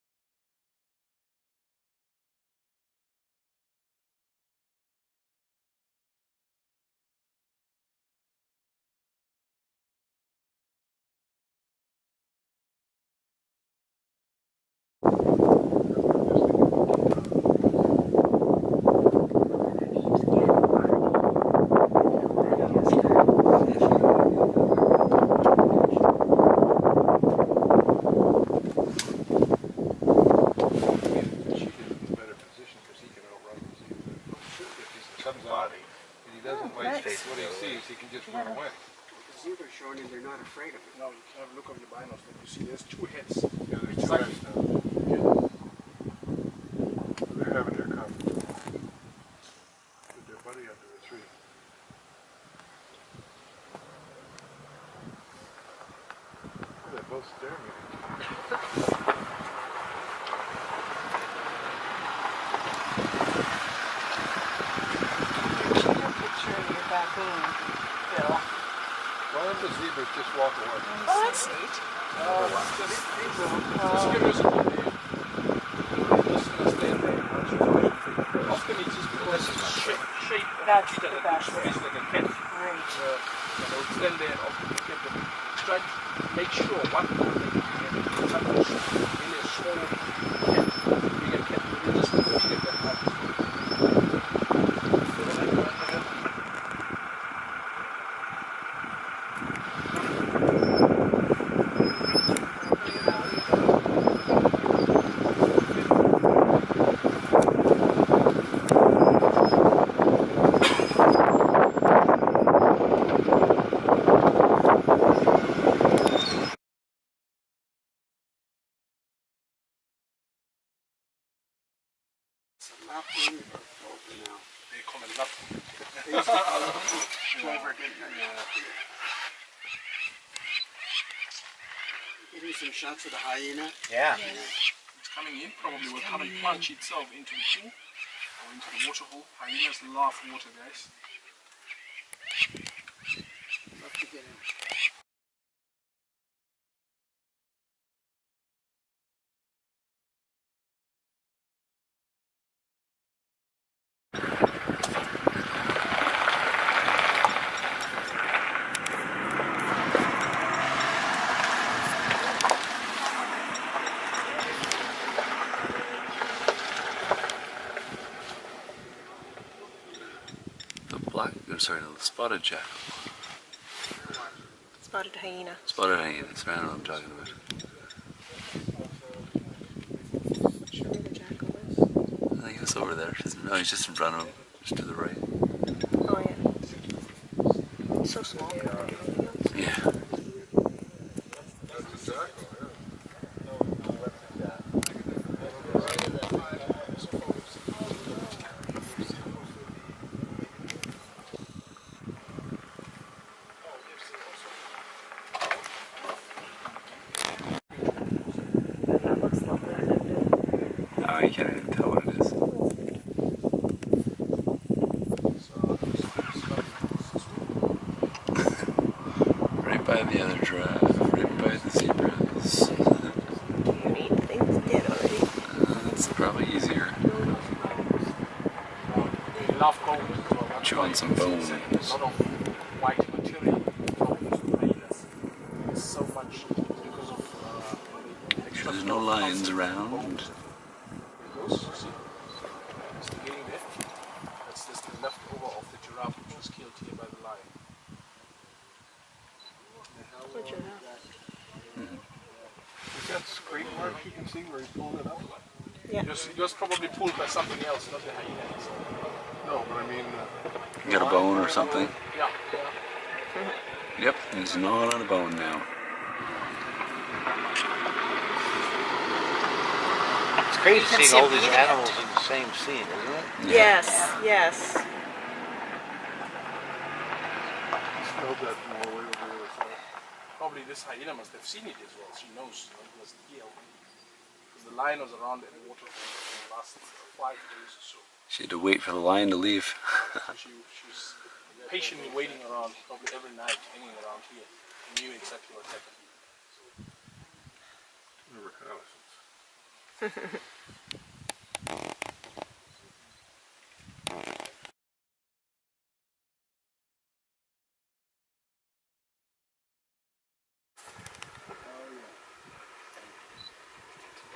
Showing him they're not afraid of it. No, you can have a look on the binos. You see, there's 2 heads. Yeah, there's 2 heads now. They're having their come. Put their buddy under the tree. They're both staring at each other. Why don't the zebras just walk away? Oh, that's neat. Just give us a idea. Often it's just because it's shape That's that the it best. looks like a cat. Right. They'll stand there and often look at them. Try to make sure one thing that you can touch really a small cat, bigger cat, you just feel it that much. They call it lap. They used to call it clover, didn't they? Getting some shots of the hyena. Yeah. It's coming in, probably will come and plunge itself into the pool or into the water hole. Hyenas love water, guys. Love to get in. sorry, the spotted jackal. Spotted hyena. Spotted hyena, that's right, I know what I'm talking about. Show me the jackal is. I think it's over there. No, he's just in front of him, just to the right. Oh yeah. So small compared to everything else. Yeah. That looks lovely. Oh, you can't even tell what it is. Right by the other giraffe, right by the zebras. You're eating things dead already. It's probably easier. They love bones as well. Chewing some bones. A lot of white material problems with hyenas. There's so much because of Make sure there's no lions around. those. See? It's the getting there. That's just the leftover of the giraffe which was killed here by the lion. What giraffe? Is that scrape mark you can see where he pulled it up? Yeah. It was probably pulled by something else, not the hyena. No, but I mean... You got a bone or something? Yeah. Yep, he's gnawing on a bone now. It's crazy You can seeing see all him these eating animals it. in the same scene, isn't it? Yes, yes. Smelled that from all the way over the other side. Probably this hyena must have seen it as well. She knows it was here. Because the lion was around in the water for the last 5 days or so. She had to wait for the lion to leave. So she was patiently waiting around, probably every night, hanging around here. She knew exactly what happened. Reconnaissance.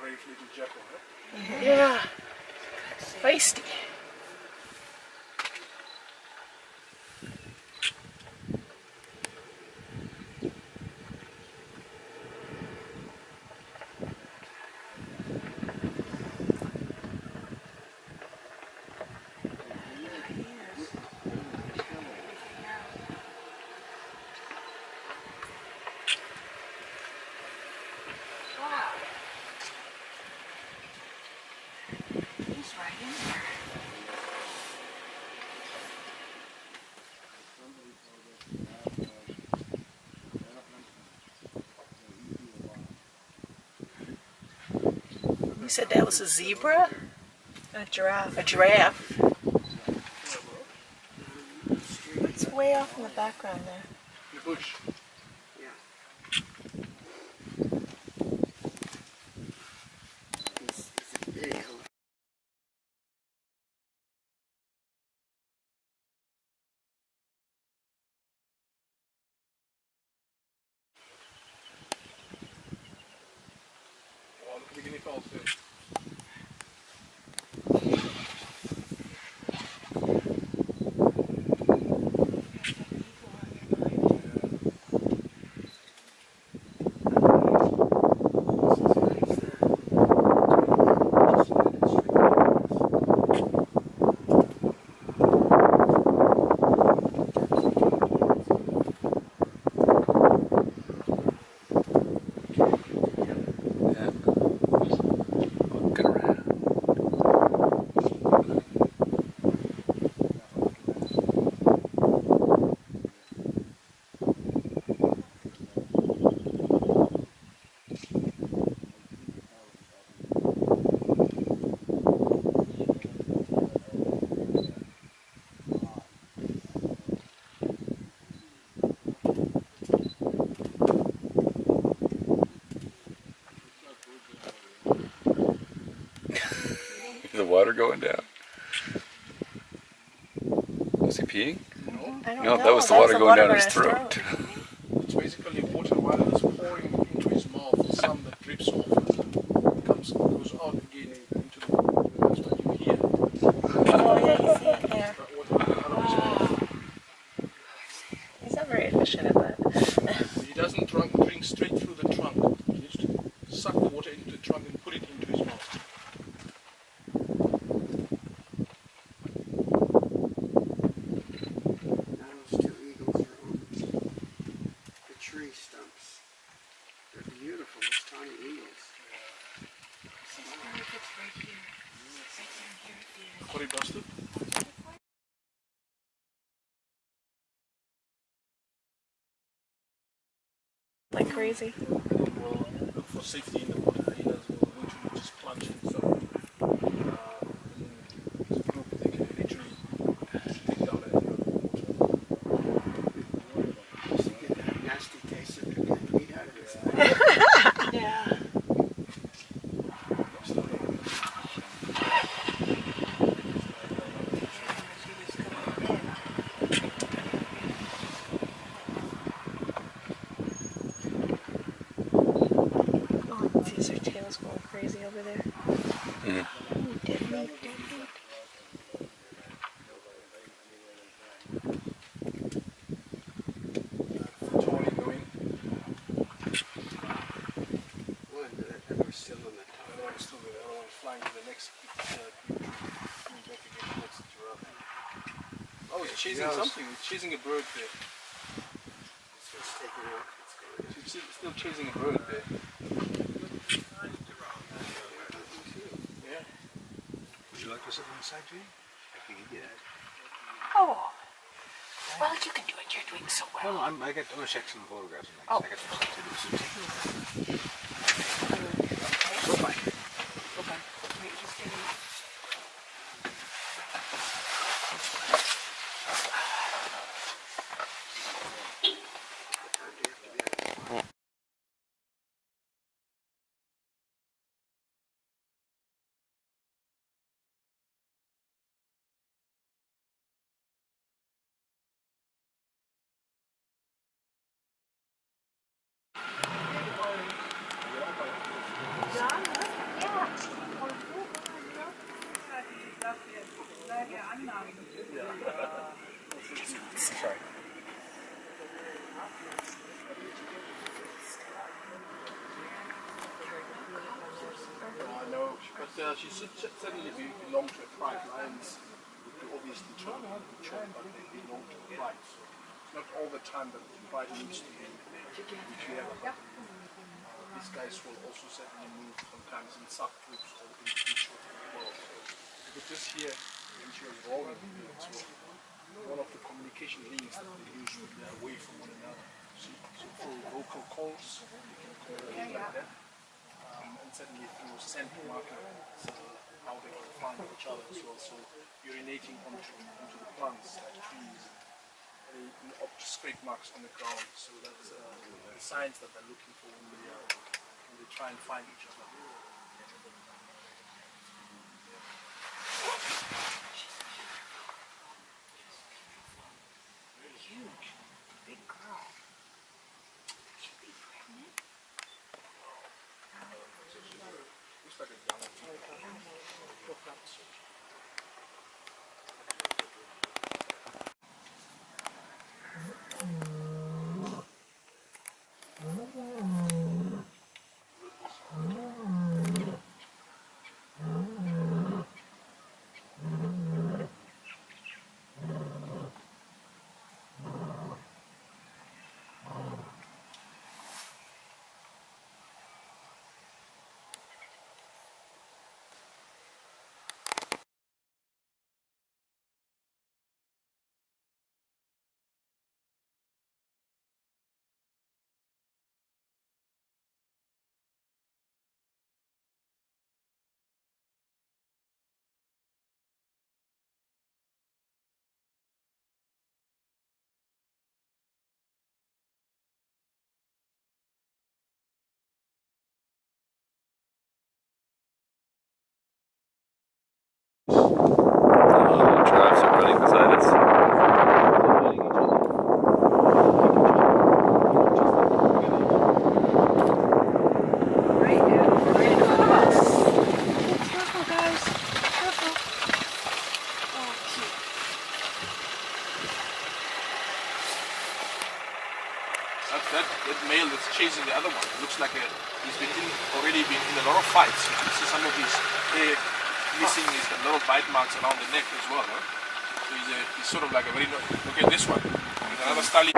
Brave little jackal, huh? Yeah. Feisty. He's right in there. You said that was a zebra? A giraffe. A giraffe. It's way off in the background there. The bush. Oh, look at the guinea fowls there. Looking around. The water going down. Was he peeing? I don't No, know. that was the That's water going down his throat. It's basically water while it's pouring into his mouth, some that drips off and goes out again into the water. That's what you hear. Oh, yeah, you see it there. That water out of his mouth. water into the trunk and put it into his mouth. Now those two eagles are on the tree stumps. They're beautiful, those tiny eagles. Got it busted? Like crazy. And then we'll look for safety in the water. Hyenas will literally just plunge and stuff. This group, they can literally dig down and out of the water. Just to get that nasty taste of the meat out of it. Yeah. Oh, see their tails going crazy over there. Mm. Ooh, dead meat, dead meat. Totally going. One, that was still on the top. The other one's still there. The other one's flying to the next coming back again to the next giraffe. Oh, it's chasing something. It's chasing a bird there. It's taken off. It's still chasing a bird there. Yeah. Would you like to sit on the side, Jane? I think you did. Oh. Well, you can do it. You're doing so well. Well, I got excellent photographs. Oh. I got some stuff to do. Go back. Go back. Sorry. No, but she should certainly belong to a tribe. Lions would obviously try to control, but they belong to a tribe. So it's not all the time that the tribe needs to be together. These guys will also certainly move sometimes in subgroups or individuals as well. So you could just hear when she was rolling the beats. So one of the communication links that they use when they're away from one another. So through vocal calls, they can communicate like that. And certainly through scent marking, how they can find each other as well. So urinating onto the plants, like trees, and scrape marks on the ground. So that's the signs that they're looking for when they try and find each other. Huge. Big girl. Should be pregnant. Looks like a young Looks like he's already been in a lot of fights. You can see some of his hair missing. He's got a lot of bite marks around the neck as well. Huh? So he's sort of like a very. Look at this one. He's another stallion.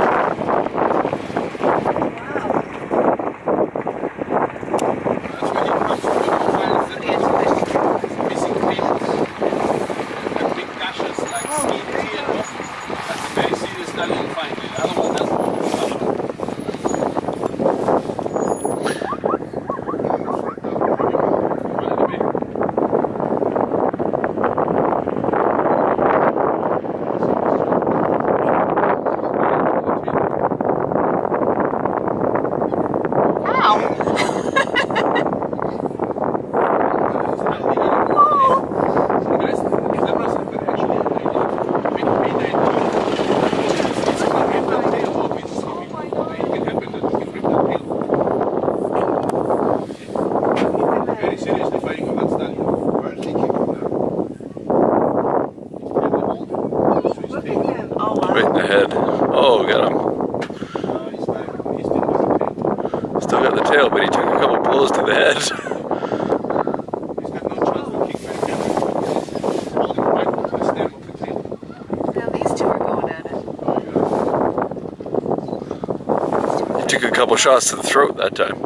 Right in the head. Oh, got him. Still got the tail, but he took a couple blows to the head. Now these two are going at it. He took a couple shots to the throat that time.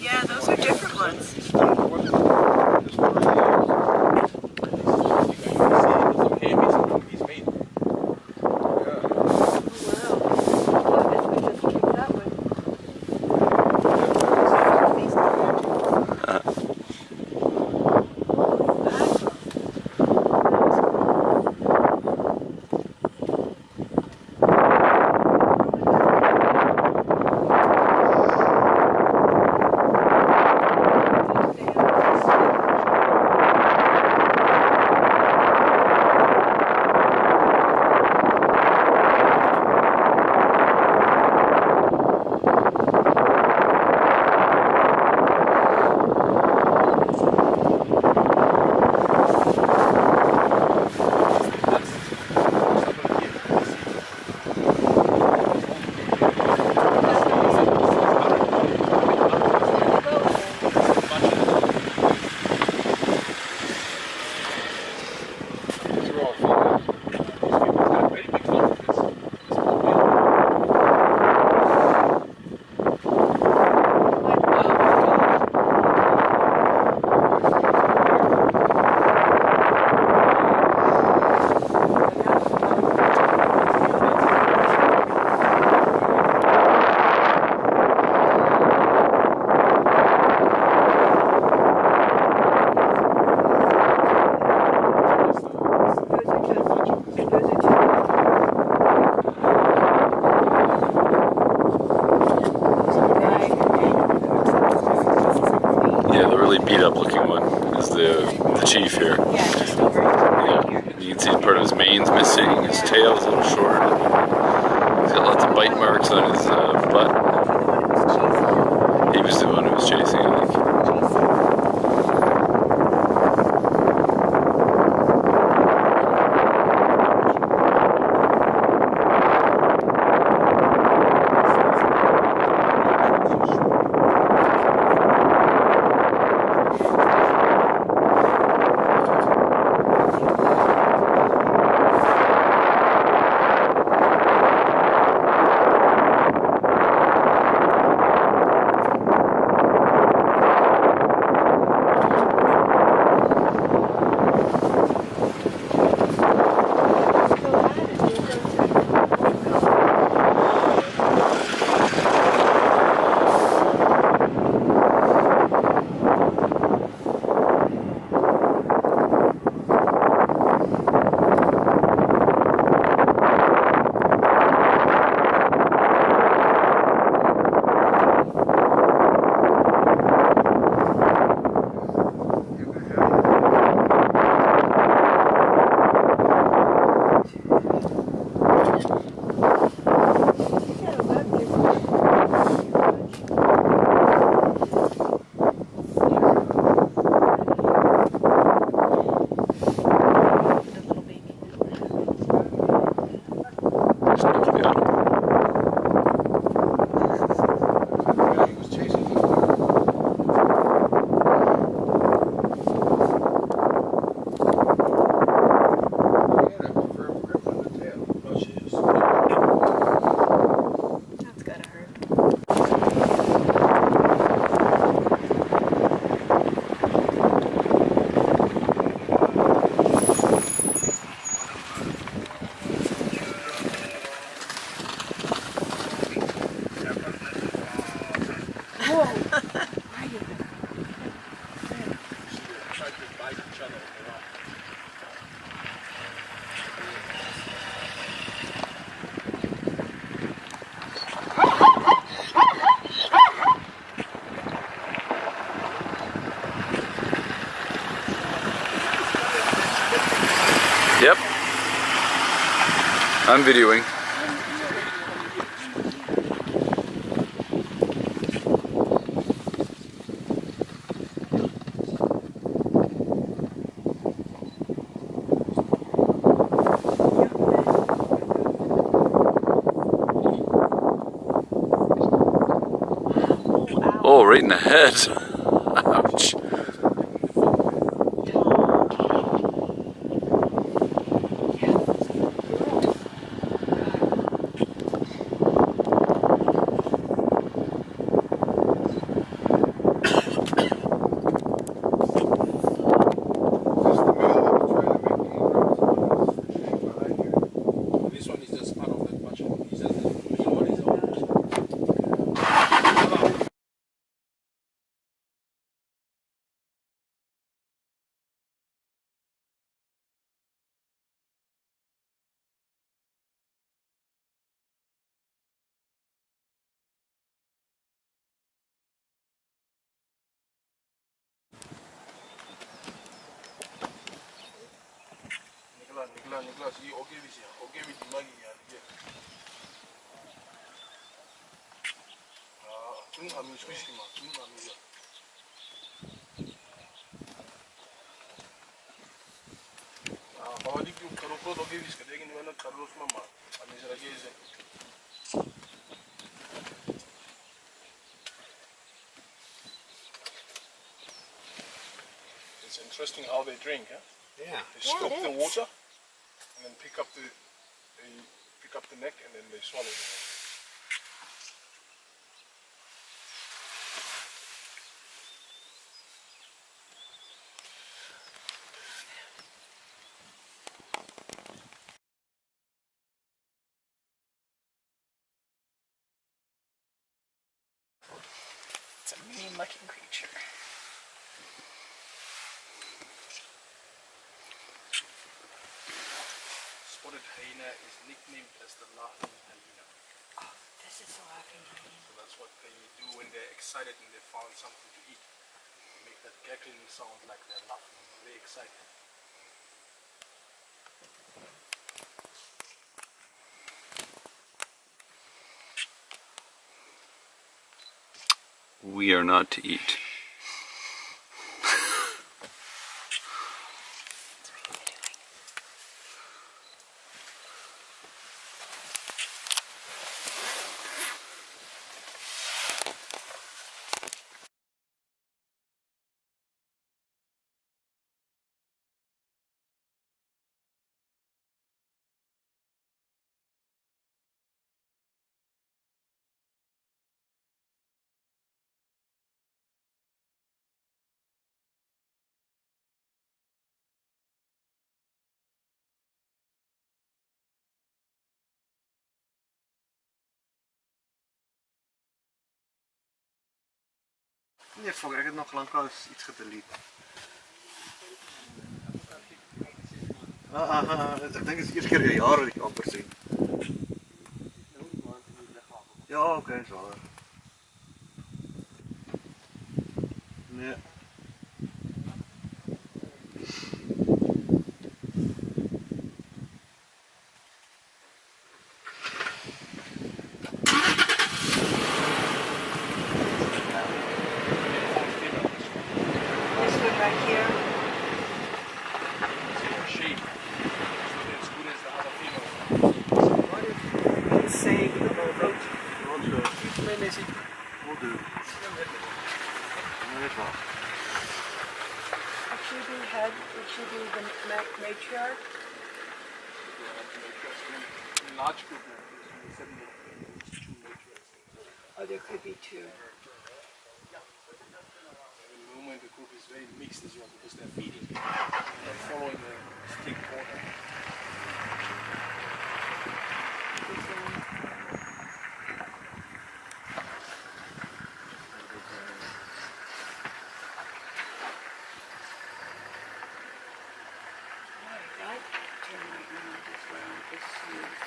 Yeah, those are different ones. beat up looking one is the chief here. Yeah, just over right here. You can see part of his mane's missing, his tail's a little short. He's got lots of bite marks on his butt. He was the one who was chasing, I think. I'm videoing. Oh, right in the head. Ouch. This one is just part of that bunch of pieces. The main one is ours. Nicolas, hier, ook even zien. Ook even die maggie hier. Toen gaan we switch gemaakt. Toen gaan we. Wat ik doe, kan ook even zien. Denk je dat Carlos mama? En is er geen. It's interesting how they drink, huh? Yeah. They scoop the water and then pick up the neck and then they swallow it. It's a mean-looking creature. Spotted hyena is nicknamed as the laughing hyena. Oh, this is the laughing hyena. So that's what they do when they're excited and they found something to eat. They make that cackling sound like they're laughing. Very excited. We are not to eat. Nee, fuck, ek het nog lanklaas iets gedelete. Ek dink dit is die eerste keer in jare dat ek amper sien. Ja, okay, is waar. Nee. This one right here. Shape. As good as the other female. What if we save the whole roach? We'll do. Nee, is waar. Would she be head? Would she be the matriarch? Large group like this, 2 matriarchs. Oh, there could be two. In the moment, the group is very mixed as well because they're feeding. They're following the stick order. Turn right now, this round is smooth.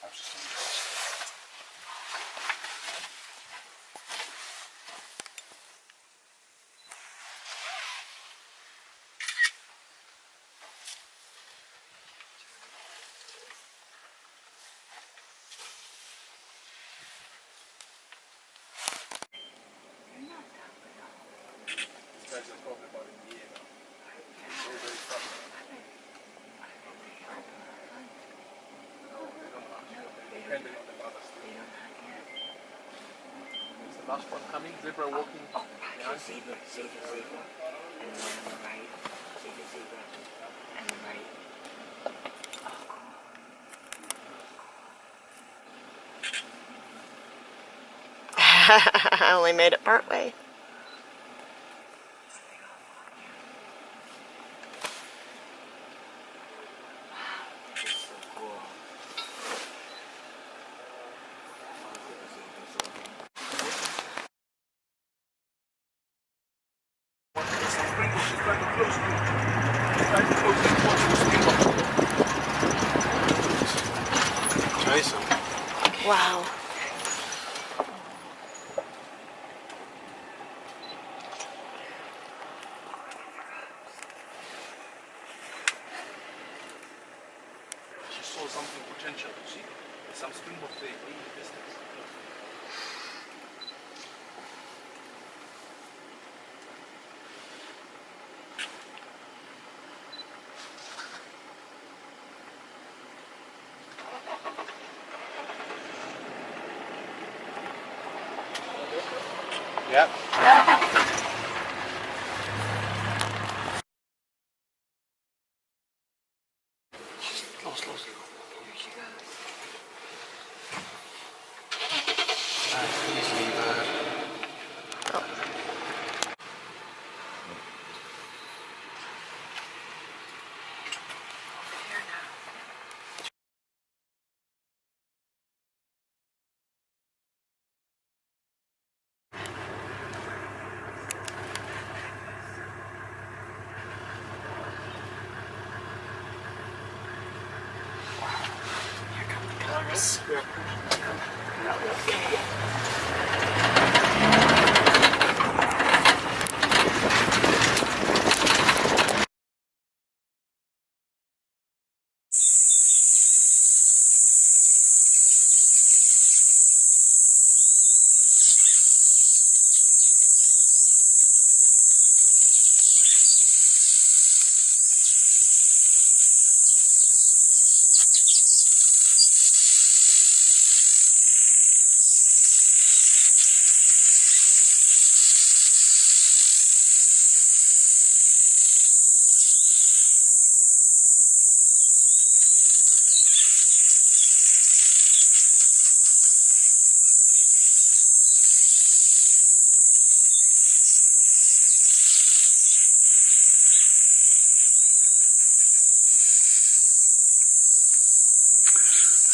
types of stingrays. These guys are probably about a year now. They're all very fat. Depending on the mother still. Is the last one coming? Zebra walking behind? Zebra, zebra. And the one on the right. Zebra. And the right. I only made it part way. Wow. She saw something potential, you see? There's some springbok there in the distance. Yep. Close, close. Here she goes. Please leave her. Close.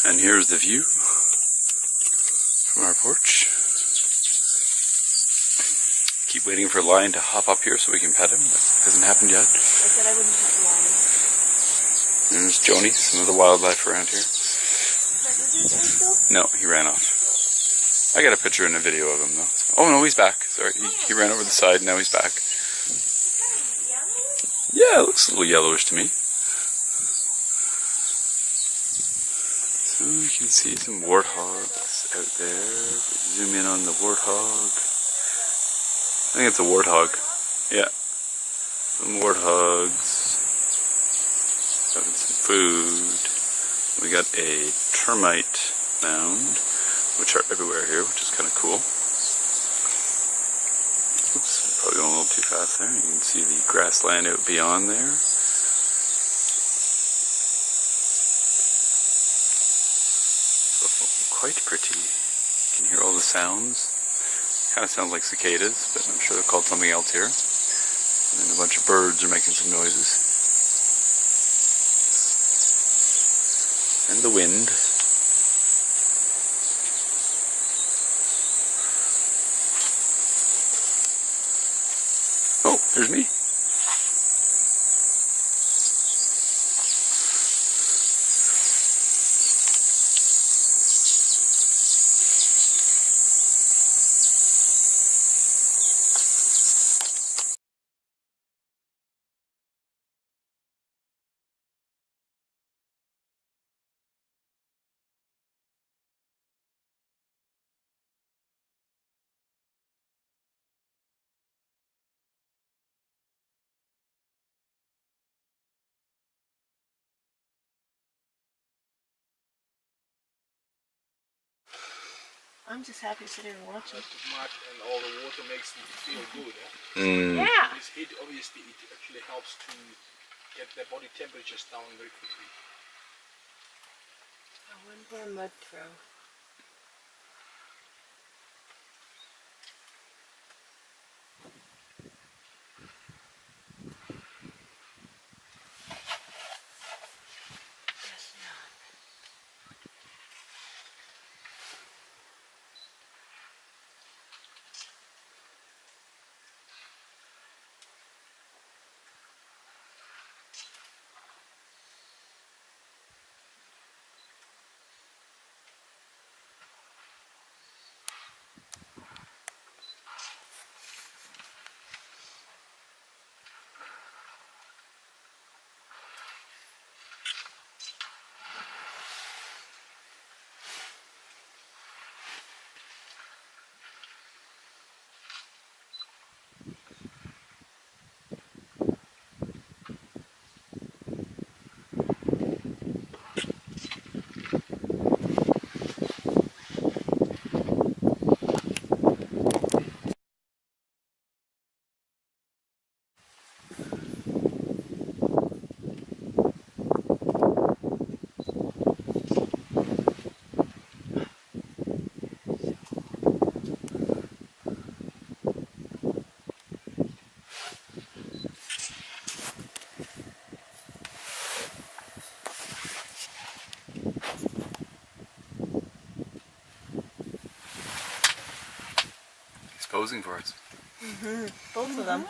And here's the view from our porch. Keep waiting for Lion to hop up here so we can pet him, but it hasn't happened yet. I said I wouldn't put the line. There's Joni, some of the wildlife around here. No, he ran off. I got a picture and a video of him though. Oh no, he's back. Sorry, he ran over the side, now he's back. Yeah, it looks a little yellowish to me. So you can see some warthogs out there. Zoom in on the warthog. I think it's a warthog. Yeah. Some warthogs. Having some food. We got a termite mound, which are everywhere here, which is kind of cool. Oops, probably going a little too fast there. You can see the grassland out beyond there. Quite pretty. You can hear all the sounds. Kind of sounds like cicadas, but I'm sure they're called something else here. And then a bunch of birds are making some noises. And the wind. Oh, there's me. I'm just happy sitting and watching. The mud and all the water makes them feel good. Yeah. This heat, obviously, it actually helps to get their body temperatures down very quickly. I want more mud throw. He's posing for us. Both of them.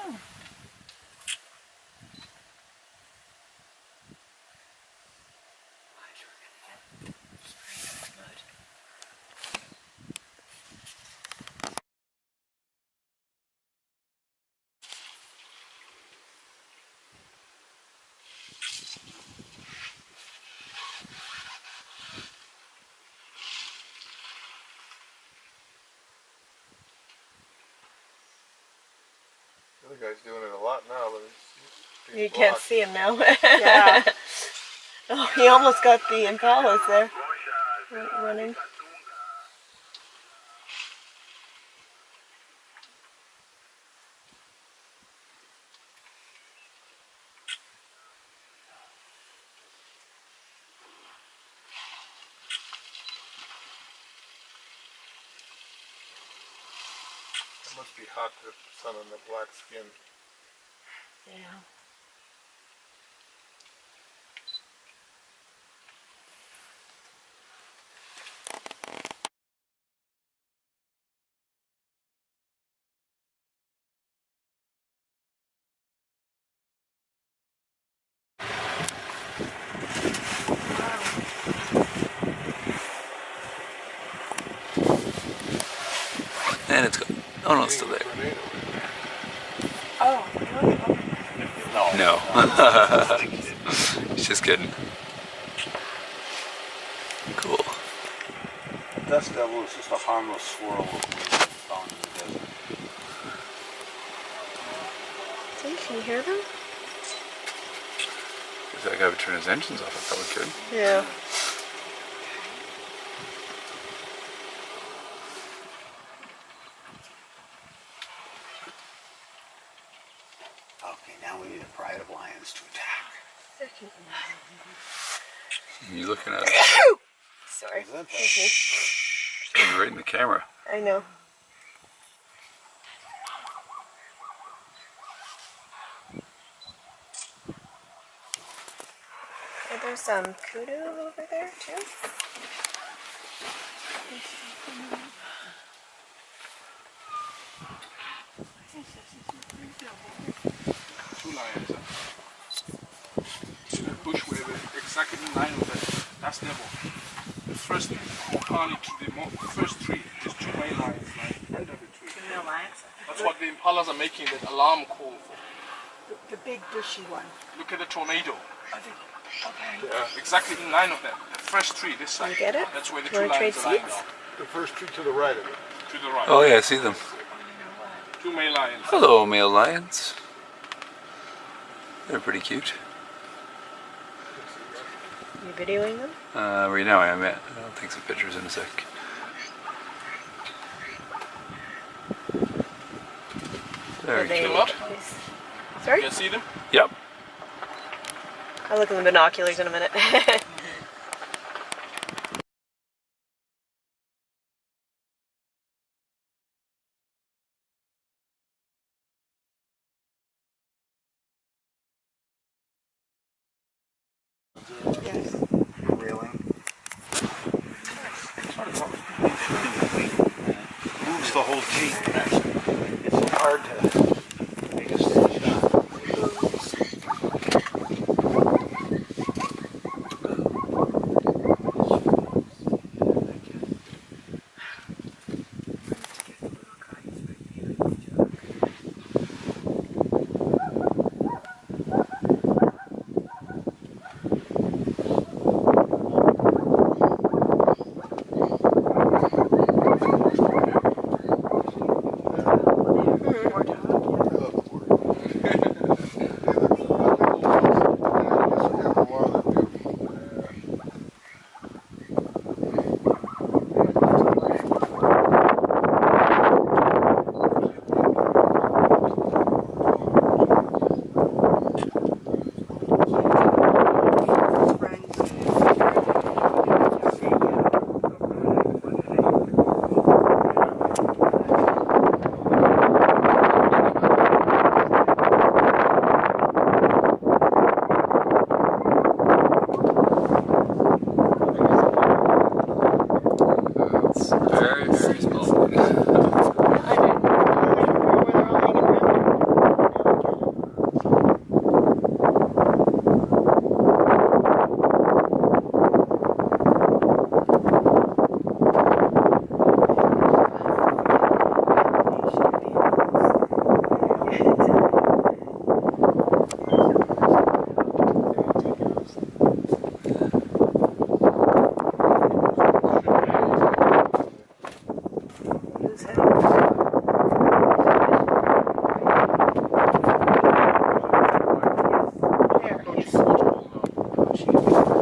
The other guy's doing it a lot now, but it's You can't see him now. Yeah. Oh, he almost got the impalas there running. It must be hot, the sun on the black skin. Yeah. And it's gone. Oh no, it's still there. Oh, No. He's just kidding. Cool. Dust devil is just a harmless swirl of wind found in the desert. See, can you hear them? If that guy would turn his engines off, I probably could. Yeah. Okay, now we need a pride of lions to attack. You looking at it? Sorry. You're right in the camera. I know. Are there some kudu over there too? Two lions. In the bush where we're exactly in line with that's devil. The first only the first tree, there's two male lions lying under the tree. Two male lions. That's what the impalas are making that alarm call for. The big bushy one. Look at the tornado. Okay. Yeah, exactly in line of that. The first tree this side. You get it? That's where the Do you two wanna lions trade are lying seats? down. The first tree to the right of it. To the right. Oh yeah, I see them. Two male lions. Hello, male lions. They're pretty cute. You videoing them? Right now I am. I'll take some pictures in a sec. Very They- cute. Sorry? You can see them? Yep. I'll look in the binoculars in a minute. Moves the whole jeep, actually. It's hard to make a steady shot.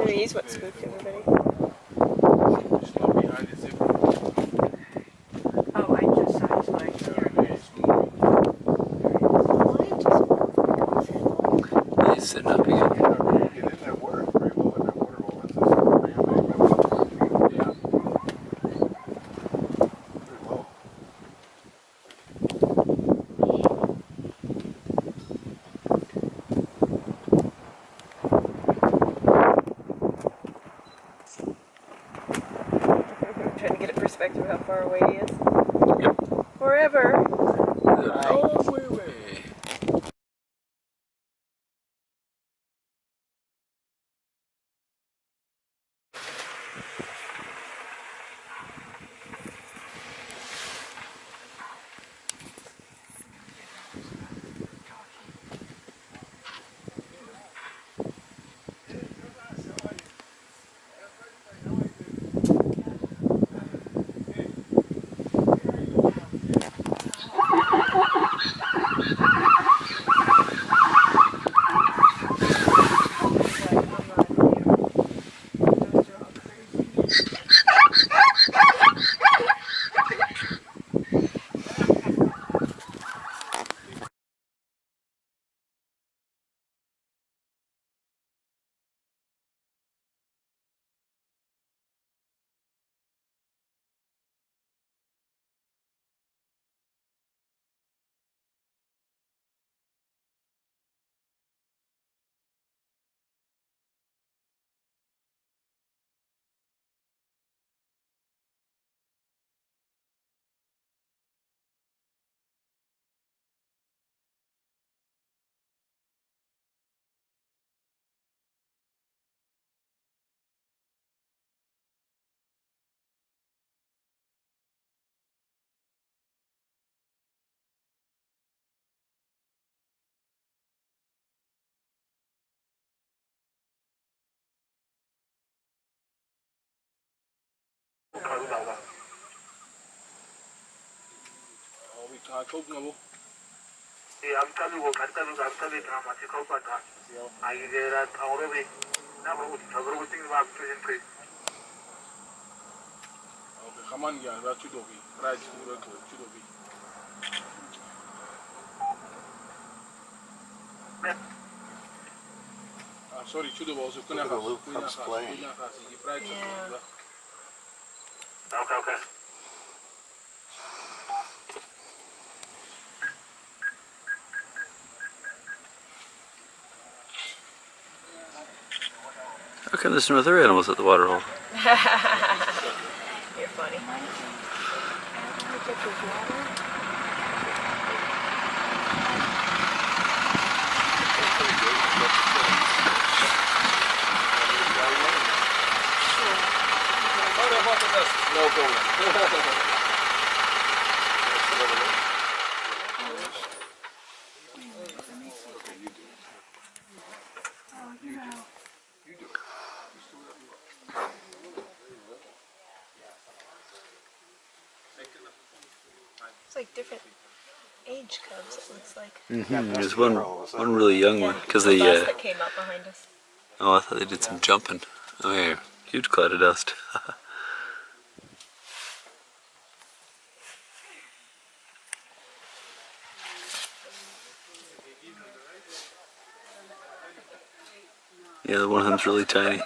He's what spooked everybody. Oh, I just saw his legs here. He's sitting up again. Trying to get a perspective of how far away he is. Yep. Forever. Long way away. Come on, yeah, that's Chudobi. Right, Chudobi. Sorry, tudo bom. Look at the little cubs playing. Yeah. Okay, okay. How come there's no other animals at the water hole? You're funny. No problem. It's like different age cubs, it looks like. There's one really young one because The they. bus that came up behind us. Oh, I thought they did some jumping. Oh yeah, huge cloud of dust. Yeah, the one of them's really tiny.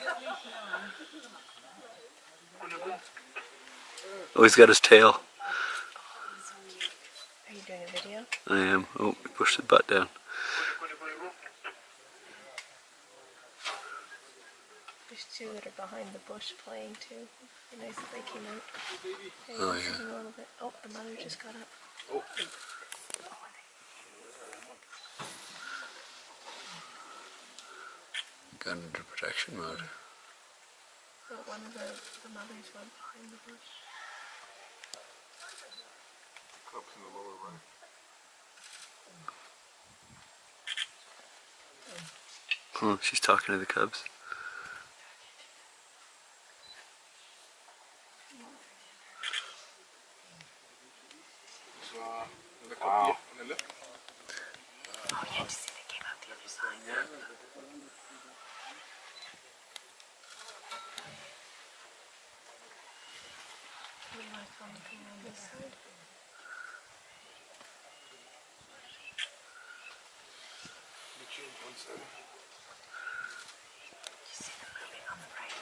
Oh, he's got his tail. Are you doing a video? I am. Oh, we pushed his butt down. There's two that are behind the bush playing too. Be nice if they came out. Maybe Oh, this yeah. is a little bit. Oh, the mother just got up. Oh. Got into protection mode. But one of the mothers went behind the bush. Cubs in the lower right. Oh, she's talking to the cubs. Wow. Oh yeah, did you see they came out the other side? We might come looking on this side. You see them moving on the right.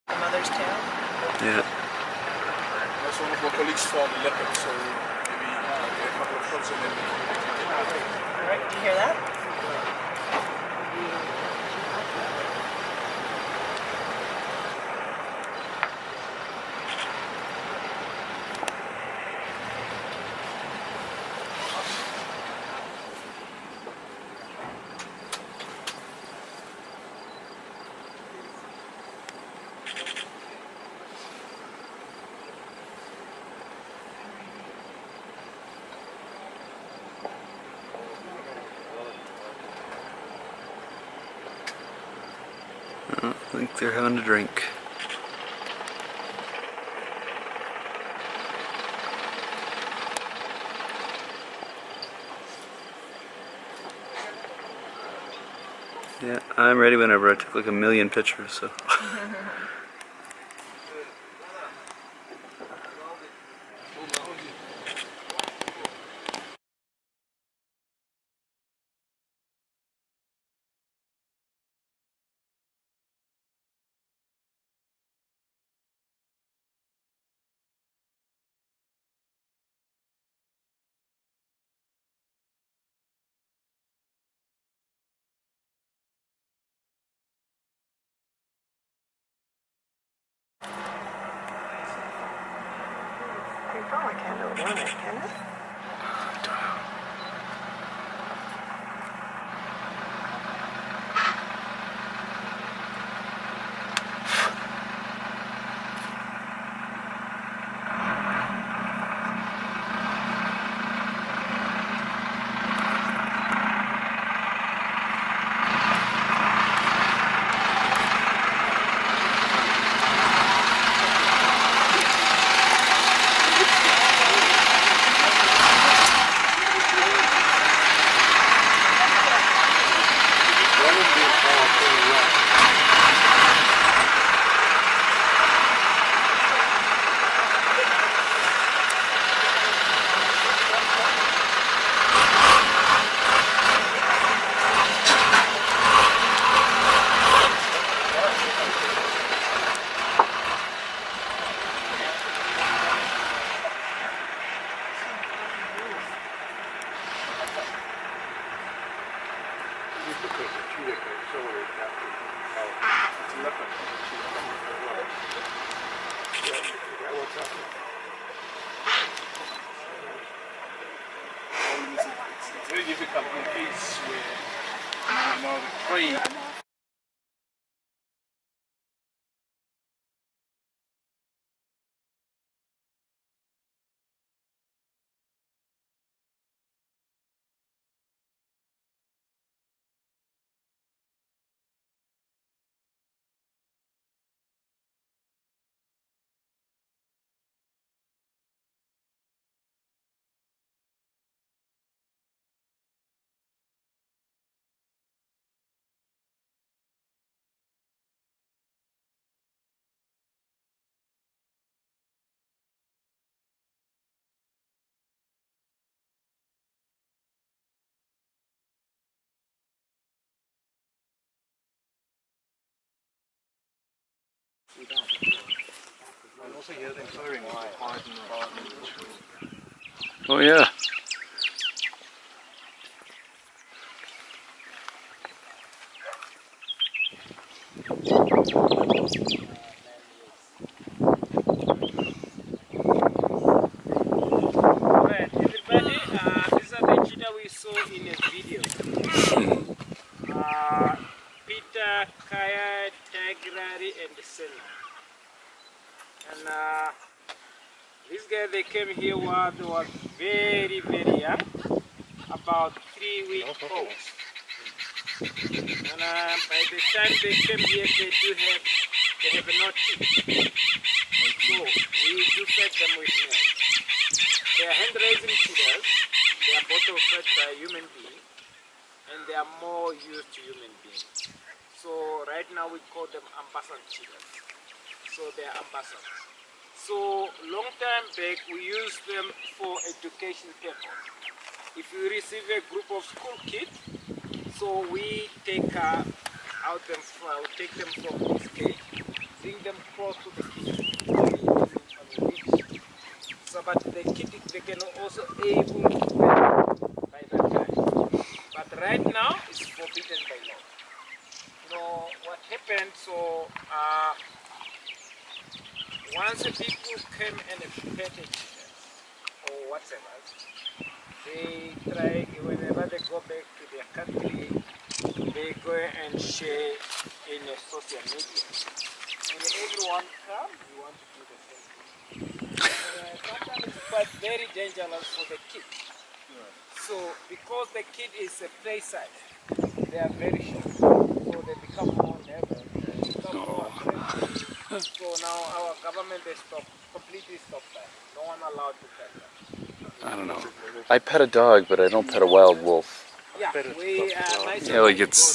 The mother's tail? Yeah. That's one of my colleagues found a leopard, so maybe get a couple of shots and then we can take it out. Alright, do you hear that? I think they're having a drink. Yeah, I'm ready whenever. I took like 1,000,000 pictures, so. can probably handle one, can it? It's very difficult in case where, the prey and also hear them purring in the garden. Oh yeah. Right, everybody, these are the cheetah we saw in a video. Peter, Kaya, Tagrari, and Senna. And these guys, they came here while they were very, very young, about 3 weeks old. And by the time they came here, they have not eaten. So we do fed them with milk. They are hand-raising cheetahs. They are bottle fed by a human being, and they are more used to human beings. So right now we call them ambassador cheetahs. So they are ambassadors. So long time back we used them for education purpose. If we receive a group of school kids, so we take them from this cage, bring them close to the beach. So but the kid they can also able to wear by that time. But right now it's forbidden by law. You know what happened, so once the people came and pet a chicken or whatever, they try, whenever they go back to their country, they go and share in a social media. And everyone comes, you want to do the same thing. Sometimes it's quite very dangerous for the kid. So because the kid is a play size, they are very short. So they become more nervous, they become more aggressive. So now our government has completely stopped that. No one allowed to pet them. I don't know. I pet a dog, but I don't pet a wild wolf. Yeah, we Yeah, like it's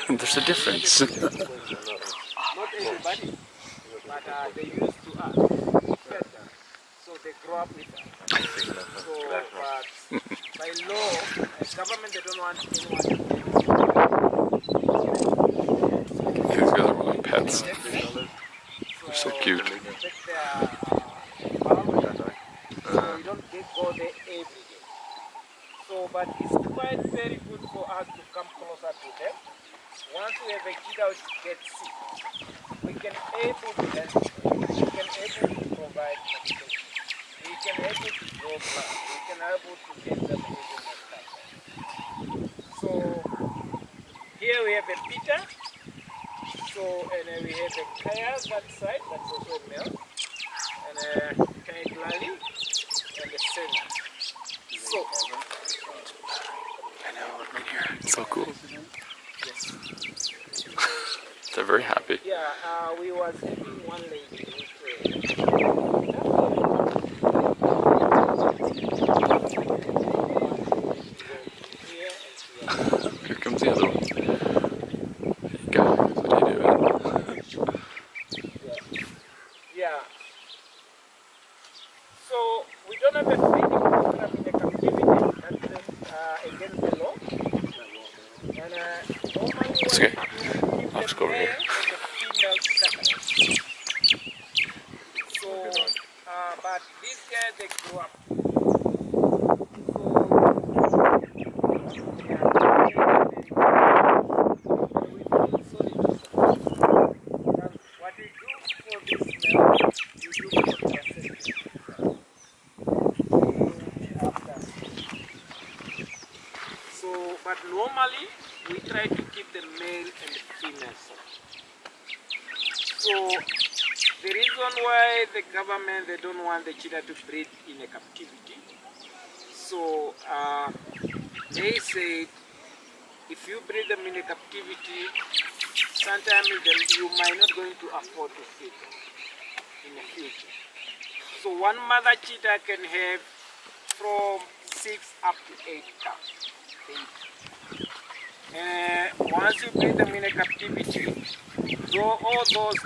there's a difference. not everybody, but they used to us. We fed them, so they grow up with us. So, but by law, as government, they don't want anyone to pet. These guys are really pets. They're so cute. So you don't go there every day. So, but it's quite very good for us to come closer to them. Once we have a kid out gets sick, we can able to help them. We can able to provide medication. We we can able to draw blood. We can able to get them even like that. So here we have a Peter. So and then we have a Kaya that side, that's also a male. And a Kaya Glali and a Senna. So I know, right here. It's so cool. yes. They're very happy. Yeah, we was having one lady with Here comes the other one. Hey guys, what are you doing? yeah. So we don't have a feeding program in the captivity that's against the law. And normally It's okay. I'll just go over here. female second. So, but these guys they grew up. What we do for this male, we do contraception. So, but normally we try to keep the male and the female separate. So the reason why the government they don't want the cheetah to breed in a captivity, so they say if you breed them in a captivity, sometimes you might not going to afford to feed them in the future. So one mother cheetah can have from 6 up to 8 cubs. Once you breed them in a captivity, though all those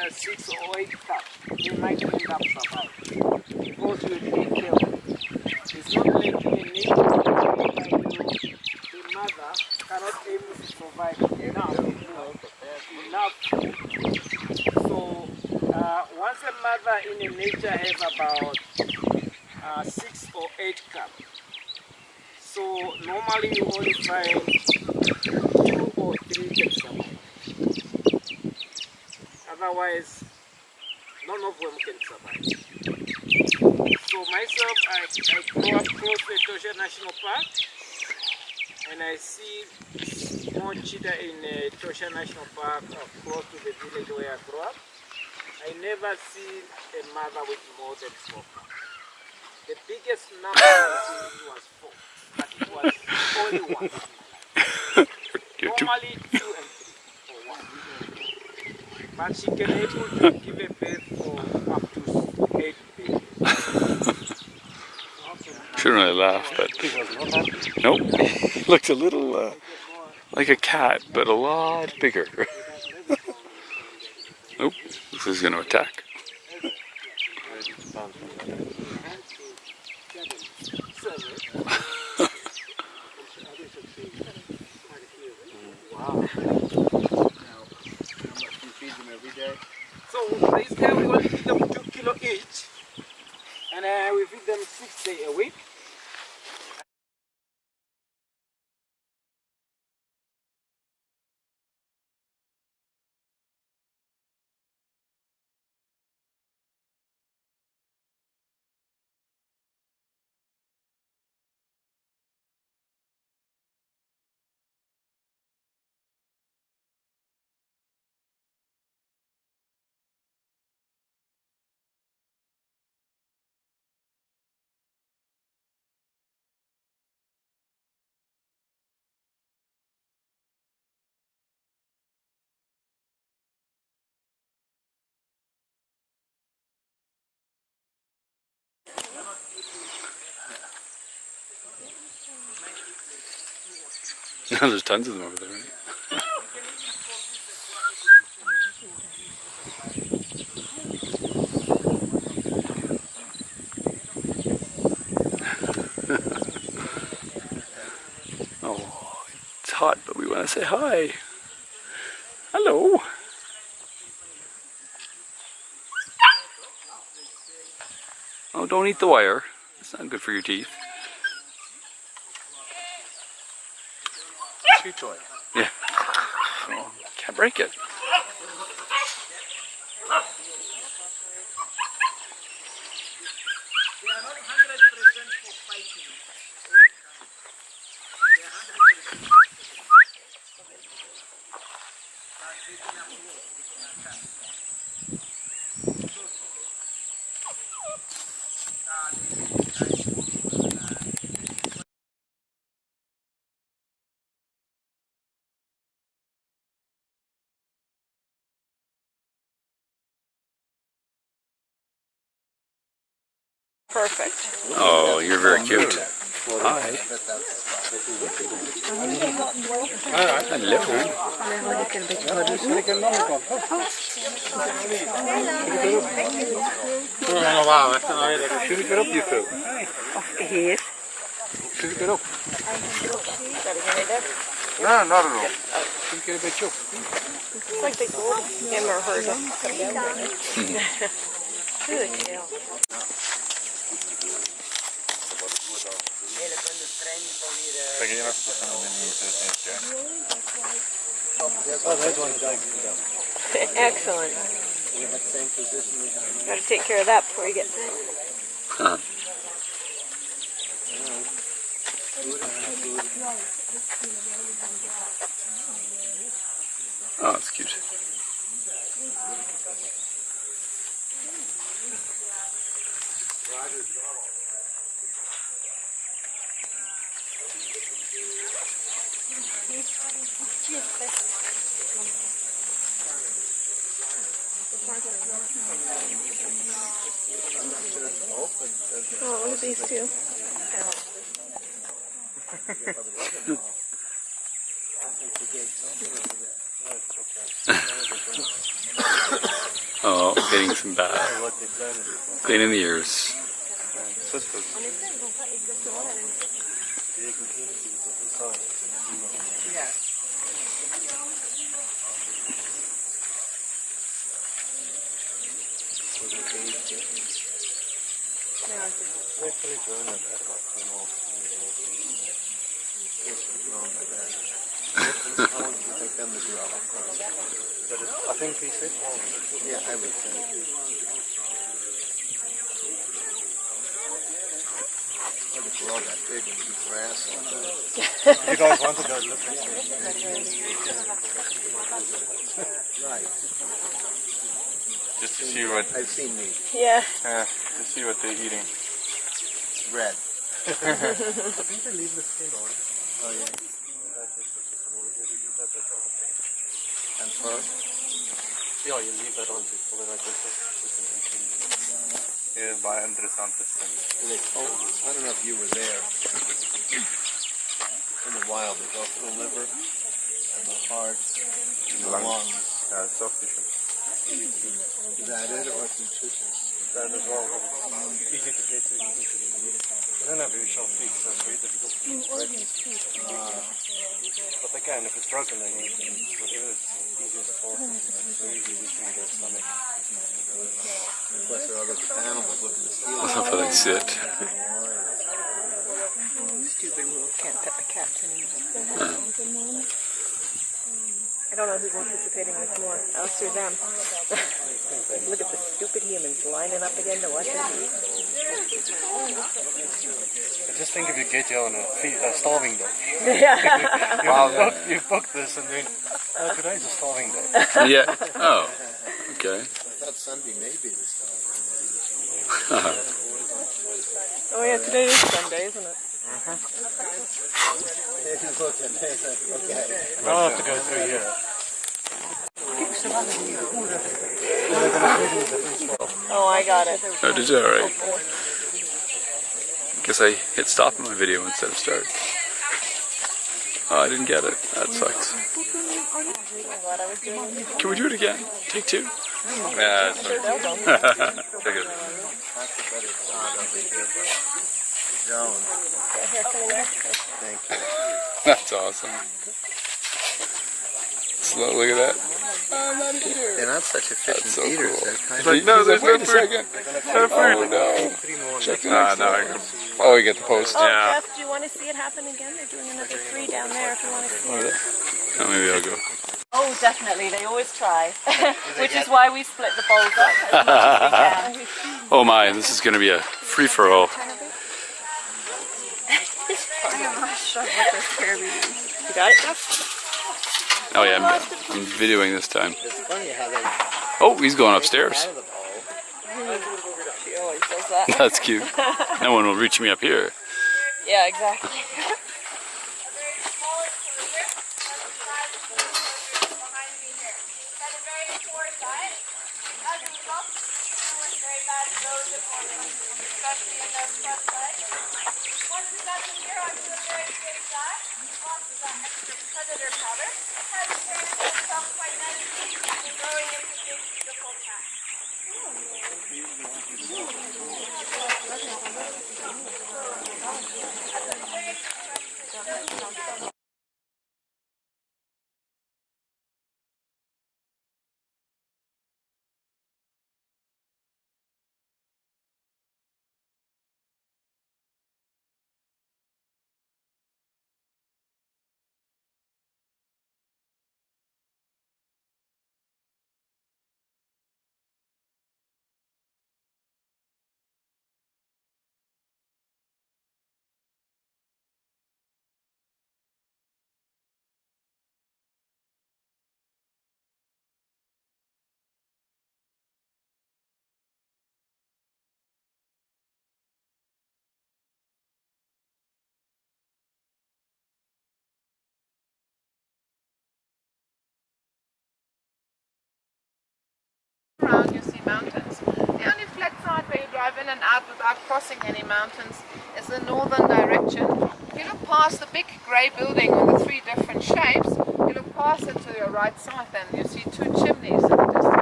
6 or 8 cubs, they might end up surviving because you take care of them. It's not like in a nature the mother cannot able to survive enough. So once a mother in a nature has about 6 or 8 cubs, so normally you only find 2 or 3 can survive. Otherwise, none of them can survive. So myself, I grew up close to Etosha National Park, and I see more cheetah in Etosha National Park, close to the village where I grew up. I never seen a mother with more than 4 cubs. The biggest number I seen was 4, but it was only 1. Normally 2 and 3 or 1. But she can able to give a birth for up to 8 babies. Shouldn't really laugh, but nope. Looks a little like a cat, but a lot bigger. Nope, this is going to attack. So this day we want to feed them 2 kilo each, and we feed them 6 days a week. There's tons of them over there, right? Oh, it's hot, but we want to say hi. Hello. Oh, don't eat the wire. It's not good for your teeth. Chew toy. Yeah. Oh, can't break it. Perfect. Oh, you're very cute. Hi. Hello. Should we get up, you two? Hier. Should we get up? Gotta get it up. No, not at all. Should we get a bit up? It's like they told him or her to come down there. Really tail. Excellent. Got to take care of that before you get there. Huh. Oh, it's cute. Oh, look at these two. Oh, getting some bath. Cleaning the ears. I think he said Yeah, I would say. Well, if we're all that big and keep grass on that. You guys want to go look at Right. Just to see what. I've seen meat. Yeah. To see what they're eating. Red. I think they leave the skin on. Oh, yeah. And fur? Ja, je leave that on for the right Hier is baie interessante stem. They told us. I don't know if you were there. In the wild, there's also the liver and the heart and the lungs. Soft tissue. Is that it or it's nutritious? That as well. Easy to get to, easy to eat. I don't have very sharp teeth, so it's very difficult to break. But they can, if it's broken, then you can, whatever is easiest for, it's very easy to eat their stomach. Plus there are other animals looking to steal. That's how they sit. Stupid rule, can't pet the cats anymore. I don't know who's anticipating this more, us or them. Look at the stupid humans lining up again to watch it. I just think if you get here on a starving day. Yeah. You've booked this and then, today's a starving day. Yeah. Oh, okay. I thought Sunday may be the starving day. Oh yeah, today is Sunday, isn't it? Okay. I'll have to go through here. Oh, I got it. Oh, did you? Alright. Guess I hit stop in my video instead of start. Oh, I didn't get it. That sucks. Can we do it again? Take two? Yeah, it's fine. Take it. Joan. Thank you. That's awesome. Slow, look at that. I'm not a eater. They're not such efficient so eaters. cool. They're kind He's like, no, there's no food. Oh, no. Check it out. Now I can. Oh, we get the post. Oh, Yeah. Jeff, do you want to see it happen again? They're doing another 3 down there if you want to see it. Oh, maybe I'll go. Oh, definitely. They always try. Which is why we split the bowls up as much as we can. Oh my, this is going to be a free-for-all. stuff with this caribou. You got it, Jeff? Oh yeah, I'm videoing this time. It's funny how they Oh, he's going upstairs. She always does that. That's cute. No one will reach me up here. Yeah, exactly. Around you see mountains. The only flat side where you drive in and out without crossing any mountains is the northern direction. If you look past the big grey building with the three different shapes, you look past it to your right side then you see two chimneys in the distance.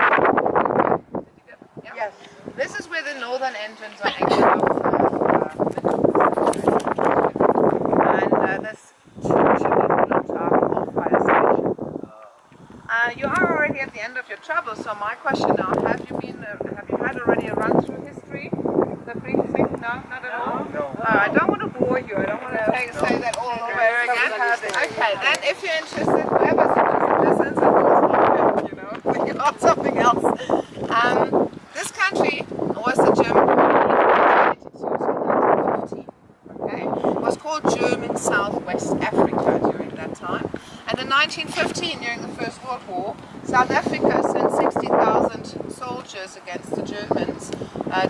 Yeah. Yes. This is where the northern entrance are exit and this chimney belongs to our coal fire station. You are already at the end of your travel, so my question now, have you had already a run through history? The brief thing? No, not at all? No. I don't want to bore you, I don't want to say that all over again. Okay, then if you're interested, whoever's interested, listens and who's not, you know, think about something else. This country was the German colony from 1922 to 1915. Okay? It was called German Southwest Africa during that time. And in 1915, during the First World War, South Africa sent 60,000 soldiers against the Germans,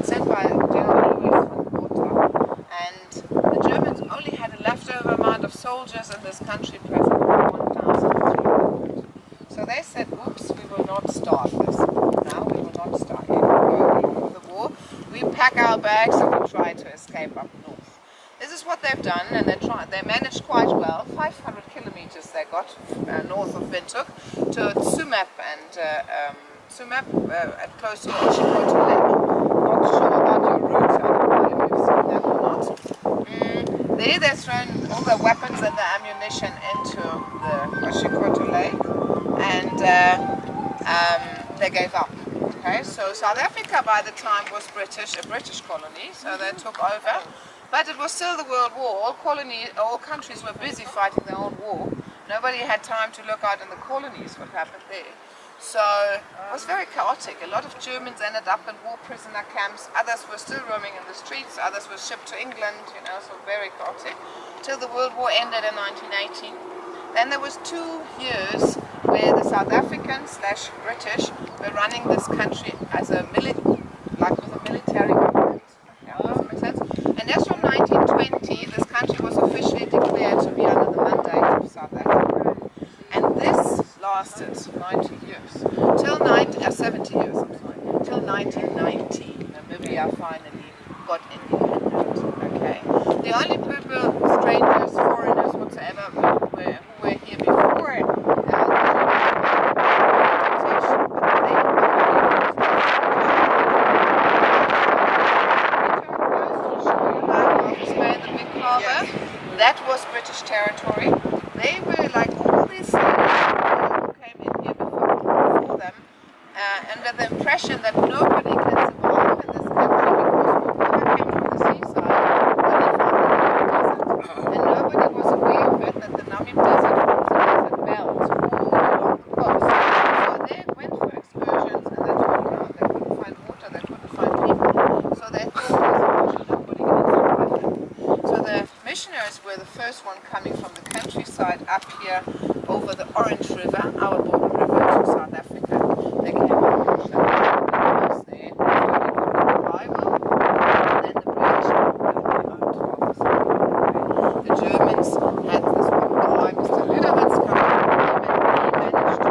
sent by General Louis von Botha. And the Germans only had a leftover amount of soldiers in this country present, 1,300. So they said, oops, we will not start this. Now we will not start the war. We pack our bags and we try to escape up north. This is what they've done, and they managed quite well. 500 kilometers they got north of Windhoek to Sumap and close to Oshikoto Lake. Not sure about your route, I don't know if you've seen that or not. They've thrown all the weapons and the ammunition into the Oshikoto Lake, and they gave up. Okay, so South Africa by the time was a British colony, so they took over. But it was still the World War. All countries were busy fighting their own war. Nobody had time to look out in the colonies what happened there. So it was very chaotic. A lot of Germans ended up in war prisoner camps. Others were still roaming in the streets. Others were shipped to England, you know, so very chaotic. Till the World War ended in 1918. Then there was 2 years where the South Africans / British were running this country as a military government. Yeah, does that make sense? And that's from 1920, this country was officially declared to be under the mandate of South Africa. And this lasted 90 years, till 70 years, I'm sorry, till 1990. Namibia finally got independent, okay? The only people, strangers, foreigners, whatsoever, who were here before, that was British territory. They were like all these people who came in here before them under the impression that nobody can survive in this country because whoever came from the seaside only found the Namib Desert. And nobody was aware of it, that the Namib Desert was a desert belt all along the coast. So they went for excursions and they turned around. They couldn't find water, they couldn't find people. So they thought it was a nobody can survive it. So the missionaries guys were the first one coming from the countryside up here over the Orange River, our border river to South Africa. They came over and showed us there, waiting for the arrival, and then the British built their own 12%. The Germans had this one guy, Mr. Ludowitz, come and he managed to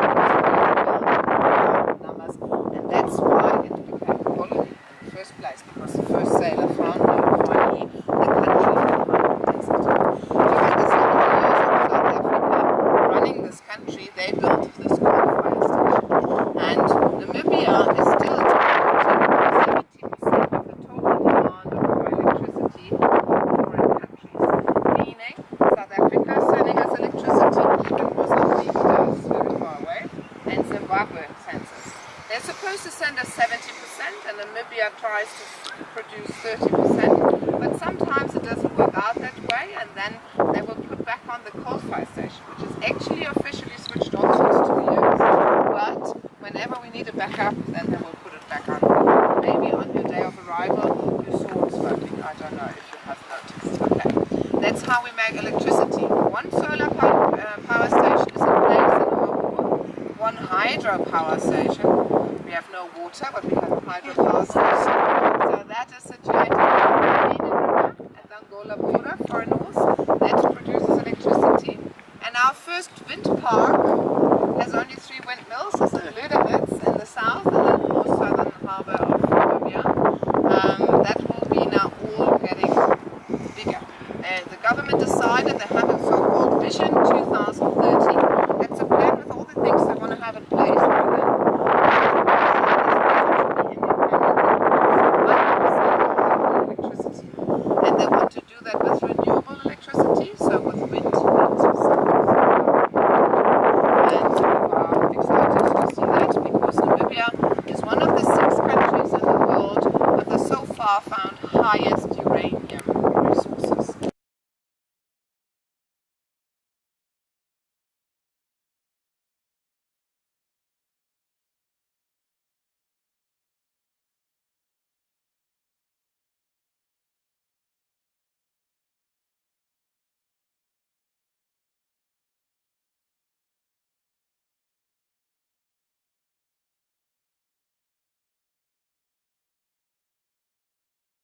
build numbers, and that's why it became a colony in the first place, because the first sailor found finally the country behind the desert. During the 70 years of South Africa running this country, they built this coal-fired station. And Namibia is still about 70% of the total demand of our electricity from foreign countries. Meaning, South Africa is sending us electricity, even Mozambique does, very far away, and Zimbabwe sends us. They're supposed to send us 70%, and Namibia tries to produce 30%, but sometimes it doesn't work out that way, and then they will put back on the coal-fired station, which is actually officially switched on since 2 years, but whenever we need a backup, then they will put it back on. Maybe on your day of arrival, you saw it smoking. I don't know if you have noticed. Okay, that's how we make electricity. One solar power station is in place in our wall, one hydro power station. We have no water, but we have a hydropower station. So that is situated in the river at the Angola border, far north. That produces electricity. And our first wind park has only 3 windmills. It's in Ludowitz in the south, and then the more southern harbour of Namibia. That will be now all getting bigger. The government decided they have a so-called Vision 2030. It's a plan with all the things they want to have in place for them. And they want to do that with renewable electricity, so with wind and solar. And we are excited to see that, because Namibia is one of the 6 countries in the world with the so far found highest uranium